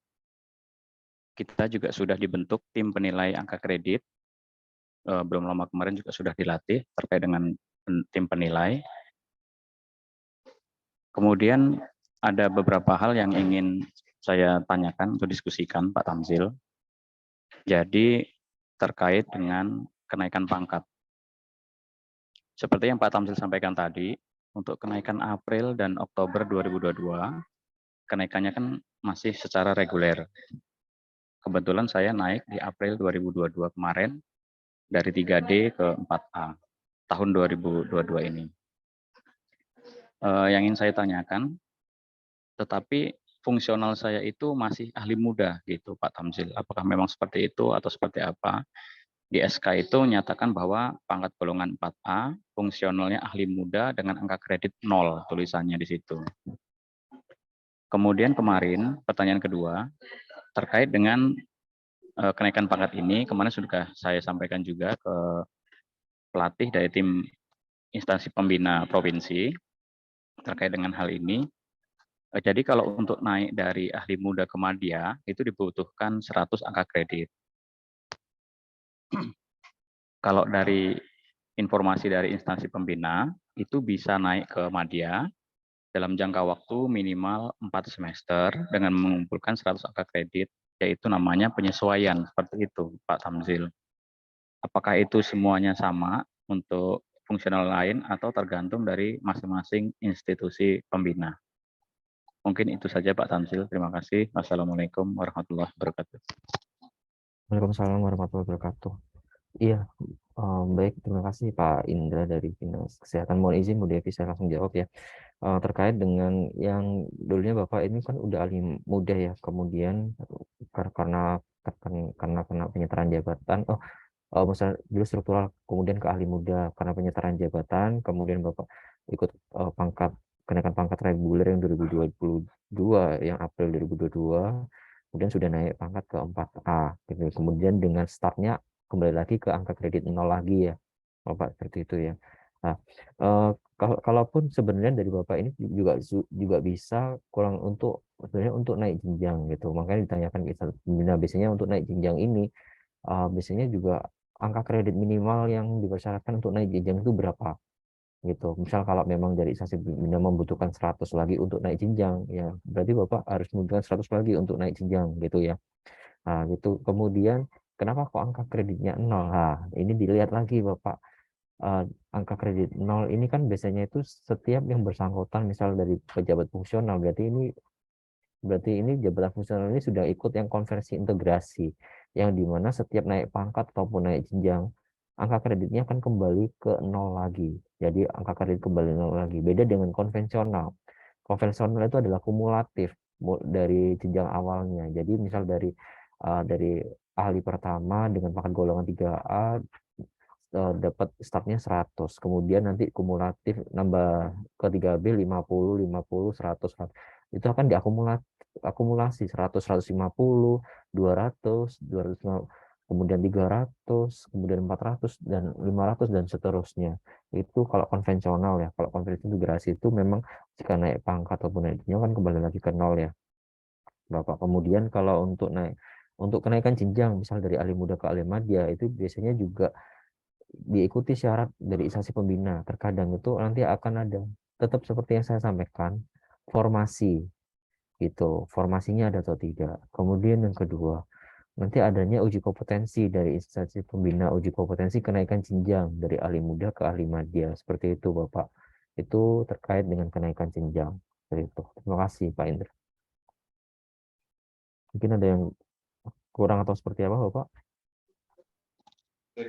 Speaker 5: Kita juga sudah dibentuk tim penilai angka kredit, belum lama kemarin juga sudah dilatih terkait dengan tim penilai. Kemudian ada beberapa hal yang ingin saya tanyakan atau diskusikan Pak Tamzil. Jadi terkait dengan kenaikan pangkat. Seperti yang Pak Tamzil sampaikan tadi, untuk kenaikan April dan Oktober 2022, kenaikannya kan masih secara reguler. kebetulan saya naik di April 2022 kemarin dari 3D ke 4A tahun 2022 ini. Yang ingin saya tanyakan, tetapi fungsional saya itu masih ahli muda gitu Pak Tamzil. Apakah memang seperti itu atau seperti apa? Di SK itu menyatakan bahwa pangkat golongan 4A, fungsionalnya ahli muda dengan angka kredit 0 tulisannya di situ. Kemudian kemarin pertanyaan kedua terkait dengan kenaikan pangkat ini, kemarin sudah saya sampaikan juga ke pelatih dari tim instansi pembina provinsi terkait dengan hal ini. Jadi kalau untuk naik dari ahli muda ke madya itu dibutuhkan 100 angka kredit. Kalau dari informasi dari instansi pembina itu bisa naik ke madya dalam jangka waktu minimal 4 semester dengan mengumpulkan 100 angka kredit, yaitu namanya penyesuaian, seperti itu Pak Tamzil. Apakah itu semuanya sama untuk fungsional lain atau tergantung dari masing-masing institusi pembina? Mungkin itu saja Pak Tamzil. Terima kasih. Wassalamualaikum warahmatullahi wabarakatuh.
Speaker 1: Waalaikumsalam warahmatullahi wabarakatuh. Iya, baik, terima kasih Pak Indra dari Dinas Kesehatan. Mohon izin Bu Devi, saya langsung jawab ya. Terkait dengan yang dulunya Bapak ini kan udah ahli muda ya, kemudian karena kena penyetaraan jabatan, misalnya dulu struktural, kemudian ke ahli muda karena penyetaraan jabatan, kemudian Bapak ikut kenaikan pangkat reguler yang 2022, yang April 2022, kemudian sudah naik pangkat ke 4A, gitu. Kemudian dengan startnya kembali lagi ke angka kredit 0 lagi ya, Bapak, seperti itu ya. Nah, kalaupun sebenarnya dari Bapak ini juga bisa kurang untuk sebenarnya untuk naik jenjang gitu. Makanya ditanyakan biasanya untuk naik jenjang ini biasanya juga angka kredit minimal yang dipersyaratkan untuk naik jenjang itu berapa gitu. Misal kalau memang dari instansi pembina membutuhkan 100 lagi untuk naik jenjang, ya berarti Bapak harus membutuhkan 100 lagi untuk naik jenjang gitu ya. Nah, gitu. Kemudian kenapa kok angka kreditnya 0? Nah, ini dilihat lagi Bapak. Angka kredit 0 ini kan biasanya itu setiap yang bersangkutan misal dari pejabat fungsional, berarti ini jabatan fungsional ini sudah ikut yang konversi integrasi, yang dimana setiap naik pangkat ataupun naik jenjang, angka kreditnya akan kembali ke 0 lagi. Jadi angka kredit kembali 0 lagi. Beda dengan konvensional. Konvensional itu adalah kumulatif dari jenjang awalnya. Jadi misal dari ahli pertama dengan pangkat golongan 3A dapat startnya 100, kemudian nanti kumulatif nambah ke 3B 50, 50, 100, 100. Itu akan diakumulasi 100, 150, 200, 250, kemudian 300, kemudian 400 dan 500 dan seterusnya. Itu kalau konvensional ya. Kalau konversi integrasi itu memang jika naik pangkat ataupun naik jenjang kan kembali lagi ke 0 ya, Bapak. Kemudian kalau untuk kenaikan jenjang misal dari ahli muda ke ahli madya itu biasanya juga diikuti syarat dari instansi pembina. Terkadang itu nanti akan ada tetap seperti yang saya sampaikan, formasi gitu. Formasinya ada atau tidak. Kemudian yang kedua, nanti adanya uji kompetensi dari instansi pembina, uji kompetensi kenaikan jenjang dari ahli muda ke ahli madya. Seperti itu Bapak. Itu terkait dengan kenaikan jenjang. Seperti itu. Terima kasih Pak Indra. Mungkin ada yang kurang atau seperti apa Bapak?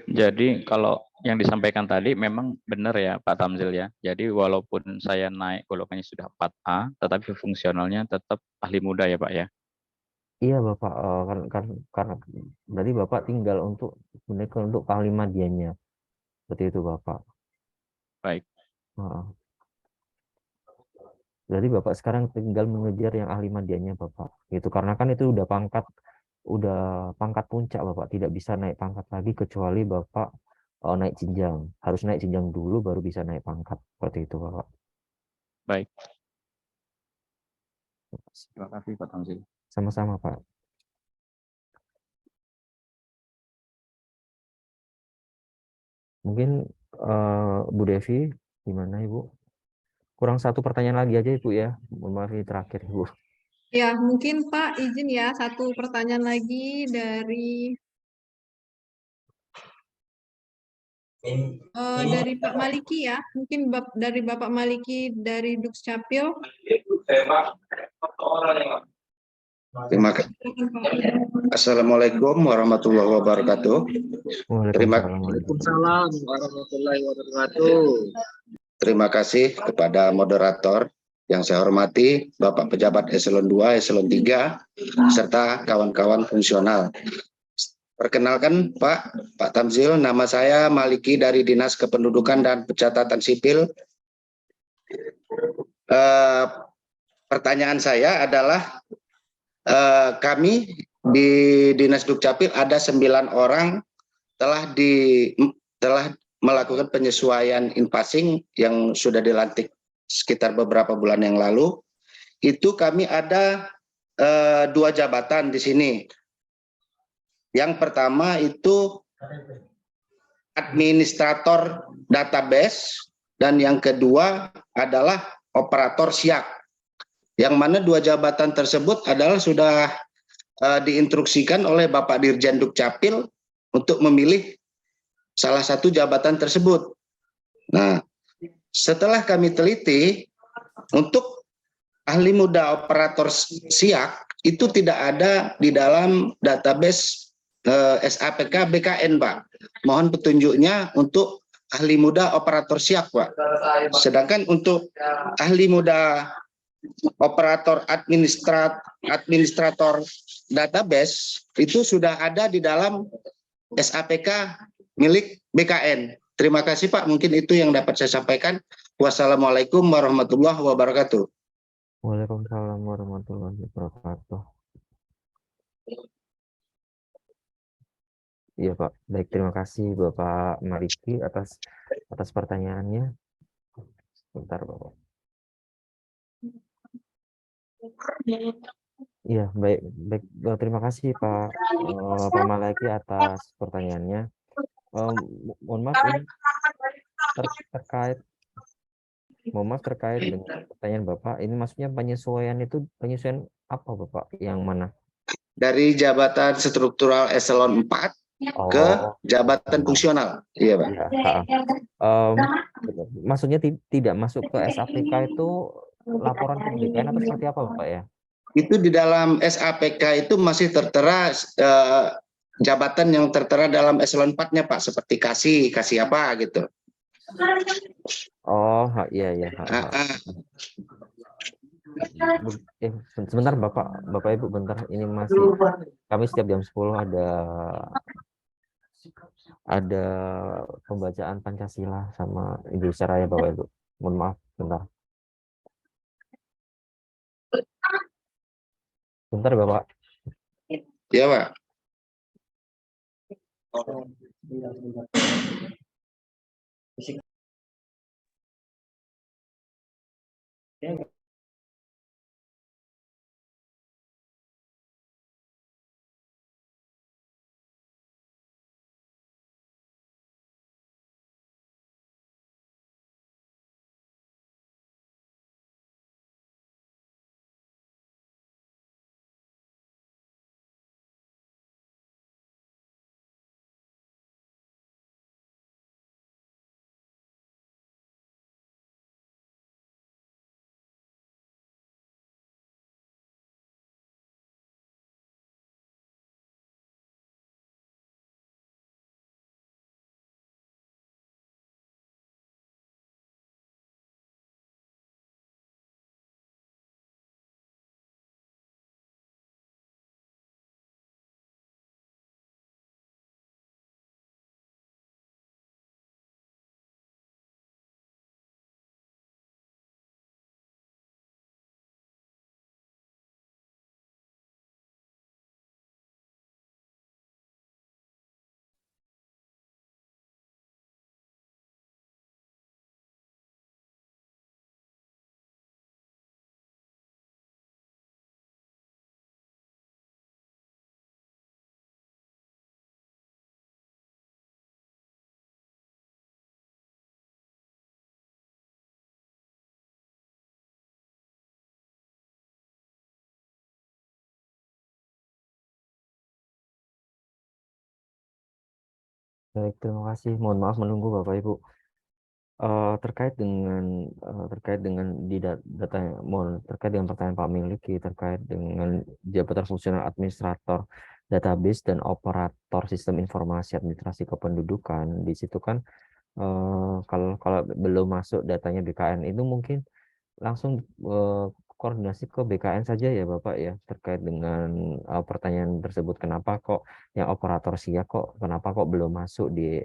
Speaker 5: Jadi kalau yang disampaikan tadi memang benar ya Pak Tamzil ya. Jadi walaupun saya naik golongannya sudah 4A, tetapi fungsionalnya tetap ahli muda ya Pak ya.
Speaker 1: Iya Bapak, karena berarti Bapak tinggal untuk ahli madyanya. Seperti itu Bapak.
Speaker 5: Baik.
Speaker 1: Berarti Bapak sekarang tinggal mengejar yang ahli madyanya Bapak. Gitu. Karena kan itu udah pangkat puncak Bapak. Tidak bisa naik pangkat lagi kecuali Bapak naik jenjang. Harus naik jenjang dulu baru bisa naik pangkat. Seperti itu Bapak.
Speaker 5: Baik. Terima kasih Pak Tamzil.
Speaker 1: Sama-sama Pak. Mungkin Bu Devi, gimana Ibu? Kurang satu pertanyaan lagi aja Ibu ya. Mohon maaf ini terakhir Ibu.
Speaker 2: Ya, mungkin Pak izin ya satu pertanyaan lagi dari Pak Maliki ya. Mungkin dari Bapak Maliki dari Dukcapil.
Speaker 10: Terima kasih. Assalamualaikum warahmatullahi wabarakatuh.
Speaker 1: Waalaikumsalam.
Speaker 7: warahmatullahi wabarakatuh.
Speaker 10: Terima kasih kepada moderator yang saya hormati, Bapak Pejabat Eselon 2, Eselon 3, serta kawan-kawan fungsional. Perkenalkan Pak Tamzil, nama saya Maliki dari Dinas Kependudukan dan Pencatatan Sipil. Pertanyaan saya adalah kami di Dinas Dukcapil ada 9 orang telah melakukan penyesuaian in-passing yang sudah dilantik sekitar beberapa bulan yang lalu. Itu kami ada 2 jabatan di sini. Yang pertama itu administrator database dan yang kedua adalah operator SIAK. Yang mana 2 jabatan tersebut adalah sudah diinstruksikan oleh Bapak Dirjen Dukcapil untuk memilih salah satu jabatan tersebut. Nah, setelah kami teliti, untuk ahli muda operator SIAK itu tidak ada di dalam database SAPK BKN, Pak. Mohon petunjuknya untuk ahli muda operator SIAK, Pak. Sedangkan untuk ahli muda operator administrator database itu sudah ada di dalam SAPK milik BKN. Terima kasih Pak, mungkin itu yang dapat saya sampaikan. Wassalamualaikum warahmatullahi wabarakatuh.
Speaker 1: Waalaikumsalam warahmatullahi wabarakatuh. Iya Pak, baik, terima kasih Bapak Maliki atas pertanyaannya. Sebentar Bapak. Iya, baik. Terima kasih Pak Maliki atas pertanyaannya. Mohon maaf ini terkait dengan pertanyaan Bapak. Ini maksudnya penyesuaian apa Bapak? Yang mana?
Speaker 10: Dari jabatan struktural eselon 4 ke jabatan fungsional. Iya Pak.
Speaker 1: Ya, maksudnya tidak masuk ke SAPK itu laporan ke BKN atau seperti apa Bapak ya?
Speaker 10: Itu di dalam SAPK itu masih tertera jabatan yang tertera dalam eselon 4-nya Pak, seperti kasih apa gitu.
Speaker 1: Oh, iya. Sebentar Bapak Ibu, bentar. Ini masih kami setiap jam 10 ada pembacaan Pancasila sama Ibu Saraya Bapak Ibu. Mohon maaf, bentar. Bentar Bapak.
Speaker 10: Iya Pak.
Speaker 1: Baik, terima kasih. Mohon maaf menunggu Bapak Ibu. Terkait terkait dengan data terkait dengan pertanyaan Pak Miliki terkait dengan jabatan fungsional administrator database dan operator sistem informasi administrasi kependudukan. Di situ kan kalau belum masuk datanya BKN itu mungkin langsung koordinasi ke BKN saja ya Bapak ya, terkait dengan pertanyaan tersebut, kenapa kok yang operator SIAK kenapa kok belum masuk di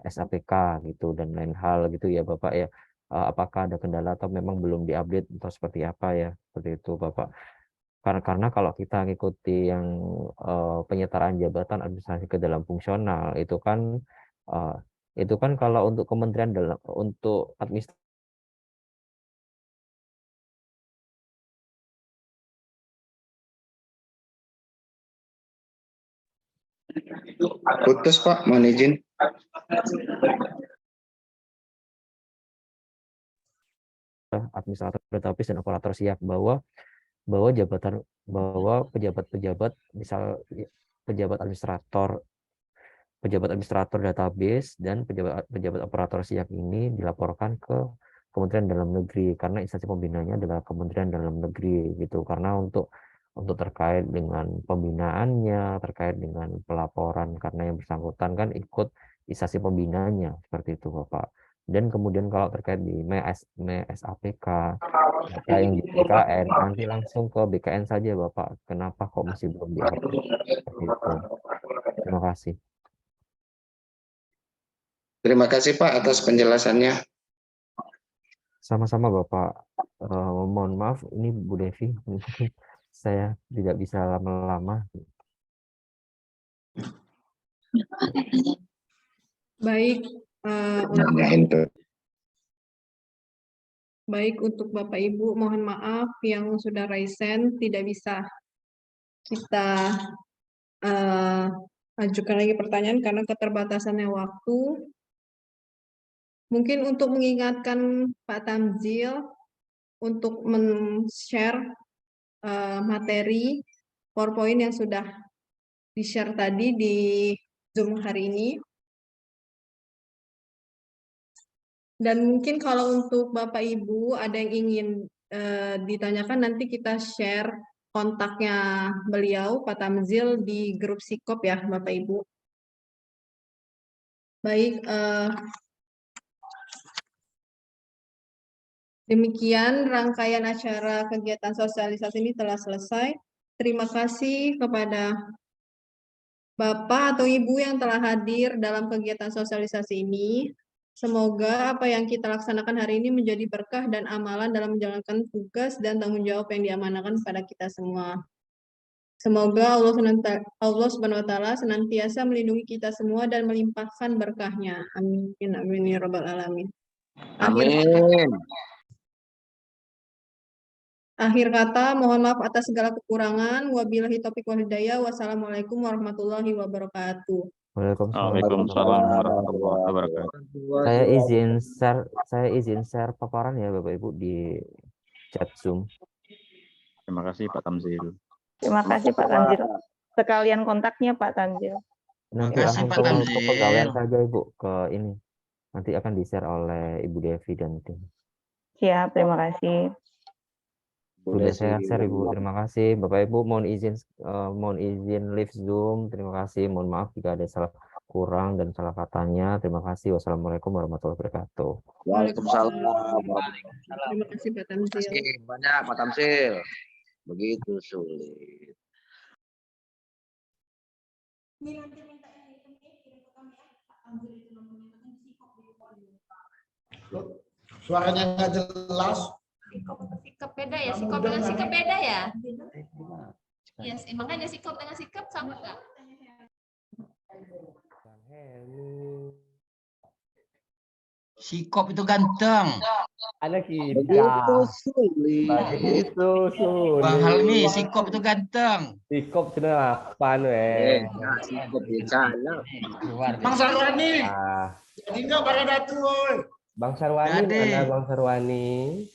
Speaker 1: SAPK gitu dan lain hal gitu ya Bapak ya. Apakah ada kendala atau memang belum diupdate atau seperti apa ya, seperti itu Bapak. Karena kalau kita ngikuti yang penyetaraan jabatan administrasi ke dalam fungsional itu kan kalau untuk kementerian untuk administrasi
Speaker 10: Putus Pak, mohon izin.
Speaker 1: administrator database dan operator SIAK bahwa pejabat-pejabat misal pejabat administrator database dan pejabat operator SIAK ini dilaporkan ke Kementerian Dalam Negeri karena instansi pembinanya adalah Kementerian Dalam Negeri gitu, karena untuk terkait dengan pembinaannya, terkait dengan pelaporan karena yang bersangkutan kan ikut instansi pembinanya, seperti itu Bapak. Dan kemudian kalau terkait di SAPK data yang di BKN nanti langsung ke BKN saja Bapak. Kenapa kok masih belum diupdate? Seperti itu. Terima kasih.
Speaker 10: Terima kasih Pak atas penjelasannya.
Speaker 1: Sama-sama Bapak. Mohon maaf ini Bu Devi, mungkin saya tidak bisa lama-lama.
Speaker 2: Baik, untuk Bapak Ibu, mohon maaf yang sudah raise hand tidak bisa kita ajukan lagi pertanyaan karena keterbatasannya waktu. Mungkin untuk mengingatkan Pak Tamzil untuk men-share materi PowerPoint yang sudah di-share tadi di Zoom hari ini. Dan mungkin kalau untuk Bapak Ibu ada yang ingin ditanyakan, nanti kita share kontaknya beliau, Pak Tamzil, di grup Sikop ya Bapak Ibu. Baik, demikian rangkaian acara kegiatan sosialisasi ini telah selesai. Terima kasih kepada Bapak atau Ibu yang telah hadir dalam kegiatan sosialisasi ini. Semoga apa yang kita laksanakan hari ini menjadi berkah dan amalan dalam menjalankan tugas dan tanggung jawab yang diamanahkan kepada kita semua. Semoga Allah Subhanahu wa Ta'ala senantiasa melindungi kita semua dan melimpahkan berkahnya. Amin. Amin ya rabbal alamin.
Speaker 4: Amin.
Speaker 2: Akhir kata, mohon maaf atas segala kekurangan. Wabillahi taufiq wal hidayah. Wassalamualaikum warahmatullahi wabarakatuh.
Speaker 5: Waalaikumsalam warahmatullahi wabarakatuh.
Speaker 1: Saya izin share paparan ya Bapak Ibu di chat Zoom.
Speaker 5: Terima kasih Pak Tamzil.
Speaker 8: Terima kasih Pak Tanzil. Sekalian kontaknya Pak Tanzil.
Speaker 1: Nanti langsung ke pegawaian saja Ibu, ke ini. Nanti akan di-share oleh Ibu Devi dan tim.
Speaker 8: Siap, terima kasih.
Speaker 1: Sudah saya share Ibu, terima kasih. Bapak Ibu mohon izin live Zoom. Terima kasih. Mohon maaf jika ada salah kurang dan salah katanya. Terima kasih. Wassalamualaikum warahmatullahi wabarakatuh.
Speaker 4: Waalaikumsalam.
Speaker 2: Terima kasih Pak Tamzil.
Speaker 4: Terima kasih banyak Pak Tamzil. Begitu sulit.
Speaker 11: Suaranya nggak jelas.
Speaker 12: Sikap beda ya, sikap dengan sikap beda ya. Yes, makanya sikap dengan sikap sama nggak?
Speaker 13: Sikop itu ganteng.
Speaker 11: Ada kita.
Speaker 4: Begitu sulit.
Speaker 11: Begitu sulit.
Speaker 13: Bang Halmi, Sikop itu ganteng.
Speaker 11: Sikop kenapa
Speaker 4: Sikop di sana.
Speaker 11: Bang Sarwani. Jadi nggak pada datang. Bang Sarwani, mana Bang Sarwani?